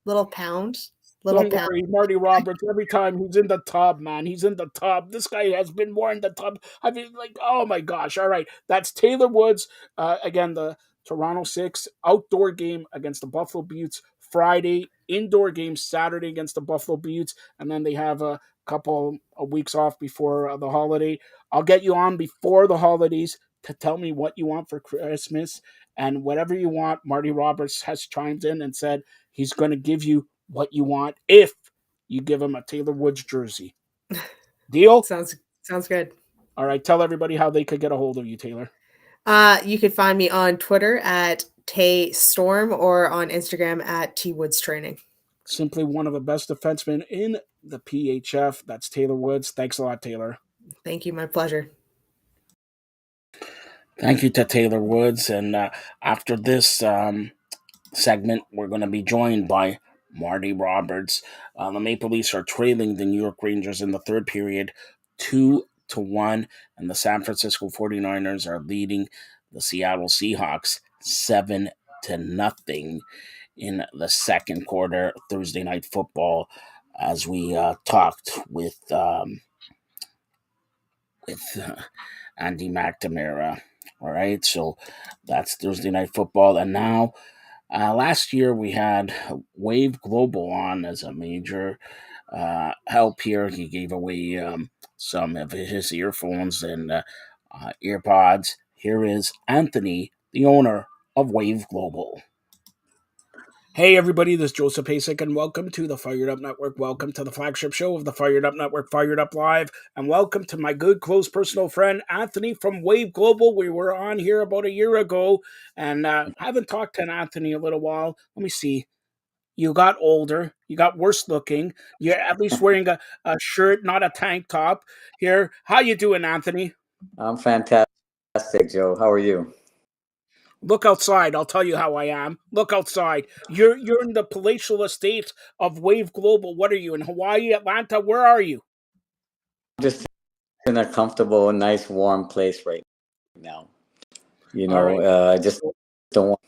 little pound, Don't worry, Marty Roberts. Every time he's in the tub, man, he's in the tub. This guy has been more in the tub. I mean, like, oh my gosh! All right, that's Taylor Woods. Again, the Toronto Six outdoor game against the Buffalo Beauts Friday, indoor game Saturday against the Buffalo Beauts, and then they have a couple of weeks off before the holiday. I'll get you on before the holidays to tell me what you want for Christmas, and whatever you want. Marty Roberts has chimed in and said he's going to give you what you want if you give him a Taylor Woods jersey. Deal? Sounds good. All right, tell everybody how they could get a hold of you, Taylor. You could find me on Twitter at Tay Storm or on Instagram at T Woods Training. Simply one of the best defensemen in the PHF. That's Taylor Woods. Thanks a lot, Taylor. Thank you. My pleasure. Thank you to Taylor Woods. And after this segment, we're going to be joined by Marty Roberts. The Maple Leafs are trailing the New York Rangers in the third period 2-1, and the San Francisco 49ers are leading the Seattle Seahawks 7-0 in the second quarter. Thursday Night Football, as we talked with Andy McNamara. All right, so that's Thursday Night Football, and now last year we had Wave Global on as a major help here. He gave away some of his earphones and earpods. Here is Anthony, the owner of Wave Global. Hey everybody, this is Joseph Pasek, and welcome to the Fired Up Network. Welcome to the flagship show of the Fired Up Network, Fired Up Live, and welcome to my good, close personal friend, Anthony from Wave Global. We were on here about a year ago, and haven't talked to Anthony in a little while. Let me see. You got older. You got worse looking. You're at least wearing a shirt, not a tank top. Here, how you doing, Anthony? I'm fantastic, Joe. How are you? Look outside. I'll tell you how I am. Look outside. You're in the palatial estate of Wave Global. What are you, in Hawaii, Atlanta? Where are you? Just in a comfortable, nice, warm place right now. You know, right. I just don't want.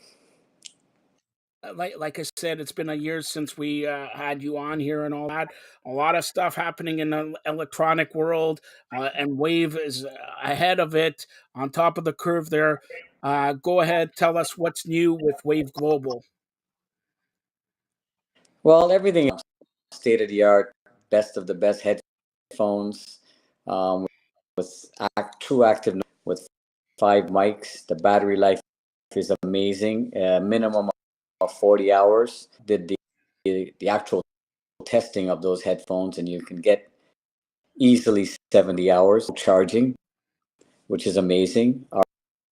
Like I said, it's been a year since we had you on here and all that. A lot of stuff happening in the electronic world, and Wave is ahead of it, on top of the curve there. Go ahead, tell us what's new with Wave Global. Well, everything state of the art, best of the best headphones, with true active with 5 mics. The battery life is amazing. Minimum of 40 hours. Did the actual testing of those headphones, and you can get easily 70 hours charging, which is amazing. Our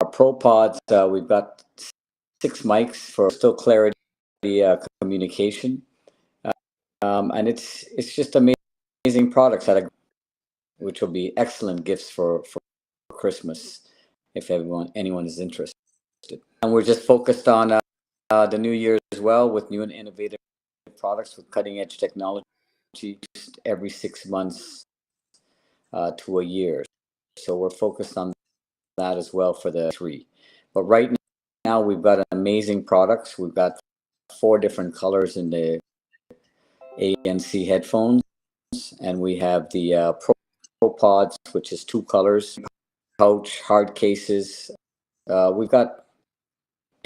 Pro Pods, we've got 6 mics for still clarity communication, and it's just amazing products which will be excellent gifts for Christmas if anyone is interested. And we're just focused on the new year as well, with new and innovative products with cutting edge technology every 6 months to a year. So we're focused on that as well for the 3. But right now we've got amazing products. We've got 4 different colors in the ANC headphones, and we have the Pro Pods, which is 2 colors, pouch, hard cases. We've got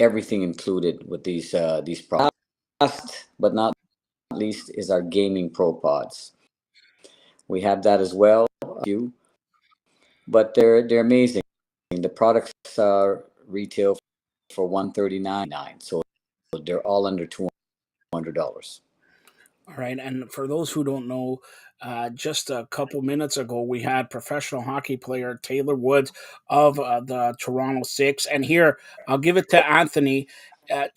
everything included with these products. Last but not least is our gaming Pro Pods. We have that as well, but they're amazing. The products retail for $139.99, so they're all under $200. All right, and for those who don't know, just a couple minutes ago, we had professional hockey player Taylor Woods of the Toronto Six, and here I'll give it to Anthony.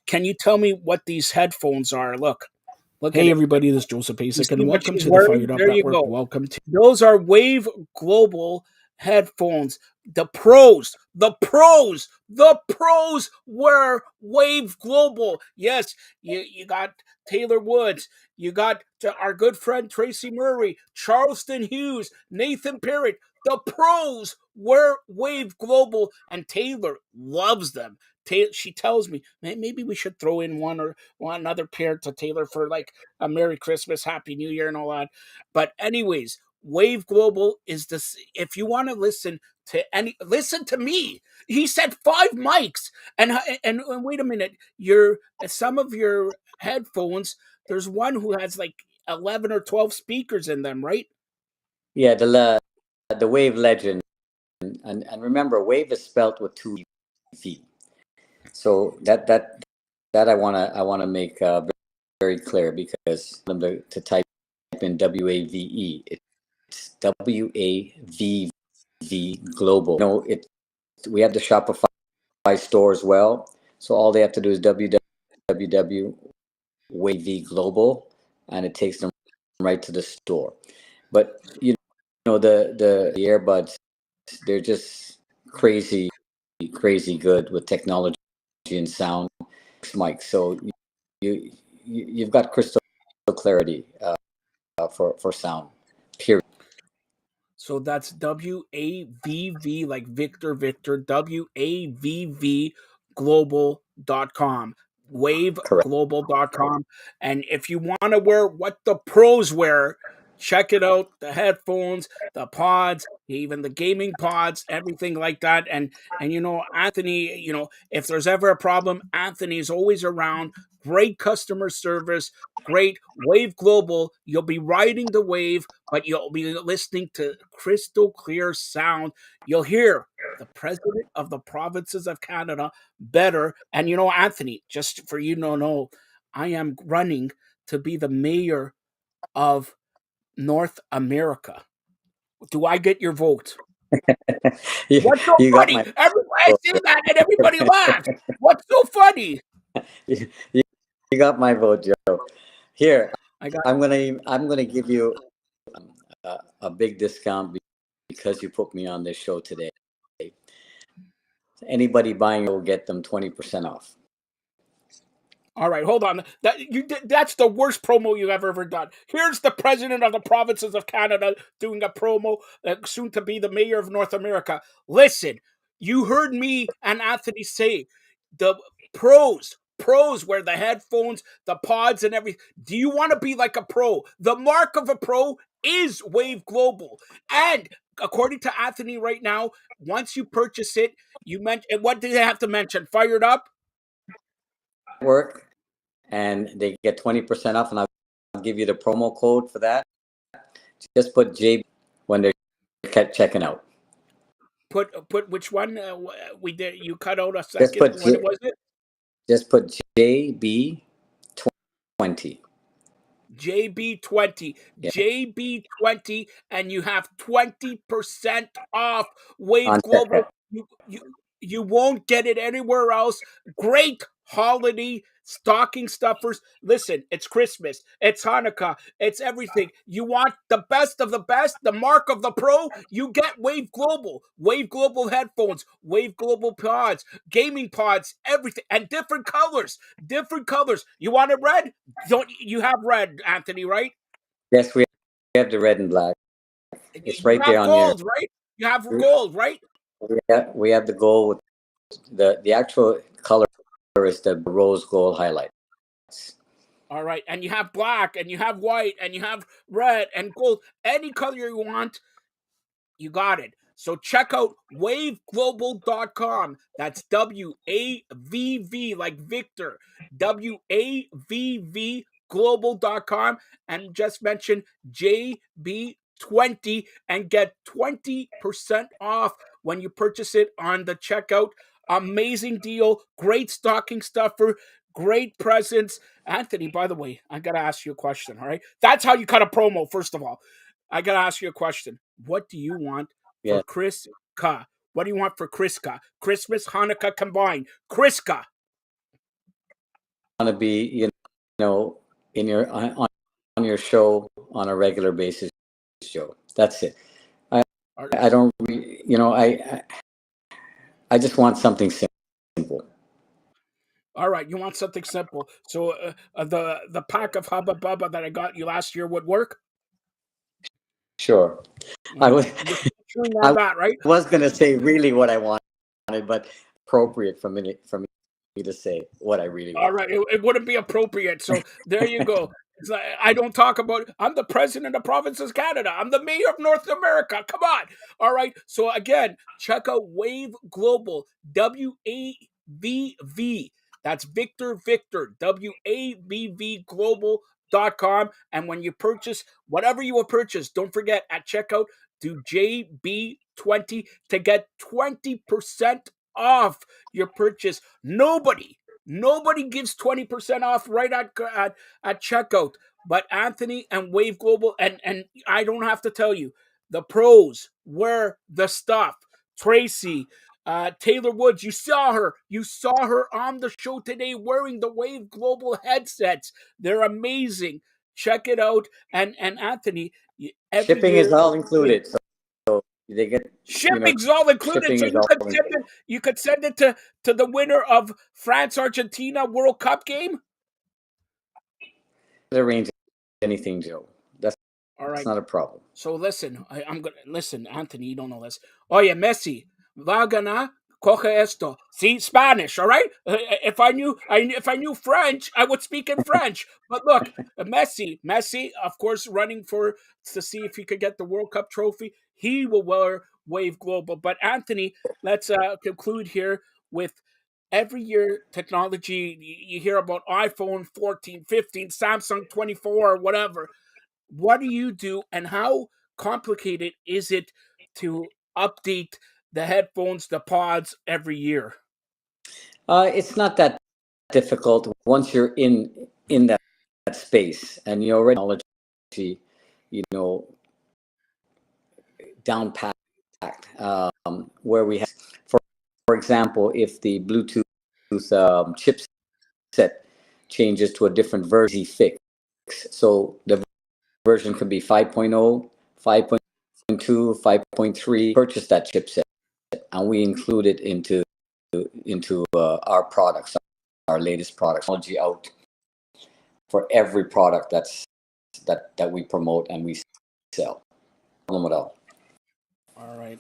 Can you tell me what these headphones are? Look. Hey everybody, this is Joseph Pasek, and welcome to the Firedup Network. Welcome to those are Wave Global headphones, the pros were Wave Global. Yes, you got Taylor Woods, you got our good friend Tracy Murray, Charleston Hughes, Nathan Parrott. The pros were Wave Global, and Taylor loves them. She tells me, maybe we should throw in one another pair to Taylor for like a Merry Christmas, Happy New Year, and all that. But anyways, Wave Global is this. If you want to listen to me. He said 5 mics, and wait a minute, some of your headphones. There's one who has like 11 or 12 speakers in them, right? Yeah, the Wave Legend, and remember, Wave is spelt with 2 V. So that I wanna make very clear, because them to type in WAVE, it's WAVV Global. We have the Shopify store as well, so all they have to do is www WAVE Global, and it takes them right to the store. But the earbuds, they're just crazy good with technology and sound mics. So you've got crystal clarity for sound. Period. So that's WAVV, like Victor, WAVV global.com, Correct. waveglobal.com. And if you want to wear what the pros wear, check it out. The headphones, the pods, even the gaming pods, everything like that. And Anthony, if there's ever a problem, Anthony's always around. Great customer service, great Wave Global. You'll be riding the wave, but you'll be listening to crystal clear sound. You'll hear the president of the provinces of Canada better. And Anthony, just for you to know, I am running to be the mayor of North America. Do I get your vote? What's so you got funny? my Everybody say that and everybody laughs. What's so funny? you, you got my vote, Joe. Here, I got I'm gonna give you a big discount because you put me on this show today. Anybody buying will get them 20% off. All right, hold on. That's the worst promo you've ever done. Here's the president of the provinces of Canada doing a promo, soon to be the mayor of North America. Listen, you heard me and Anthony say the pros wear the headphones, the pods, and everything. Do you want to be like a pro? The mark of a pro is Wave Global, and according to Anthony right now, once you purchase it, you mentioned, what did they have to mention? Fired Up. Work, and they get 20% off, and I'll give you the promo code for that. Just put JB when they're checking out. Put which one? We did. You cut out a Just second. put What was it? just put JB20. JB20, Yeah. JB20, and you have 20% off Wave On Global. checkout. You won't get it anywhere else. Great holiday stocking stuffers. Listen, it's Christmas, it's Hanukkah, it's everything. You want the best of the best, the mark of the pro, you get Wave Global. Wave Global headphones, Wave Global pods, gaming pods, everything, and different colors. Different colors. You want it red? Don't you have red, Anthony, right? Yes, we have the red and black. It's You right there have on your. gold, right? You have gold, right? We have the gold with the actual color is the rose gold highlight. All right. And you have black, and you have white, and you have red and gold. Any color you want, you got it. So check out waveglobal.com. That's WAVV, like Victor, WAVV global.com, and just mention JB20 and get 20% off when you purchase it on the checkout. Amazing deal. Great stocking stuffer. Great presents. Anthony, by the way, I got to ask you a question. All right. That's how you cut a promo, first of all. I got to ask you a question. What do you want for Yeah. Chriska? What do you want for Chriska? Christmas, Hanukkah combined. Chriska. Want to be, in your on your show on a regular basis, Joe. That's it. I don't, I just want something simple. All right, you want something simple. So the pack of Hubba Bubba that I got you last year would work. Sure. All right, you're chewing I on that, right? was going to say really what I wanted, but appropriate for me to say what I really All want. right, it wouldn't be appropriate. So there you go. It's like, I don't talk about. I'm the president of Provinces Canada. I'm the mayor of North America. Come on. All right. So again, check out Wave Global. WAVV. That's Victor WAVV Global.com. And when you purchase whatever you will purchase, don't forget at checkout do JB20 to get 20% off your purchase. Nobody gives 20% off right at checkout, but Anthony and Wave Global, and I don't have to tell you, the pros wear the stuff. Tracy, Taylor Woods, you saw her on the show today wearing the Wave Global headsets. They're amazing. Check it out. And Anthony, every Shipping is year all included, so they get, shipping's all included. shipping So is all included. you could send it to the winner of France Argentina World Cup game. Arrange anything, Joe. That's All right. not a problem. So listen, I'm gonna listen, Anthony. You don't know this. Oye, Messi, va ganar. Coge esto. See Spanish, all right? If I knew French, I would speak in French. But look, Messi, of course, running to see if he could get the World Cup trophy. He will wear Wave Global. But Anthony, let's conclude here with every year technology. You hear about iPhone 14, 15, Samsung 24, whatever. What do you do, and how complicated is it to update the headphones, the pods every year? It's not that difficult once you're in that space and you already technology, down packed. Where we have, for example, if the Bluetooth chipset changes to a different version, fix. So the version could be 5.0, 5.2, 5.3. Purchase that chipset, and we include it into our products, our latest products. Technology out for every product that we promote and we sell. No problem at all. All right,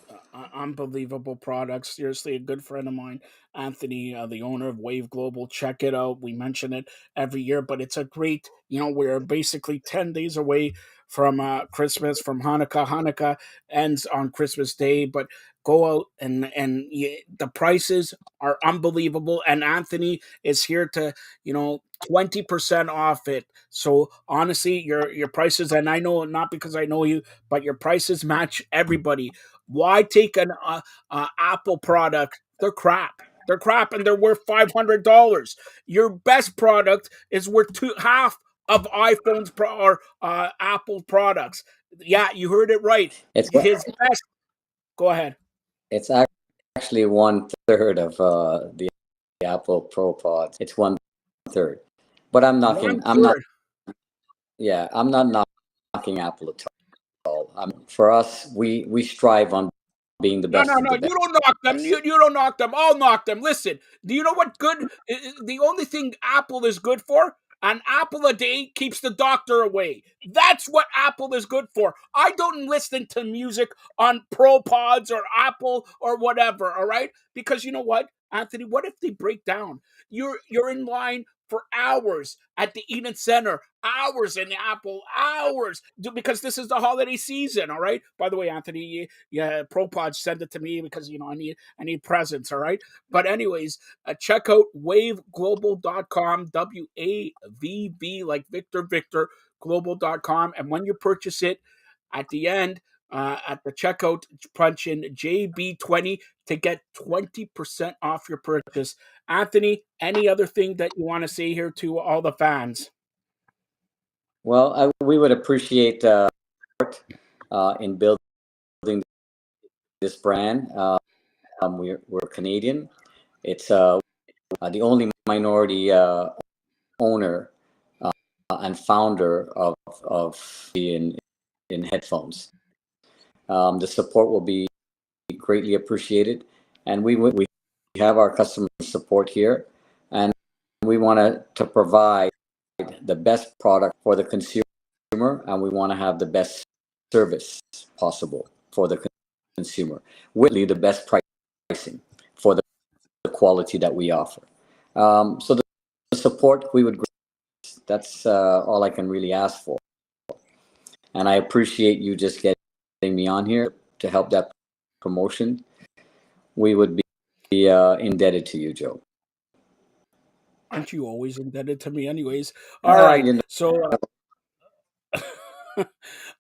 unbelievable products. Seriously, a good friend of mine, Anthony, the owner of Wave Global. Check it out. We mention it every year, but it's a great. We're basically 10 days away from Christmas, from Hanukkah. Hanukkah ends on Christmas Day, but go out and the prices are unbelievable. And Anthony is here to 20% off it. So honestly, your prices, and I know not because I know you, but your prices match everybody. Why take an Apple product? They're crap. They're crap, and they're worth $500. Your best product is worth half of iPhone's or Apple products. Yeah, you heard it right. It's His best. Go ahead. It's actually 1/3 of the Apple Pro Pods. It's 1/3. But I'm not. 1/3. Yeah, I'm not knocking Apple at all. For us, we strive on being the No, best no, of no. the You best. don't knock them. You don't knock them. I'll knock them. Listen, do you know what good? The only thing Apple is good for? An apple a day keeps the doctor away. That's what Apple is good for. I don't listen to music on Pro Pods or Apple or whatever, all right? Because you know what, Anthony, what if they break down? You're in line for hours at the Eden Center, hours in Apple, hours, because this is the holiday season, all right? By the way, Anthony, yeah, ProPod send it to me because I need presents, all right? But anyways, check out waveglobal.com, WAVV like Victor global.com, and when you purchase it, at the end, at the checkout, punch in JB20 to get 20% off your purchase. Anthony, any other thing that you want to say here to all the fans? Well, we would appreciate in building this brand. We're Canadian. It's the only minority owner and founder of in headphones. The support will be greatly appreciated, and we have our customer support here, and we want to provide the best product for the consumer, and we want to have the best service possible for the consumer, with the best pricing for the quality that we offer. So the support we would, that's all I can really ask for. And I appreciate you just getting me on here to help that promotion. We would be indebted to you, Joe. Aren't you always indebted to me, anyways? All right. So,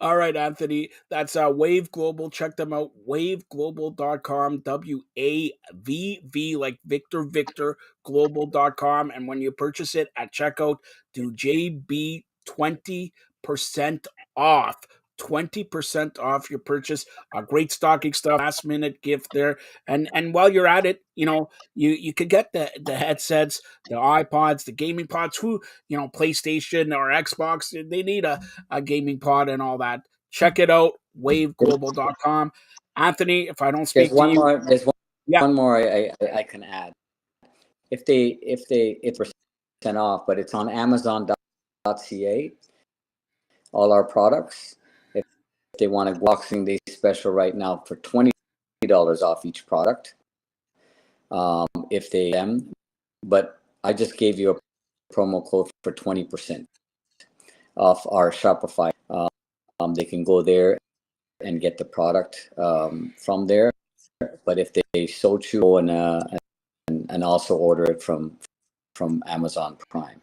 all right, Anthony. That's Wave Global. Check them out. Waveglobal.com. WAVV, like Victor, global.com. And when you purchase it at checkout, do JB 20% off. 20% off your purchase. Great stocking stuff, last minute gift there. And while you're at it, you could get the headsets, the iPods, the gaming pods, PlayStation or Xbox, they need a gaming pod and all that. Check it out, waveglobal.com. Anthony, if I don't speak There's one to you, more. There's yeah. one more I can add. If it's percent off, but it's on Amazon.ca. All our products. If they want a Boxing Day special right now for $20 off each product, if they them, but I just gave you a promo code for 20% off our Shopify. They can go there and get the product from there. But if they so choose, and also order it from Amazon Prime.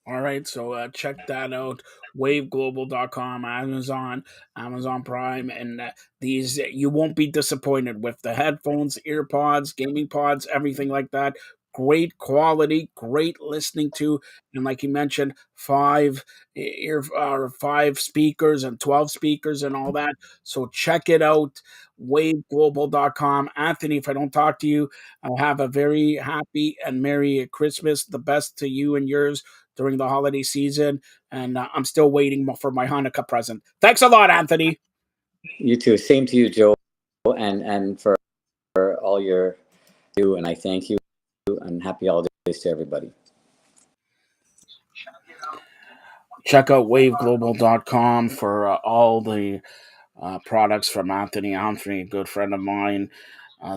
All right, so check that out. Waveglobal.com, Amazon Prime, and these you won't be disappointed with the headphones, earpods, gaming pods, everything like that. Great quality, great listening to, and like you mentioned, five speakers and 12 speakers and all that. So check it out, waveglobal.com. Anthony, if I don't talk to you, I'll have a very happy and merry Christmas. The best to you and yours during the holiday season, and I'm still waiting for my Hanukkah present. Thanks a lot, Anthony. You too. Same to you, Joe, and for all your do, and I thank you, and happy holidays to everybody. Check out waveglobal.com for all the products from Anthony. Anthony, a good friend of mine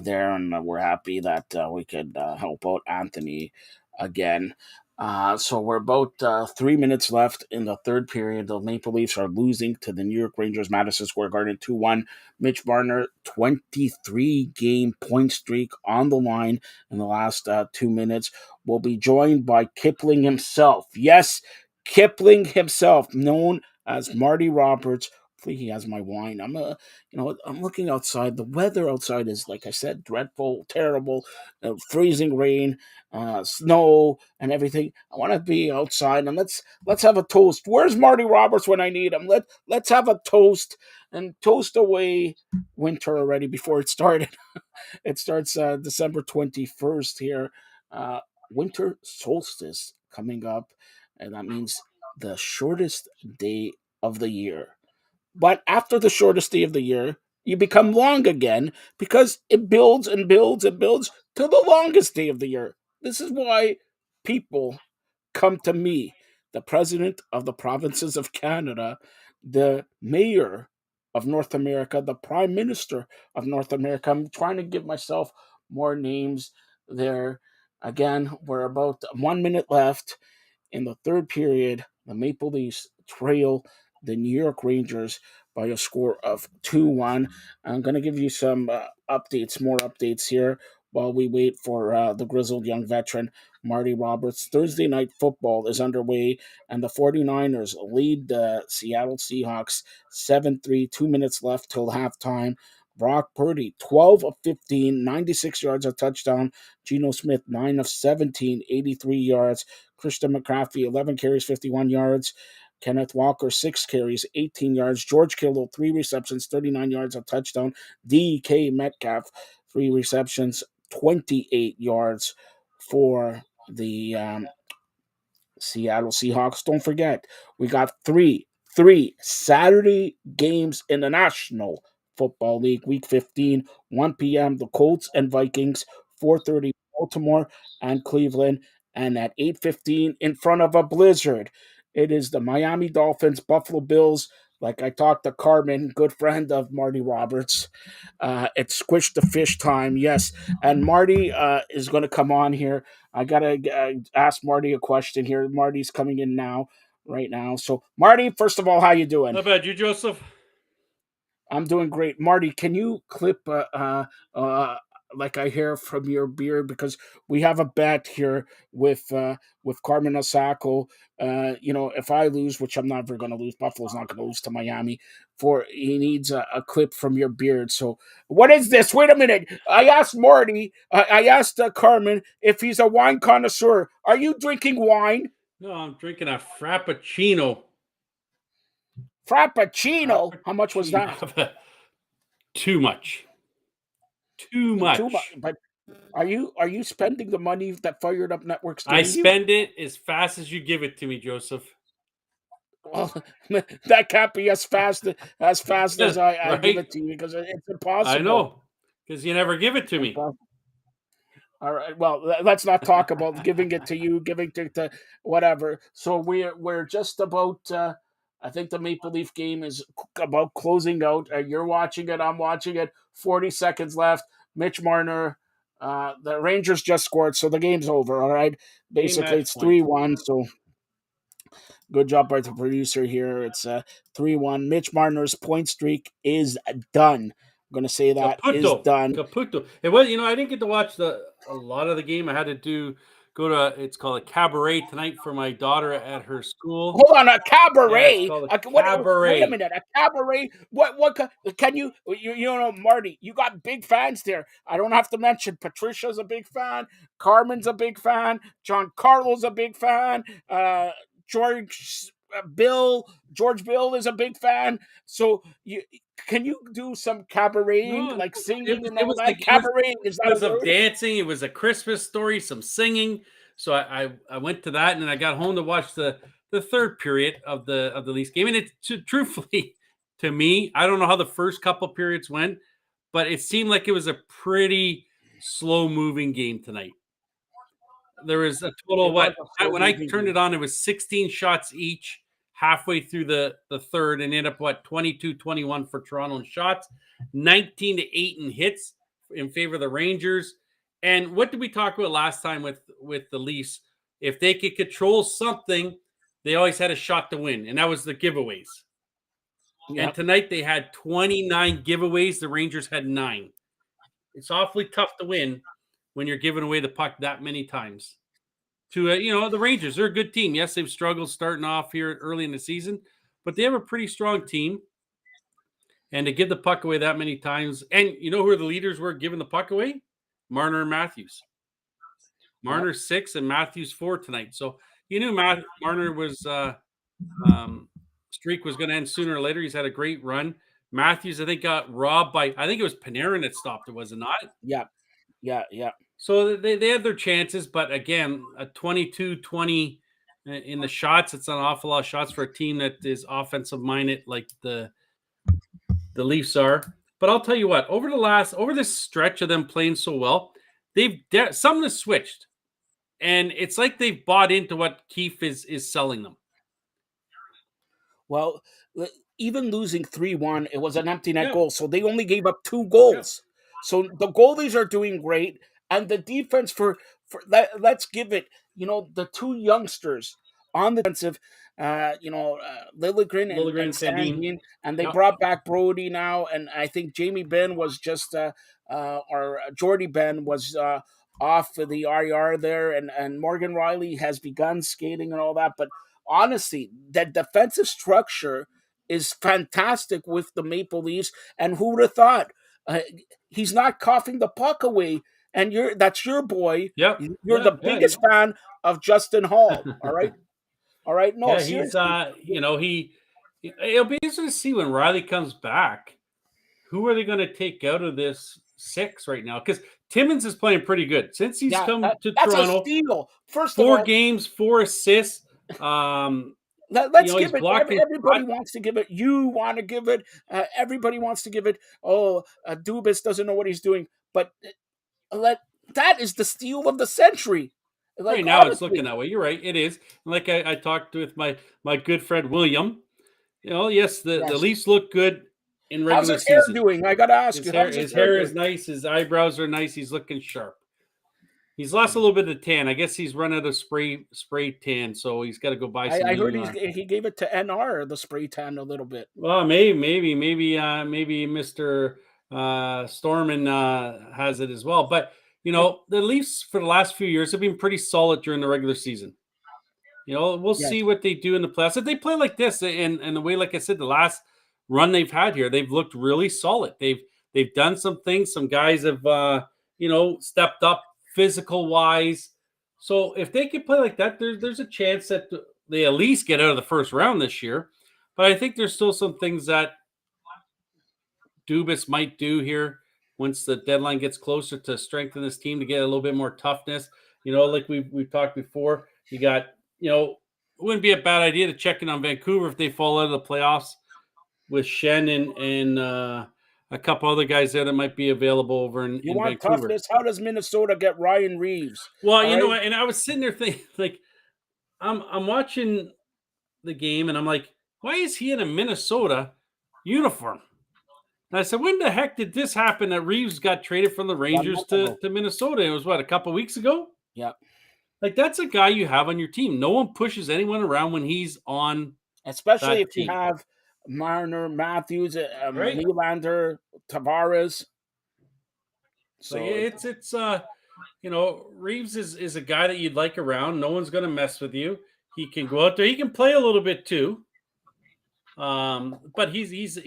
there, and we're happy that we could help out Anthony again. So we're about 3 minutes left in the third period. The Maple Leafs are losing to the New York Rangers, Madison Square Garden 2-1. Mitch Marner, 23-game point streak on the line in the last 2 minutes. Will be joined by Kipling himself. Yes, Kipling himself, known as Marty Roberts. Hopefully he has my wine. I'm looking outside. The weather outside is, like I said, dreadful, terrible, freezing rain, snow, and everything. I want to be outside, and let's have a toast. Where's Marty Roberts when I need him? Let's have a toast and toast away winter already before it started. It starts December 21st here. Winter solstice coming up, and that means the shortest day of the year. But after the shortest day of the year, you become long again because it builds and builds and builds to the longest day of the year. This is why people come to me, the president of the provinces of Canada, the mayor of North America, the prime minister of North America. I'm trying to give myself more names there. Again, we're about 1 minute left in the third period. The Maple Leafs trail the New York Rangers by a score of 2-1. I'm going to give you some more updates here while we wait for the grizzled young veteran, Marty Roberts. Thursday night football is underway, and the 49ers lead the Seattle Seahawks 7-3, 2 minutes left till halftime. Brock Purdy, 12 of 15, 96 yards, a touchdown. Geno Smith, 9 of 17, 83 yards. Christian McCaffrey, 11 carries, 51 yards. Kenneth Walker, 6 carries, 18 yards. George Kittle, 3 receptions, 39 yards, a touchdown. DK Metcalf, 3 receptions, 28 yards for the Seattle Seahawks. Don't forget, we got 3 3 Saturday games in the National Football League, Week 15, 1 p.m. The Colts and Vikings, 4:30 Baltimore and Cleveland, and at 8:15 in front of a blizzard, it is the Miami Dolphins, Buffalo Bills. Like I talked to Carmen, good friend of Marty Roberts. It's Squish the Fish time, yes. And Marty is going to come on here. I got to ask Marty a question here. Marty's coming in now, right now. So, Marty, first of all, how you doing? Not bad. You, Joseph? I'm doing great. Marty, can you clip like I hear from your beard, because we have a bet here with Carmen Osako. If I lose, which I'm never going to lose, Buffalo's not going to lose to Miami. For he needs a clip from your beard. So what is this? Wait a minute. I asked Marty. I asked Carmen if he's a wine connoisseur. Are you drinking wine? No, I'm drinking a Frappuccino. Frappuccino. How much was that? Too much. Too much. But are you spending the money that Firedup Network's giving I you? spend it as fast as you give it to me, Joseph. Well, that can't be as fast as I Right? give it to you, because it's impossible. I know, because you never give it to me. All right. Well, let's not talk about giving it to you, giving it to whatever. So we're just about. I think the Maple Leaf game is about closing out. You're watching it. I'm watching it. 40 seconds left. Mitch Marner. The Rangers just scored, so the game's over. All right. Basically, it's 3-1. So good job by the producer here. It's 3-1. Mitch Marner's point streak is done. I'm going to say that is done. Caputo. It was, I didn't get to watch a lot of the game. I had to go to, it's called a cabaret tonight for my daughter at her school. Hold on, a cabaret? Yeah, it's called a cabaret. Wait a minute, a cabaret? What can you Marty, you got big fans there. I don't have to mention Patricia's a big fan, Carmen's a big fan, John Carlo's a big fan, George Bill is a big fan. So can you do some cabaret, like singing and all that? Cabaret is that it was of dancing. It was a Christmas story, some singing. So I went to that, and then I got home to watch the third period of the Leafs game. And it's truthfully, to me, I don't know how the first couple periods went, but it seemed like it was a pretty slow moving game tonight. There was a total of when I turned it on, it was 16 shots each halfway through the third, and ended up 22-21 for Toronto in shots, 19-8 in hits in favor of the Rangers. And what did we talk about last time with the Leafs? If they could control something, they always had a shot to win, and that was the giveaways. Yep. And tonight they had 29 giveaways. The Rangers had 9. It's awfully tough to win when you're giving away the puck that many times. To the Rangers, they're a good team. Yes, they've struggled starting off here early in the season, but they have a pretty strong team. And to give the puck away that many times, and you know who the leaders were giving the puck away? Marner and Matthews. Marner 6 and Matthews 4 tonight. So you knew Marner was streak was going to end sooner or later. He's had a great run. Matthews, I think, got robbed by, I think it was Panarin that stopped it, was it not? Yeah. So they had their chances, but again, a 22-20 in the shots, it's an awful lot of shots for a team that is offensive minded like the Leafs are. But I'll tell you what, over this stretch of them playing so well, something has switched. And it's like they've bought into what Keefe is selling them. Well, even losing 3-1, it was an empty net goal, so they only gave up 2 goals. Yeah. So the goalies are doing great, and the defense let's give it, the 2 youngsters on the defensive, Liljegren and Sandin, and they brought back Brody now, and I think Jamie Benn was just, or Jordy Benn was off of the IR there, and Morgan Riley has begun skating and all that, but honestly, that defensive structure is fantastic with the Maple Leafs, and who would have thought? He's not coughing the puck away, and that's your boy. Yep. You're the biggest fan of Justin Hall. All right. No, seriously. It'll be interesting to see when Riley comes back. Who are they going to take out of this 6 right now? Because Timmins is playing pretty good since he's come to Toronto. A steal. First 4 games, 4 assists. Let's he's give it. blocking. Everybody wants to give it. You want to give it. Everybody wants to give it. Oh, Dubas doesn't know what he's doing. But that is the steal of the century. Right Like, now, it's looking honestly, that way. You're right. It is. Like I talked with my good friend William. Yes, the yes. Leafs look good in How's regular his hair season. doing? I gotta ask His you. hair, How's his his hair hair is doing? nice. His eyebrows are nice. He's looking sharp. He's lost a little bit of tan. I guess he's run out of spray tan, so he's got to go buy some I heard new. he gave it to NR the spray tan a little bit. Well, maybe Mister Storman has it as well. But the Leafs for the last few years have been pretty solid during the regular season. We'll Yes. see what they do in the playoffs. If they play like this, and the way, like I said, the last run they've had here, they've looked really solid. They've done some things. Some guys have stepped up physical wise. So if they can play like that, there's a chance that they at least get out of the first round this year. But I think there's still some things that Dubas might do here once the deadline gets closer to strengthen this team to get a little bit more toughness. Like we've talked before, you got it wouldn't be a bad idea to check in on Vancouver if they fall out of the playoffs with Shen and a couple other guys there that might be available over in Want Vancouver. toughness? How does Minnesota get Ryan Reeves? Well, and I was sitting there thinking, like, I'm watching the game and I'm like, why is he in a Minnesota uniform? And I said, when the heck did this happen that Reeves got traded from the Rangers to Minnesota? It was a couple of weeks ago? Yeah. Like, that's a guy you have on your team. No one pushes anyone around when he's on. Especially if team. you have Marner, Matthews, Right. Nylander, Tavares. So it's Reeves is a guy that you'd like around. No one's going to mess with you. He can go out there. He can play a little bit too. But he's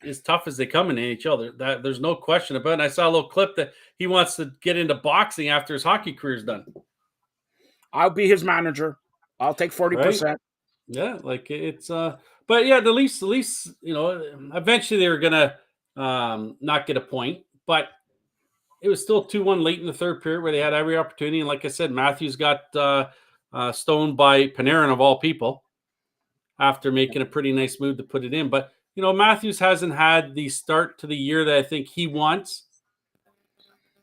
as tough as they come in the NHL. There's no question about it. And I saw a little clip that he wants to get into boxing after his hockey career is done. I'll be his manager. I'll take 40%. Right? Yeah, like it's but yeah, the Leafs, eventually they were gonna not get a point, but it was still 2-1 late in the third period where they had every opportunity. And like I said, Matthews got stoned by Panarin of all people after making a pretty nice move to put it in. But Matthews hasn't had the start to the year that I think he wants.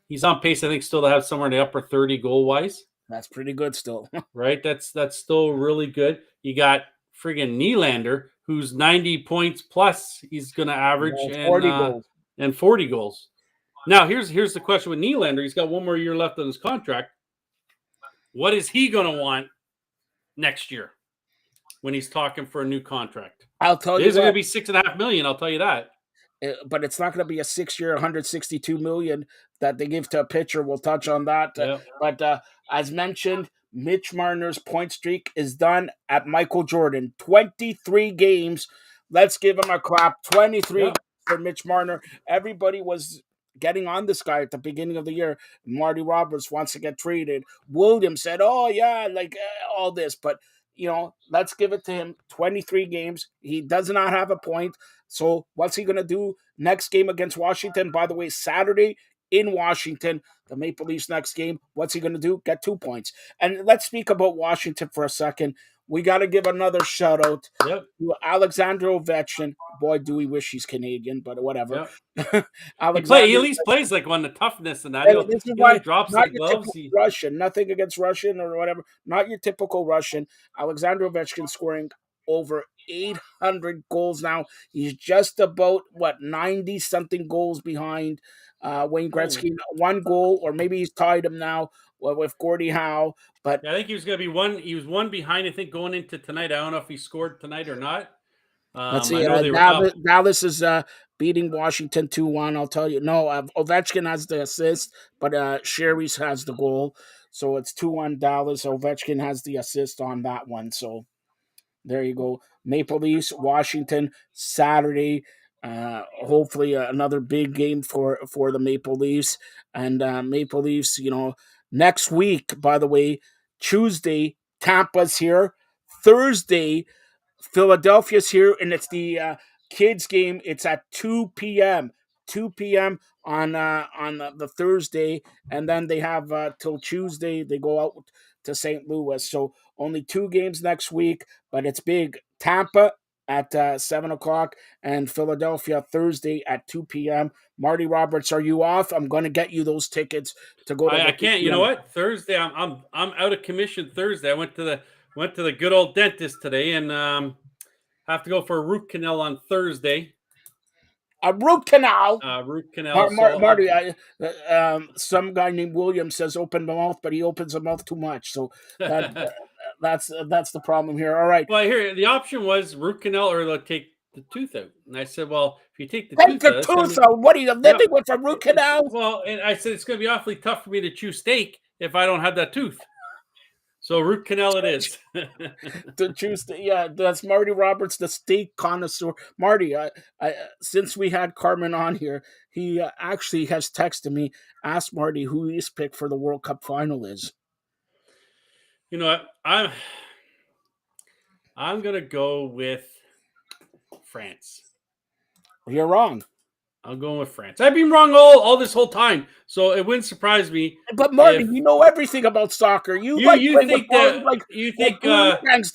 He's on pace, I think, still to have somewhere in the upper 30 goal wise. That's pretty good still. Right? That's still really good. You got friggin' Nylander, who's 90 points plus he's going to average, and 40 goals. And 40 goals. Now, here's the question with Nylander. He's got one more year left on his contract. What is he going to want next year when he's talking for a new contract? I'll tell you, it's going to be $6.5 million. I'll tell you that. But it's not going to be a 6-year, $162 million that they give to a pitcher. We'll touch on that. Yeah. But as mentioned, Mitch Marner's point streak is done at Michael Jordan. 23 games. Let's give him a clap. 23 for Mitch Marner. Everybody was getting on this guy at the beginning of the year. Marty Roberts wants to get traded. Williams said, oh, yeah, all this. But, let's give it to him. 23 games. He does not have a point. So what's he going to do next game against Washington? By the way, Saturday in Washington, the Maple Leafs next game. What's he going to do? Get 2 points. And let's speak about Washington for a second. We got to give another shout out to Alexander Ovechkin. Boy, do we wish he's Canadian, but whatever. He at least plays like on the toughness and that. This is why drops not the your gloves. Typical Russian. Nothing against Russian or whatever. Not your typical Russian. Alexander Ovechkin scoring over 800 goals now. He's just about 90-something goals behind Wayne Gretzky. 1 goal, or maybe he's tied him now with Gordie Howe. But I think he was going to be one. He was one behind, I think, going into tonight. I don't know if he scored tonight or not. Let's see. Dallas, Dallas is beating Washington 2-1. I'll tell you. No, Ovechkin has the assist, but Sherry's has the goal. So it's 2-1 Dallas. Ovechkin has the assist on that one. So there you go. Maple Leafs, Washington, Saturday. Hopefully another big game for the Maple Leafs. And Maple Leafs, next week, by the way, Tuesday, Tampa's here. Thursday, Philadelphia's here, and it's the kids game. It's at 2 p.m. 2 p.m. on the Thursday, and then they have till Tuesday. They go out to St. Louis. So Only 2 games next week, but it's big. Tampa at 7 o'clock and Philadelphia Thursday at 2 p.m. Marty Roberts, are you off? I'm going to get you those tickets to go to I the can't. You know what? Thursday, I'm out of commission Thursday. I went to the good old dentist today, and have to go for a root canal on Thursday. A root canal. Root canal. Marty, some guy named William says open mouth, but he opens the mouth too much. So that's the problem here. All right. Well, here the option was root canal or they'll take the tooth out, and I said, well, if you take the Take tooth the out, tooth out. What are you living with a root canal? Well, and I said it's going to be awfully tough for me to chew steak if I don't have that tooth. So root canal it is. To choose, that's Marty Roberts, the steak connoisseur. Marty, since we had Carmen on here, he actually has texted me, asked Marty who his pick for the World Cup final is. You know what? I'm gonna go with France. You're wrong. I'm going with France. I've been wrong all this whole time, so it wouldn't surprise me. But Marty, you know everything about soccer. You think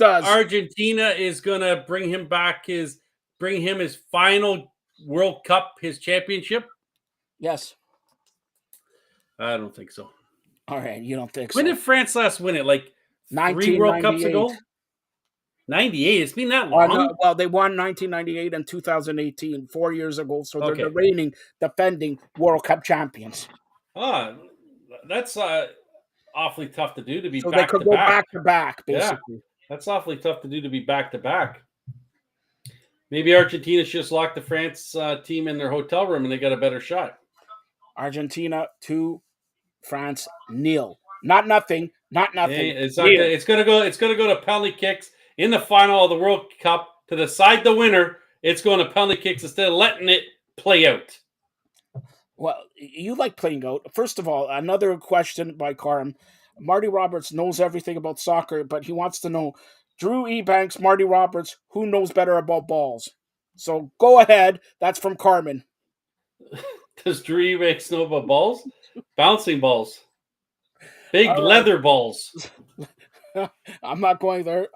Argentina is gonna bring him his final World Cup, his championship? Yes. I don't think so. All right, you don't think so? When did France last win it? Like 3 World Cups ago? 98. It's been that long. No, well, they won 1998 and 2018, 4 years ago. So they're the reigning, defending World Cup champions. That's awfully tough to do to be so back they could to go back. to back, basically. Yeah, that's awfully tough to do to be back to back. Maybe Argentina should just lock the France team in their hotel room and they got a better shot. Argentina 2, France 0. Not nothing. Not nothing. Hey, it's gonna go to penalty kicks in the final of the World Cup to decide the winner. It's going to penalty kicks instead of letting it play out. Well, you like playing out. First of all, another question by Carm. Marty Roberts knows everything about soccer, but he wants to know, Drew Ebanks, Marty Roberts, who knows better about balls? So go ahead. That's from Carmen. Does Drew Ebanks know about balls? Bouncing balls. Big leather balls. I'm not going there.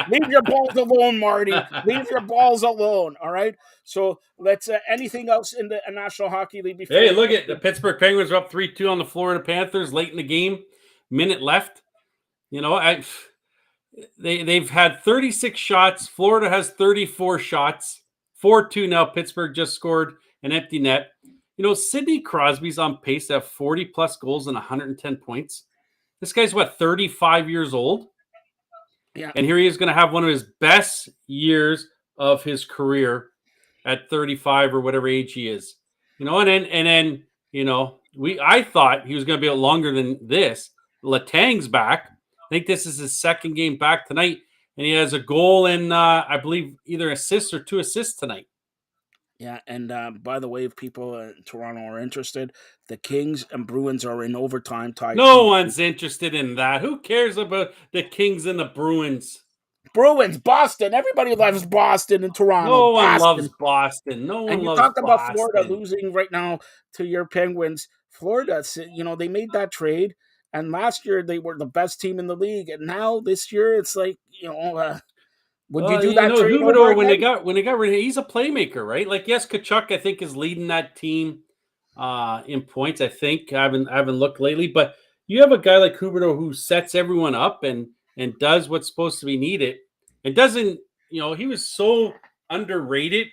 Leave your balls alone, Marty. Leave your balls alone. All right. So let's. Anything else in the National Hockey League? Before hey, look at the Pittsburgh Penguins are up 3-2 on the Florida Panthers late in the game. Minute left. You know, they've had 36 shots. Florida has 34 shots. 4-2 now. Pittsburgh just scored an empty net. You know, Sidney Crosby's on pace to have 40 plus goals and 110 points. This guy's 35 years old? Yeah. And here he is going to have one of his best years of his career at 35 or whatever age he is. You know, and then you know, I thought he was going to be out longer than this. Letang's back. I think this is his second game back tonight, and he has a goal and I believe either assists or 2 assists tonight. Yeah, and by the way, if people in Toronto are interested, the Kings and Bruins are in overtime tied. No one's interested in that. Who cares about the Kings and the Bruins? Bruins, Boston. Everybody loves Boston and Toronto. No one loves Boston. No one and you loves talked about Boston. Florida losing right now to your Penguins. Florida, you know, they made that trade, and last year they were the best team in the league, and now this year it's like, you know, would you do that trade Humidor, when they got rid of, he's a playmaker, right? Like, yes, Kachuk, I think, is leading that team in points. I think I haven't looked lately, but you have a guy like Humidor who sets everyone up and does what's supposed to be needed, and doesn't. You know, he was so underrated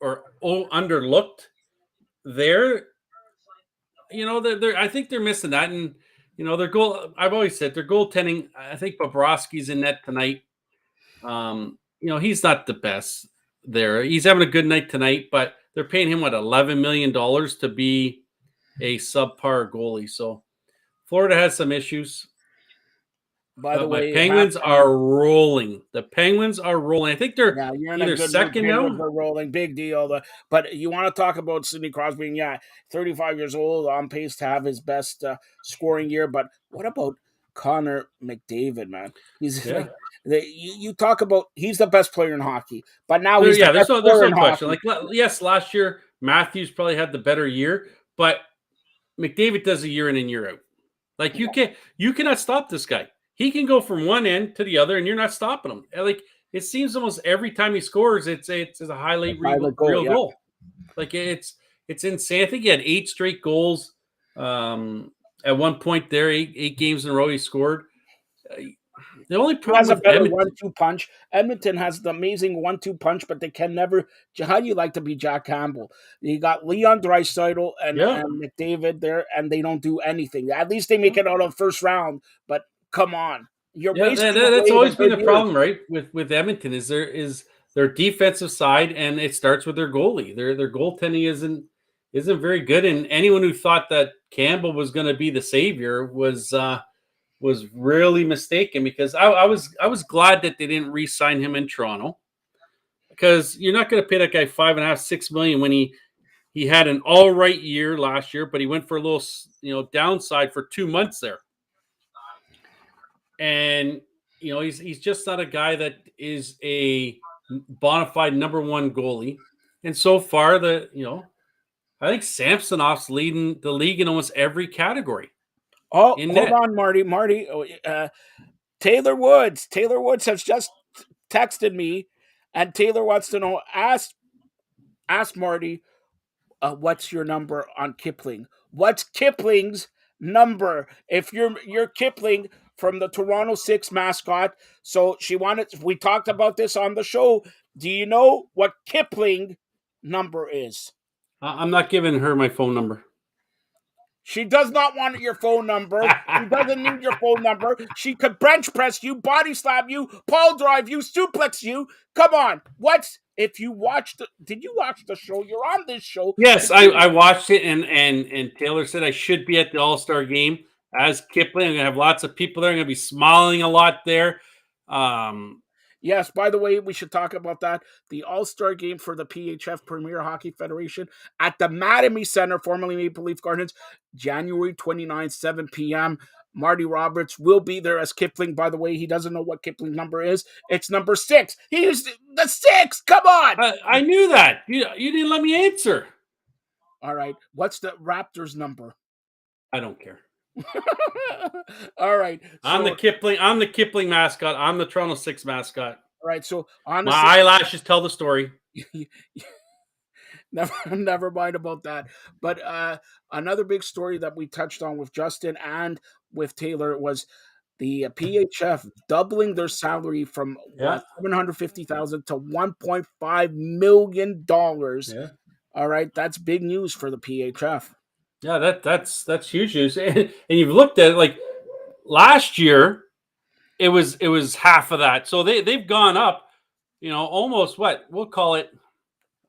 or underlooked there. You know, I think they're missing that, and you know, their goal. I've always said their goaltending. I think Bobrovsky's in net tonight. You know, he's not the best there. He's having a good night tonight, but they're paying him $11 million to be a subpar goalie. So Florida has some issues. By the way, Penguins are rolling. The Penguins are rolling. I think they're either second now. They're rolling, big deal. But you want to talk about Sidney Crosby? And 35 years old, on pace to have his best scoring year. But what about Connor McDavid, man? He's you talk about he's the best player in hockey, but now he's there's no question. Like, yes, last year Matthews probably had the better year, but McDavid does a year in and year out. Like, you cannot stop this guy. he can go from one end to the other, and you're not stopping him. Like, it seems almost every time he scores, it's a highlight real Yeah. goal. Like, it's insane. I think he had 8 straight goals. At one point there, eight games in a row he scored. The only Who problem has a with better Edmonton, 1-2 punch? Edmonton has the amazing 1-2 punch, but they can never. How do you like to be Jack Campbell? You got Leon Draisaitl and McDavid there, and they don't do anything. At least they make it out of the first round. But come on, you're wasting that's away always been the good problem, right? With Edmonton is their defensive side, and it starts with their goalie. Their goaltending isn't very good, and anyone who thought that Campbell was going to be the savior was really mistaken, because I was glad that they didn't re-sign him in Toronto, because you're not going to pay that guy $5.5 $6 million when he had an all right year last year, but he went for a little downside for 2 months there. And he's just not a guy that is a bona fide number one goalie. And so far, I think Samsonov's leading the league in almost every category. Oh, hold on, Marty. Taylor Woods has just texted me, and Taylor wants to know. Ask Marty, what's your number on Kipling? What's Kipling's number? If you're Kipling from the Toronto 6 mascot, so we talked about this on the show. Do you know what Kipling number is? I'm not giving her my phone number. She does not want your phone number. She doesn't need your phone number. She could bench press you, body slam you, pole drive you, suplex you. Come on. If you watched did you watch the show? You're on this show. Yes, I watched it, and Taylor said I should be at the All-Star game as Kipling. I'm going to have lots of people there. I'm going to be smiling a lot there. Yes, by the way, we should talk about that. The All-Star game for the PHF Premier Hockey Federation at the Mattamy Center, formerly Maple Leaf Gardens, January 29th, 7 p.m. Marty Roberts will be there as Kipling. By the way, he doesn't know what Kipling number is. It's number 6. He's the 6. Come on. I knew that. You didn't let me answer. All right. What's the Raptors number? I don't care. All right. I'm the Kipling mascot. I'm the Toronto 6 mascot. All right. So honestly, my eyelashes tell the story. Never mind about that. But another big story that we touched on with Justin and with Taylor was the PHF doubling their salary from $750,000 to $1.5 million. Yeah. All right, that's big news for the PHF. Yeah, that's huge news. And you've looked at it, like last year, it was half of that. So they've gone up, almost what we'll call it.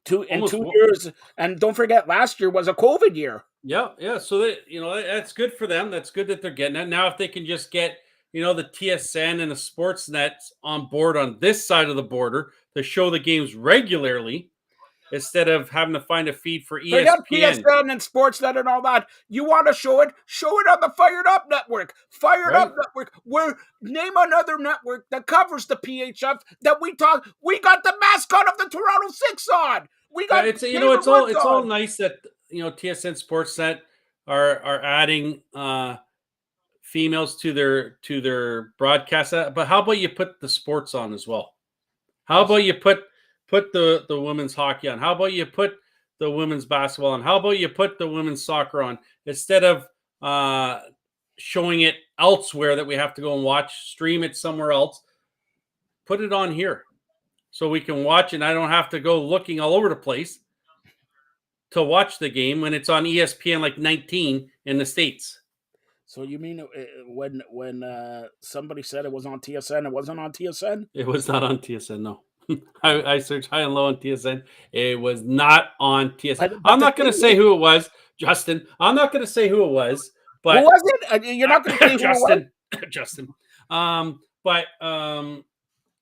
2 years, and don't forget, last year was a COVID year. Yeah. So that's good for them. That's good that they're getting it. Now, if they can just get the TSN and the Sportsnet on board on this side of the border to show the games regularly, instead of having to find a feed for ESPN. PSN and Sportsnet and all that. You want to show it? Show it on the Firedup Network. Firedup Network. Name another network that covers the PHF that we talk. We got the mascot of the Toronto 6 on. We got it's all nice that TSN Sportsnet are adding females to their broadcast. But how about you put the sports on as well? How about you put the women's hockey on? How about you put the women's basketball on? How about you put the women's soccer on, instead of showing it elsewhere that we have to go and watch, stream it somewhere else? Put it on here so we can watch, and I don't have to go looking all over the place to watch the game when it's on ESPN like 19 in the States. So you mean when somebody said it was on TSN, it wasn't on TSN? It was not on TSN, no. I searched high and low on TSN. It was not on TSN. I'm not going to say who it was, Justin. I'm not going to say who it was. But who was it? You're not going to say who Justin. it was? Justin. But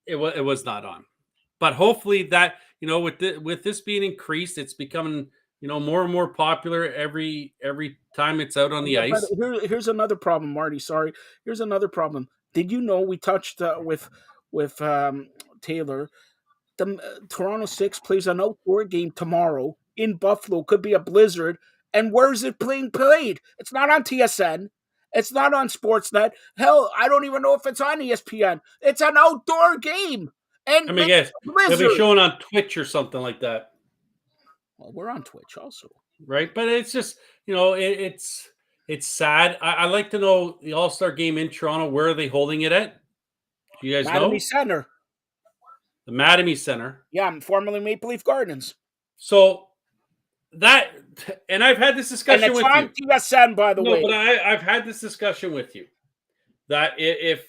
it was not on. But hopefully that, with this being increased, it's becoming, more and more popular every time it's out on the ice. Here's another problem, Marty. Sorry. Here's another problem. Did you know we touched with Taylor? The Toronto 6 plays an outdoor game tomorrow in Buffalo. Could be a blizzard. And where's it being played? It's not on TSN. It's not on Sportsnet. Hell, I don't even know if it's on ESPN. It's an outdoor game. And I mean, yes, they'll be Blizzard. showing on Twitch or something like that. Well, we're on Twitch also. Right. But it's just, it's sad. I like to know the All-Star game in Toronto. Where are they holding it at? Do you guys know? Mattamy Center. The Mattamy Center. Yeah, formerly Maple Leaf Gardens. So that, and I've had this discussion and it's with on you. TSN, by the way. No, but I've had this discussion with you that if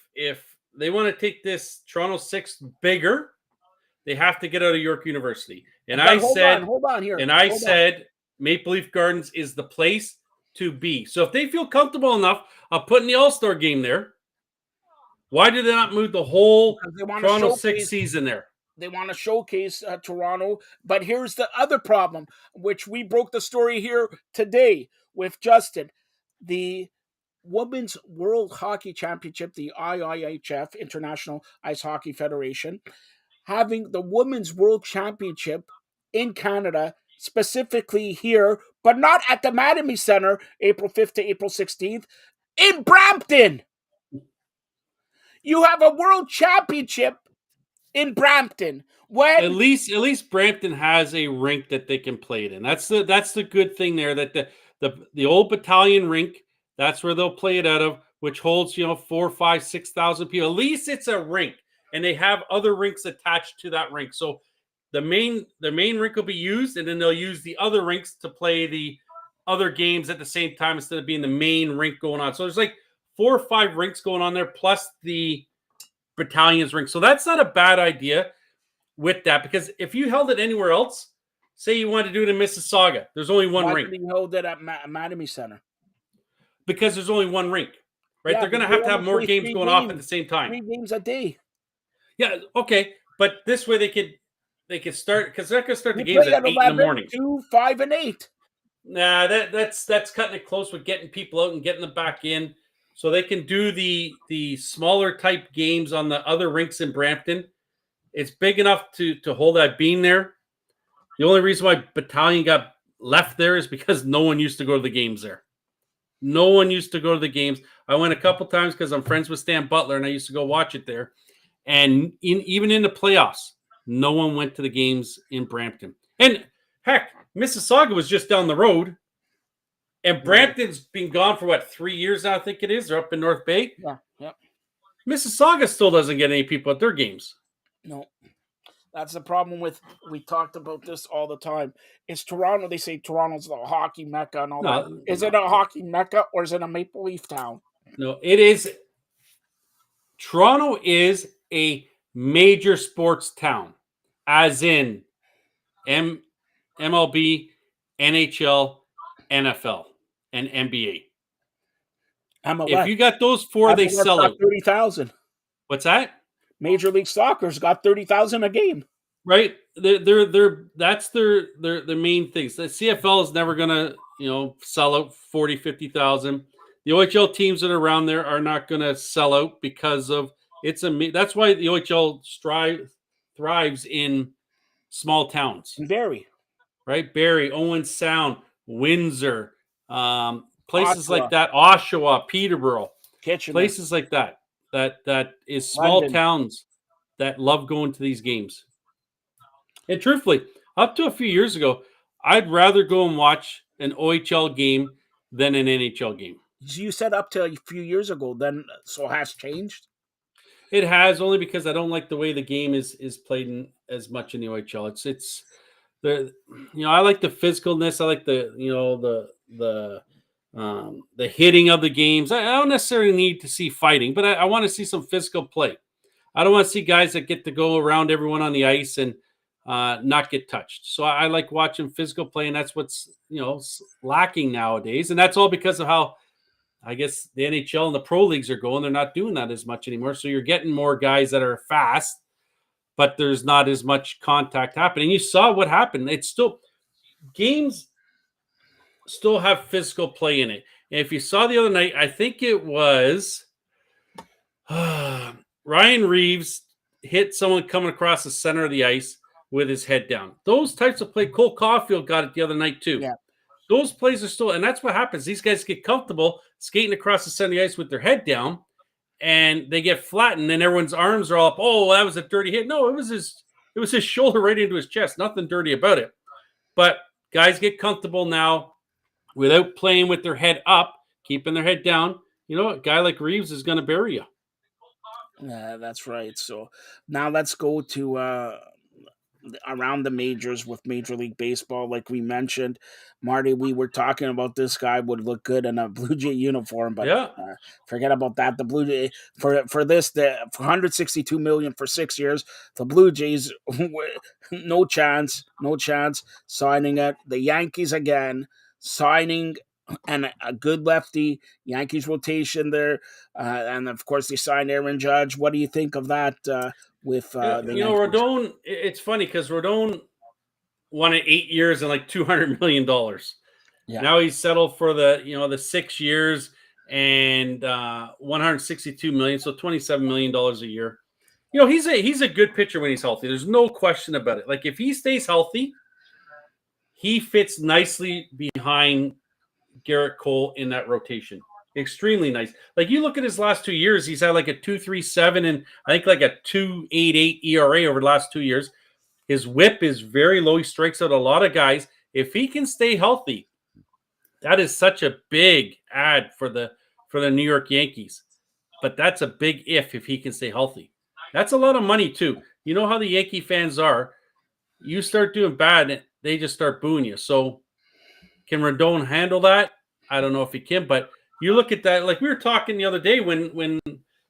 they want to take this Toronto 6 bigger, they have to get out of York University. And But I hold said, on here. and I said, Maple Leaf Gardens is the place to be. So if they feel comfortable enough of putting the All-Star game there, why did they not move the whole Toronto 6 season there? They want to showcase Toronto. But here's the other problem, which we broke the story here today with Justin. The Women's World Hockey Championship, the IIHF, International Ice Hockey Federation, having the Women's World Championship in Canada, specifically here, but not at the Mattamy Center, April 5th to April 16th, in Brampton. You have a World Championship in Brampton. When at least Brampton has a rink that they can play it in. That's the good thing there. That the old Battalion rink, that's where they'll play it out of, which holds 4, 5, 6,000 people. At least it's a rink, and they have other rinks attached to that rink. So the main rink will be used, and then they'll use the other rinks to play the other games at the same time instead of being the main rink going on. So there's like 4 or 5 rinks going on there, plus the Battalion's rink. So that's not a bad idea with that, because if you held it anywhere else, say you wanted to do it in Mississauga, there's only one rink. Why did you hold it at Mattamy Center? Because there's only one rink, right? Yeah, they're going to have more games going off at the same time. 3 games a day. Yeah, okay, but this way they could start, because they're going to start the games at 8 in the morning. 2, 5, and 8. Nah, that's cutting it close with getting people out and getting them back in, so they can do the smaller type games on the other rinks in Brampton. It's big enough to hold that beam there. The only reason why Battalion got left there is because no one used to go to the games there. No one used to go to the games. I went a couple times because I'm friends with Stan Butler, and I used to go watch it there. And even in the playoffs, no one went to the games in Brampton. And heck, Mississauga was just down the road. And Brampton's been gone for 3 years now, I think it is. They're up in North Bay. Yeah, yep. Mississauga still doesn't get any people at their games. No. That's the problem with, we talked about this all the time. It's Toronto. They say Toronto's the hockey mecca and all that. Is it a hockey mecca or is it a Maple Leaf town? No, it is. Toronto is a major sports town, as in MLB, NHL, NFL, and NBA. If you got those 4, they sell out. 30,000. What's that? Major League Soccer's got 30,000 a game. Right. That's their main things. The CFL is never gonna, sell out 40, 50,000. The OHL teams that are around there are not gonna sell out because of that's why the OHL thrives in small towns. Barrie. Right? Barrie, Owen Sound, Windsor, places like that, Oshawa, Peterborough, Kitchener. Places like that. That is small London. Towns that love going to these games. And truthfully, up to a few years ago, I'd rather go and watch an OHL game than an NHL game. You said up to a few years ago, then so has changed? It has, only because I don't like the way the game is played as much in the OHL. It's I like the physicalness. I like the hitting of the games. I don't necessarily need to see fighting, but I want to see some physical play. I don't want to see guys that get to go around everyone on the ice and not get touched. So I like watching physical play, and that's what's lacking nowadays. And that's all because of how, I guess, the NHL and the pro leagues are going. They're not doing that as much anymore. So you're getting more guys that are fast, but there's not as much contact happening. You saw what happened. It's still games still have physical play in it. And if you saw the other night, I think it was Ryan Reeves hit someone coming across the center of the ice with his head down. Those types of play, Cole Caulfield got it the other night too. Yeah. Those plays are still, and that's what happens. These guys get comfortable, skating across the center of the ice with their head down, and they get flattened, and everyone's arms are up. Oh, that was a dirty hit. No, it was his shoulder right into his chest. Nothing dirty about it. But guys get comfortable now without playing with their head up, keeping their head down. You know, a guy like Reeves is going to bury you. That's right. So now let's go to around the majors with Major League Baseball. Like we mentioned, Marty, we were talking about this guy would look good in a Blue Jay uniform, but Yeah. forget about that. The Blue Jay for for 162 million for 6 years. The Blue Jays, no chance signing it. The Yankees again signing. And a good lefty Yankees rotation there, and of course they signed Aaron Judge. What do you think of that? With the you know, Yankees? Rodon, it's funny because Rodon won it 8 years and like $200 million. Yeah. Now he's settled for the 6 years and 162 million, so $27 million a year. You know, he's a good pitcher when he's healthy. There's no question about it. Like if he stays healthy, he fits nicely behind Garrett Cole in that rotation. Extremely nice. Like you look at his last 2 years, he's had like a 2.37 and I think like a 2.88 ERA over the last 2 years. His whip is very low. He strikes out a lot of guys. If he can stay healthy, that is such a big add for the New York Yankees. But that's a big if he can stay healthy. That's a lot of money too. You know how the Yankee fans are. You start doing bad, they just start booing you. So can Rodon handle that? I don't know if he can, but you look at that. Like we were talking the other day when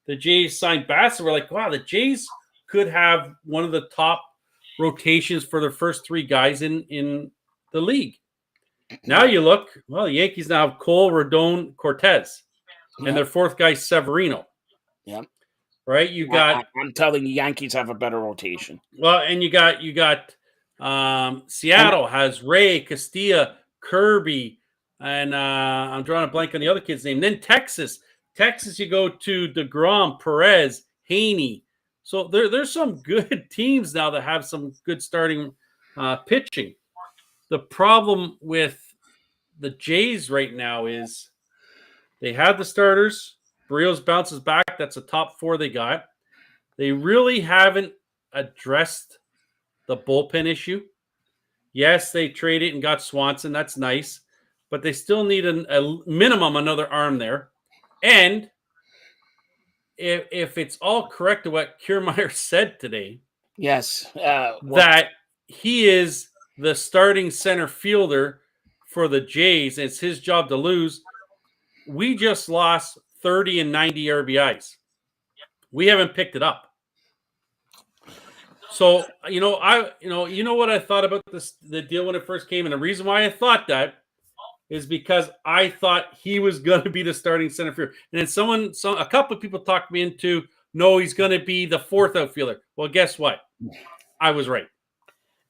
the Jays signed Bassett, we're like, wow, the Jays could have one of the top rotations for their first 3 guys in the league. Now you look, well, the Yankees now have Cole, Rodon, Cortez, and their 4th guy, Severino. Yeah. Right? You got I'm telling you, Yankees have a better rotation. Well, and you got Seattle has Ray, Castilla, Kirby, and I'm drawing a blank on the other kid's name. Then Texas, you go to DeGrom, Perez, Haney. So there's some good teams now that have some good starting pitching. The problem with the Jays right now is they have the starters. Barrios bounces back. That's a top 4 they got. They really haven't addressed the bullpen issue. Yes, they traded and got Swanson. That's nice. But they still need a minimum another arm there. And if it's all correct to what Kiermaier said today, yes, that he is the starting center fielder for the Jays, and it's his job to lose. We just lost 30 and 90 RBIs. We haven't picked it up. So, you know what I thought about the deal when it first came, and the reason why I thought that is because I thought he was going to be the starting center fielder. And then a couple of people talked me into, no, he's going to be the 4th outfielder. Well, guess what? I was right.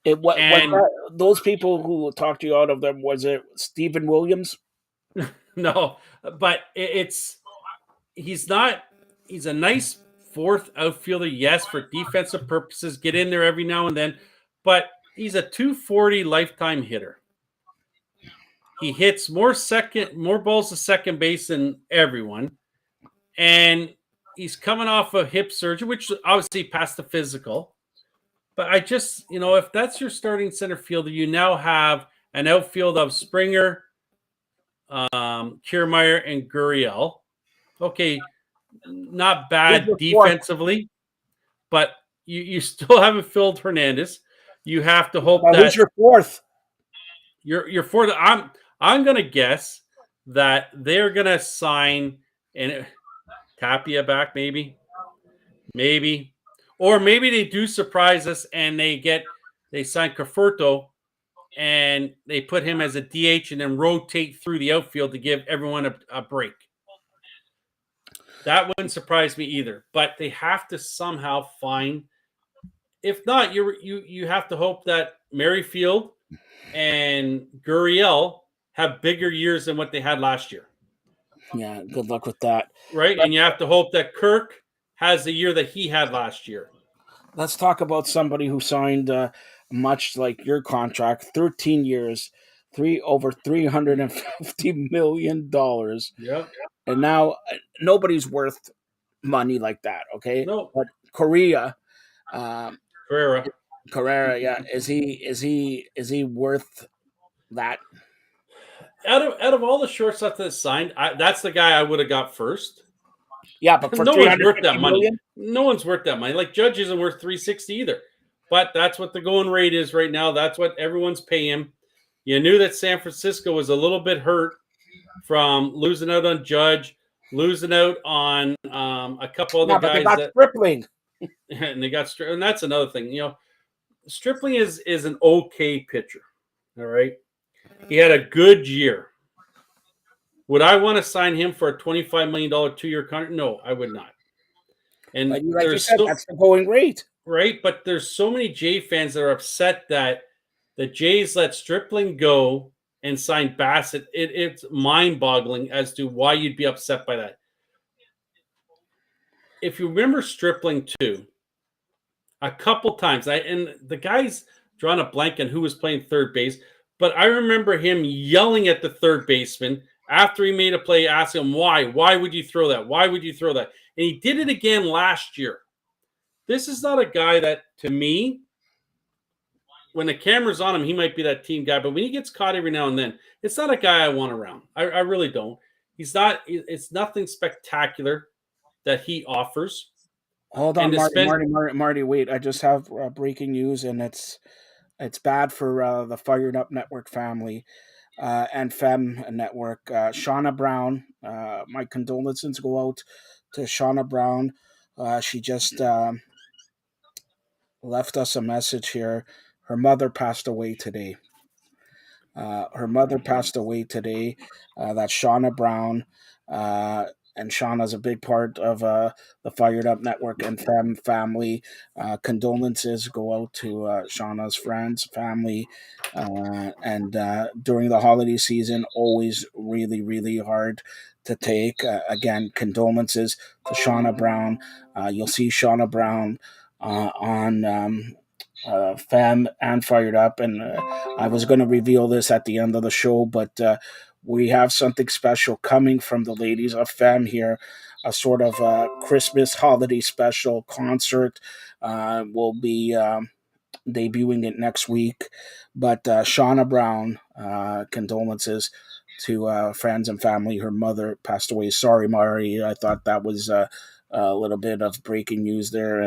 Those people who talked you out of them, was it Stephen Williams? No, but he's a nice 4th outfielder, yes, for defensive purposes, get in there every now and then, but he's a 240 lifetime hitter. He hits more balls to second base than everyone, and he's coming off a hip surgery, which obviously passed the physical. But I just, if that's your starting center fielder, you now have an outfield of Springer, Kiermaier, and Gurriel. Okay, not bad defensively, but you still haven't filled Hernandez. You have to hope that who's your 4th? Your 4th. I'm gonna guess that they're gonna sign Tapia back, maybe, or maybe they do surprise us and they sign Conforto and they put him as a DH and then rotate through the outfield to give everyone a break. That wouldn't surprise me either. But they have to somehow find. If not, you have to hope that Merrifield and Gurriel have bigger years than what they had last year. Yeah, good luck with that. Right, and you have to hope that Kirk has the year that he had last year. Let's talk about somebody who signed much like your contract, 13 years, over $350 million. Yep. and now nobody's worth money like that. Okay, No, but Korea, um, Carrera. Carrera, yeah, is he worth that? Out of all the shortstops that signed, that's the guy I would have got first. Yeah, but for No three one's hundred worth that fifty money. million, No one's worth that money. Like Judge isn't worth 360 either. But that's what the going rate is right now. That's what everyone's paying him. You knew that San Francisco was a little bit hurt from losing out on Judge, losing out on a couple other yeah, but they guys got that, Stripling. and they got, and that's another thing. Stripling is an okay pitcher. All right, he had a good year. Would I want to sign him for a $25 million 2-year contract? No, I would not. And But like you there's said, so that's the going rate. right, but there's so many Jay fans that are upset that the Jays let Stripling go and sign Bassett. It's mind-boggling as to why you'd be upset by that. If you remember Stripling too, a couple times, and the guy's drawn a blank on who was playing third base, but I remember him yelling at the third baseman after he made a play, asking him why. Why would you throw that? Why would you throw that? And he did it again last year. This is not a guy that, to me, when the camera's on him, he might be that team guy. But when he gets caught every now and then, it's not a guy I want around. I really don't. He's not. It's nothing spectacular that he offers. Hold And on, to spend Marty. Wait, I just have breaking news, and it's bad for the Fired Up Network family and Fem Network. Shauna Brown, my condolences go out to Shauna Brown. She just left us a message here. Her mother passed away today. Her mother passed away today. That's Shauna Brown. And Shauna's a big part of the Fired Up Network and family. Condolences go out to Shauna's friends, family, and during the holiday season, always really, really hard to take. Again, condolences to Shauna Brown. You'll see Shauna Brown on Fam and Fired Up, and I was going to reveal this at the end of the show, but we have something special coming from the ladies of Fam here, a sort of Christmas holiday special concert. We'll be debuting it next week, but Shauna Brown, condolences to friends and family. Her mother passed away. Sorry, Mari. I thought that was a little bit of breaking news there,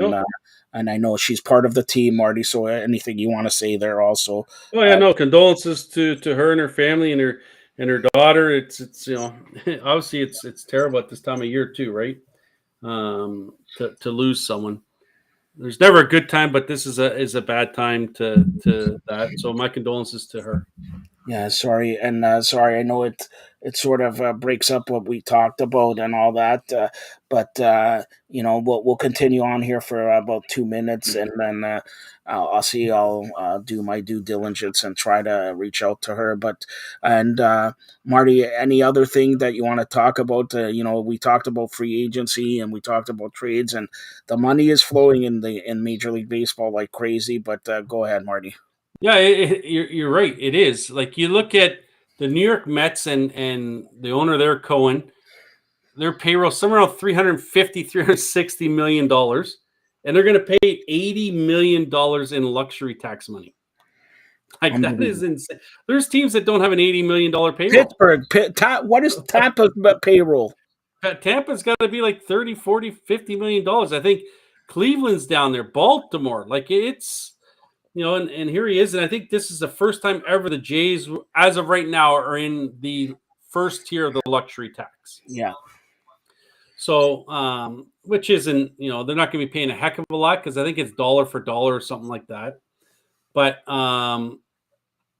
and I know she's part of the team, Marty. So anything you want to say there, also. Oh yeah, no condolences to her and her family and her daughter. It's obviously it's terrible at this time of year too, right? To lose someone. There's never a good time, but this is a bad time to that. So my condolences to her. Yeah, sorry, and sorry. I know it sort of breaks up what we talked about and all that, but we'll continue on here for about 2 minutes, and then I'll see. I'll do my due diligence and try to reach out to her. But and Marty, any other thing that you want to talk about? We talked about free agency and we talked about trades, and the money is flowing in Major League Baseball like crazy. But go ahead, Marty. Yeah, you're right. It is. Like you look at the New York Mets and the owner there, Cohen, their payroll somewhere around $360 million, and they're going to pay $80 million in luxury tax money. Like that is insane. There's teams that don't have an $80 million payroll. Pittsburgh, what is Tampa's payroll? Tampa's got to be like 30, 40, $50 million. I think Cleveland's down there, Baltimore. Like it's, and here he is. And I think this is the first time ever the Jays, as of right now, are in the first tier of the luxury tax. Yeah. So, which isn't, they're not going to be paying a heck of a lot because I think it's dollar for dollar or something like that. But,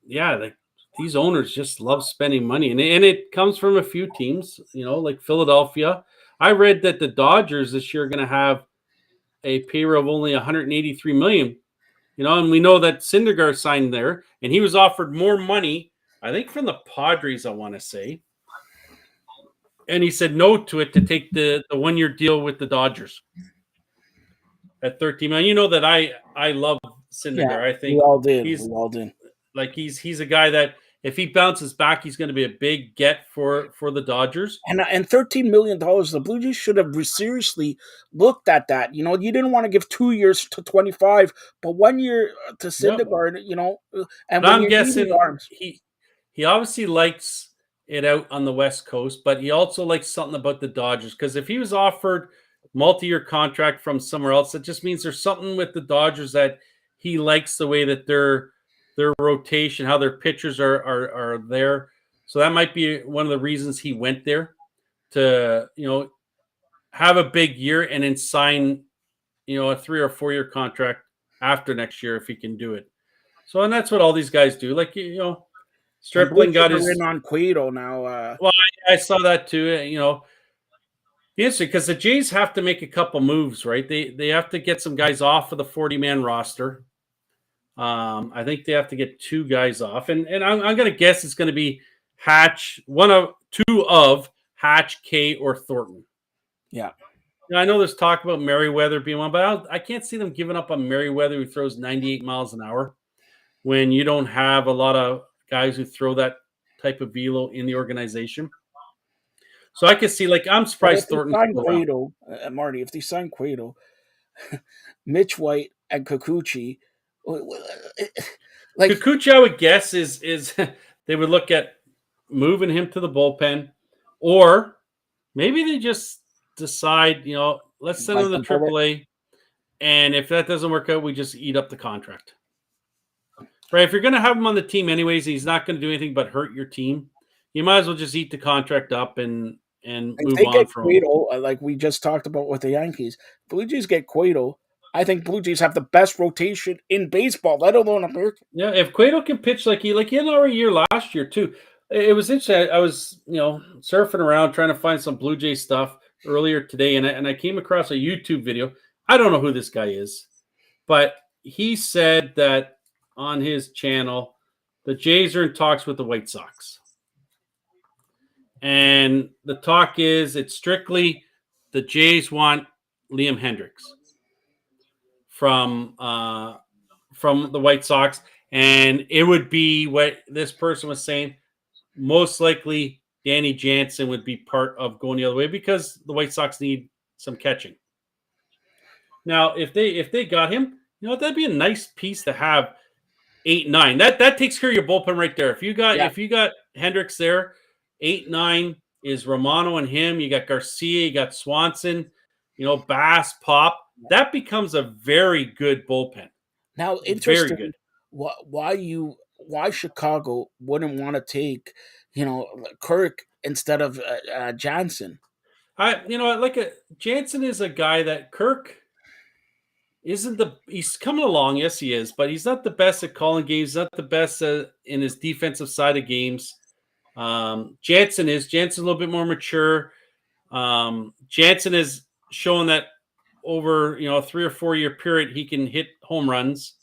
yeah, these owners just love spending money. And it comes from a few teams, like Philadelphia. I read that the Dodgers this year are going to have a payroll of only $183 million. And we know that Syndergaard signed there, and he was offered more money, I think, from the Padres, I want to say. And he said no to it to take the 1-year deal with the Dodgers at $13 million. You know that I love Syndergaard. Yeah, I think we all did. he's a guy that if he bounces back, he's going to be a big get for the Dodgers. And $13 million, the Blue Jays should have seriously looked at that. You didn't want to give 2 years to 25, but 1 year to Syndergaard. And But when I'm you're needing guessing arms, he obviously likes it out on the West Coast, but he also likes something about the Dodgers, because if he was offered multi-year contract from somewhere else, it just means there's something with the Dodgers that he likes the way that their rotation, how their pitchers are there. So that might be one of the reasons he went there, to have a big year and then sign a 3 or 4 year contract after next year if he can do it. So, and that's what all these guys do. Like, and Stripling got are his. in on Cueto now. Well, I saw that too. Interesting, because the Jays have to make a couple moves, right? They have to get some guys off of the 40-man roster. I think they have to get 2 guys off, and I'm going to guess it's going to be Hatch, two of Hatch, K, or Thornton. Yeah. Now, I know there's talk about Merriweather being one, but I can't see them giving up on Merriweather, who throws 98 miles an hour, when you don't have a lot of guys who throw that type of velo in the organization. So I could see, I'm surprised Thornton's still around. Cueto, Marty, if they sign Cueto, Mitch White and Kikuchi, Kikuchi, I would guess is they would look at moving him to the bullpen, or maybe they just decide, let's send him to AAA, and if that doesn't work out, we just eat up the contract. Right? If you're going to have him on the team anyways, he's not going to do anything but hurt your team. You might as well just eat the contract up and move on from Cueto, like we just talked about with the Yankees. Blue Jays get Cueto. I think Blue Jays have the best rotation in baseball, let alone America. Yeah, if Cueto can pitch like he had our year last year too. It was interesting. I was surfing around trying to find some Blue Jay stuff earlier today, and I came across a YouTube video. I don't know who this guy is, but he said that on his channel, the Jays are in talks with the White Sox. And the talk is, it's strictly the Jays want Liam Hendricks from the White Sox. And it would be what this person was saying. Most likely, Danny Jansen would be part of going the other way, because the White Sox need some catching. Now, if they got him, that'd be a nice piece to have. 8-9. That takes care of your bullpen right there. If you got Hendricks there, 8-9 is Romano and him. You got Garcia, you got Swanson, Bass, Pop. That becomes a very good bullpen. Now, interesting. Why Chicago wouldn't want to take, Kirk instead of Jansen? Jansen is a guy that Kirk he's coming along. Yes, he is, but he's not the best at calling games. Not the best in his defensive side of games. Jansen's a little bit more mature. Jansen is showing that over a 3 or 4 year period he can hit home runs.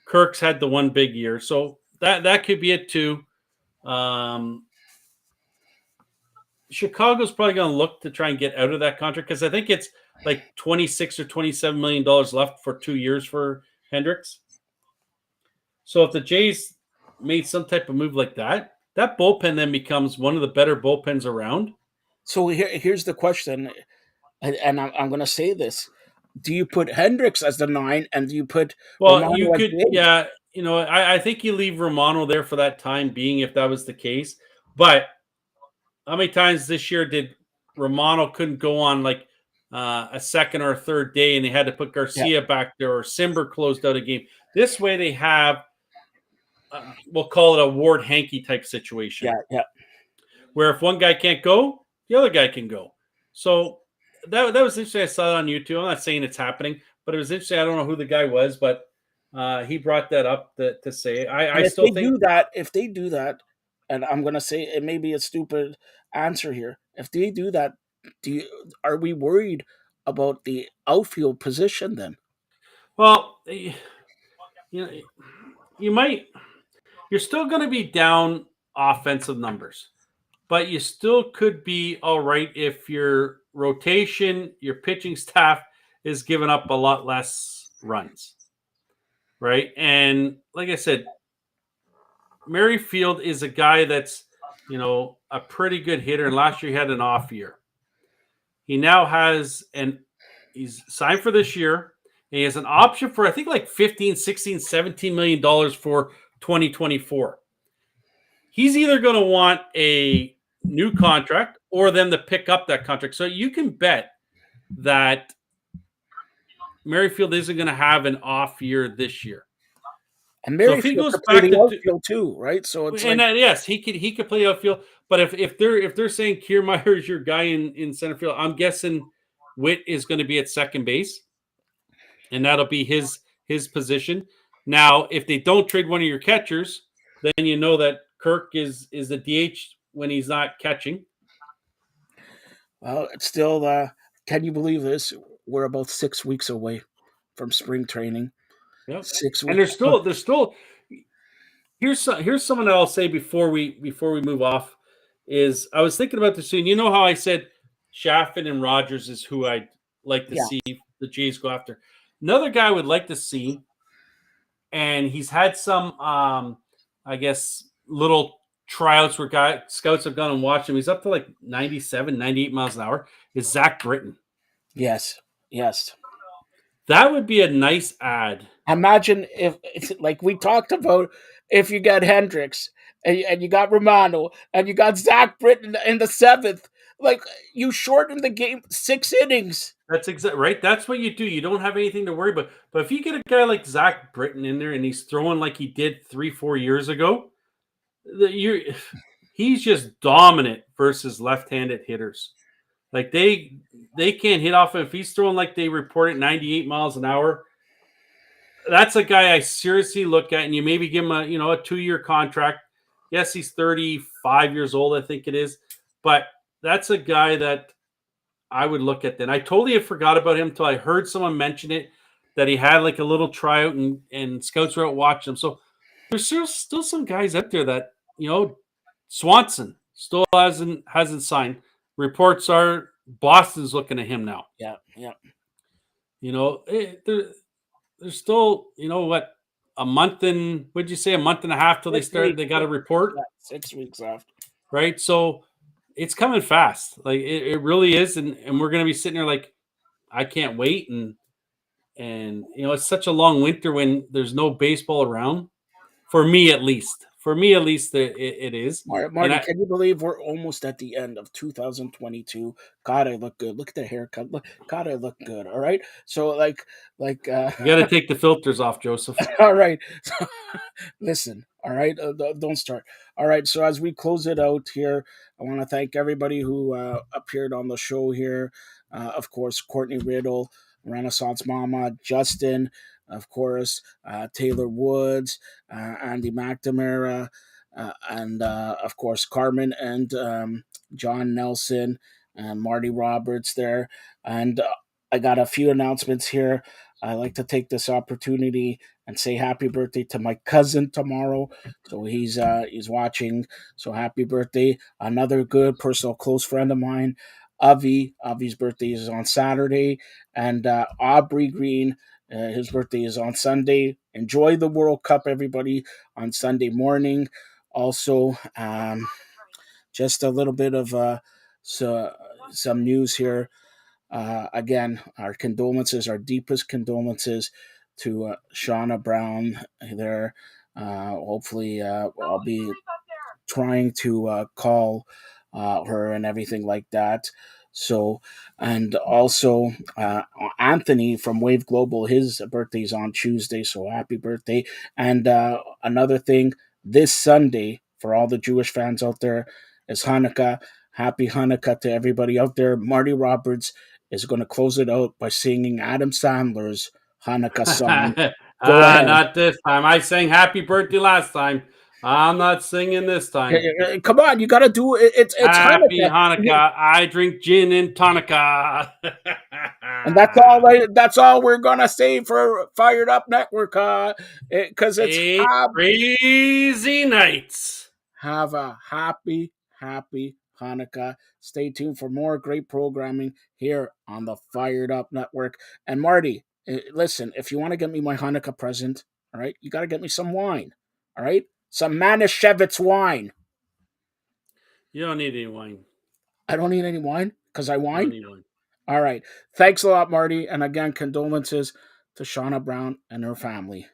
Kirk's had the one big year, so that could be it too. Chicago's probably going to look to try and get out of that contract, because I think it's like $26 or $27 million left for 2 years for Hendricks. So if the Jays made some type of move like that, that bullpen then becomes one of the better bullpens around. So here's the question, and I'm going to say this: do you put Hendricks as the 9, and do you put? Well, you could, yeah. I think you leave Romano there for that time being, if that was the case. But how many times this year did Romano couldn't go on like a second or a third day, and they had to put Garcia back there, or Simber closed out a game? This way they have, we'll call it a Ward Hankey type situation. Yeah. Where if one guy can't go, the other guy can go. So that was interesting. I saw it on YouTube. I'm not saying it's happening, but it was interesting. I don't know who the guy was, but he brought that up to say. I still think if they do that, and I'm going to say it may be a stupid answer here. If they do that, are we worried about the outfield position then? Well, you might. You're still going to be down offensive numbers, but you still could be all right if your rotation, your pitching staff is giving up a lot less runs, right? And like I said, Merrifield is a guy that's, you know, a pretty good hitter. And last year he had an off year. He now has he's signed for this year. And he has an option for, I think, like 15, 16, 17 million dollars for 2024. He's either going to want a new contract or them to pick up that contract. So you can bet that Merrifield isn't going to have an off year this year. And So if he Merrifield goes could play back the to, outfield too, right? So it's and like, yes, he could play outfield. But if they're saying Kiermaier is your guy in center field, I'm guessing Witt is going to be at second base, and that'll be his position. Now, if they don't trade one of your catchers, then you know that Kirk is the DH when he's not catching. well, it's still. Can you believe this? We're about 6 weeks away from spring training. Yep. 6 weeks. And there's still. Here's someone that I'll say before we move off is I was thinking about this soon. You know how I said Chaffin and Rogers is who I'd like to see the Jays go after. Another guy I would like to see, and he's had some I guess little tryouts where scouts have gone and watched him. He's up to like 97, 98 miles an hour. Is Zach Britton. Yes. That would be a nice ad. Imagine if it's like we talked about, if you got Hendricks and you got Romano and you got Zach Britton in the 7th, like you shorten the game 6 innings. That's exactly right. That's what you do. You don't have anything to worry about. But if you get a guy like Zach Britton in there and he's throwing like he did 3-4 years ago, he's just dominant versus left-handed hitters. Like they can't hit off him. If he's throwing like they report at 98 miles an hour, that's a guy I seriously look at, and you maybe give him a 2-year contract. Yes, he's 35 years old, I think it is, but that's a guy that I would look at then. I totally forgot about him until I heard someone mention it, that he had like a little tryout and scouts were out watching him. So there's still some guys out there that, Swanson still hasn't signed. Reports are Boston's looking at him now. Yeah. There's still, a month and a half till they start. They got a report. 6 weeks after. Right. So it's coming fast. Like it really is. And we're going to be sitting there like, I can't wait. And it's such a long winter when there's no baseball around. For me, at least, it is. Marty, can you believe we're almost at the end of 2022? God, I look good. Look at the haircut. God, I look good. All right. So like you got to take the filters off, Joseph. All right. So, listen. All right. Don't start. All right. So as we close it out here, I want to thank everybody who appeared on the show here. Of course, Courtney Riddle, Renaissance Mama, Justin, of course, Taylor Woods, Andy McNamara, and of course Carmen and John Nelson and Marty Roberts there. And I got a few announcements here. I like to take this opportunity and say happy birthday to my cousin tomorrow. So he's watching. So happy birthday. Another good personal close friend of mine, Avi. Avi's birthday is on Saturday. And Aubrey Green, his birthday is on Sunday. Enjoy the World Cup, everybody, on Sunday morning. Also, just a little bit of some news here. Again, our condolences, our deepest condolences to Shauna Brown there. Hopefully, I'll be trying to call her and everything like that. So, and also Anthony from Wave Global, his birthday is on Tuesday, so happy birthday. And another thing, this Sunday, for all the Jewish fans out there, is Hanukkah. Happy Hanukkah to everybody out there. Marty Roberts is going to close it out by singing Adam Sandler's Hanukkah song. Go ahead. Not this time. I sang happy birthday last time. I'm not singing this time. Come on, you got to do it. It's happy Hanukkah. I drink gin and tonica. And that's all we're gonna say for Fired Up Network, because it's crazy nights. Have a happy Hanukkah. Stay tuned for more great programming here on the Fired Up Network. And Marty, listen, if you want to get me my Hanukkah present, all right, you got to get me some wine. All right, some Manischewitz wine. You don't need any wine. I don't need any wine because I You don't whine? need wine. All right. Thanks a lot, Marty. And again, condolences to Shauna Brown and her family.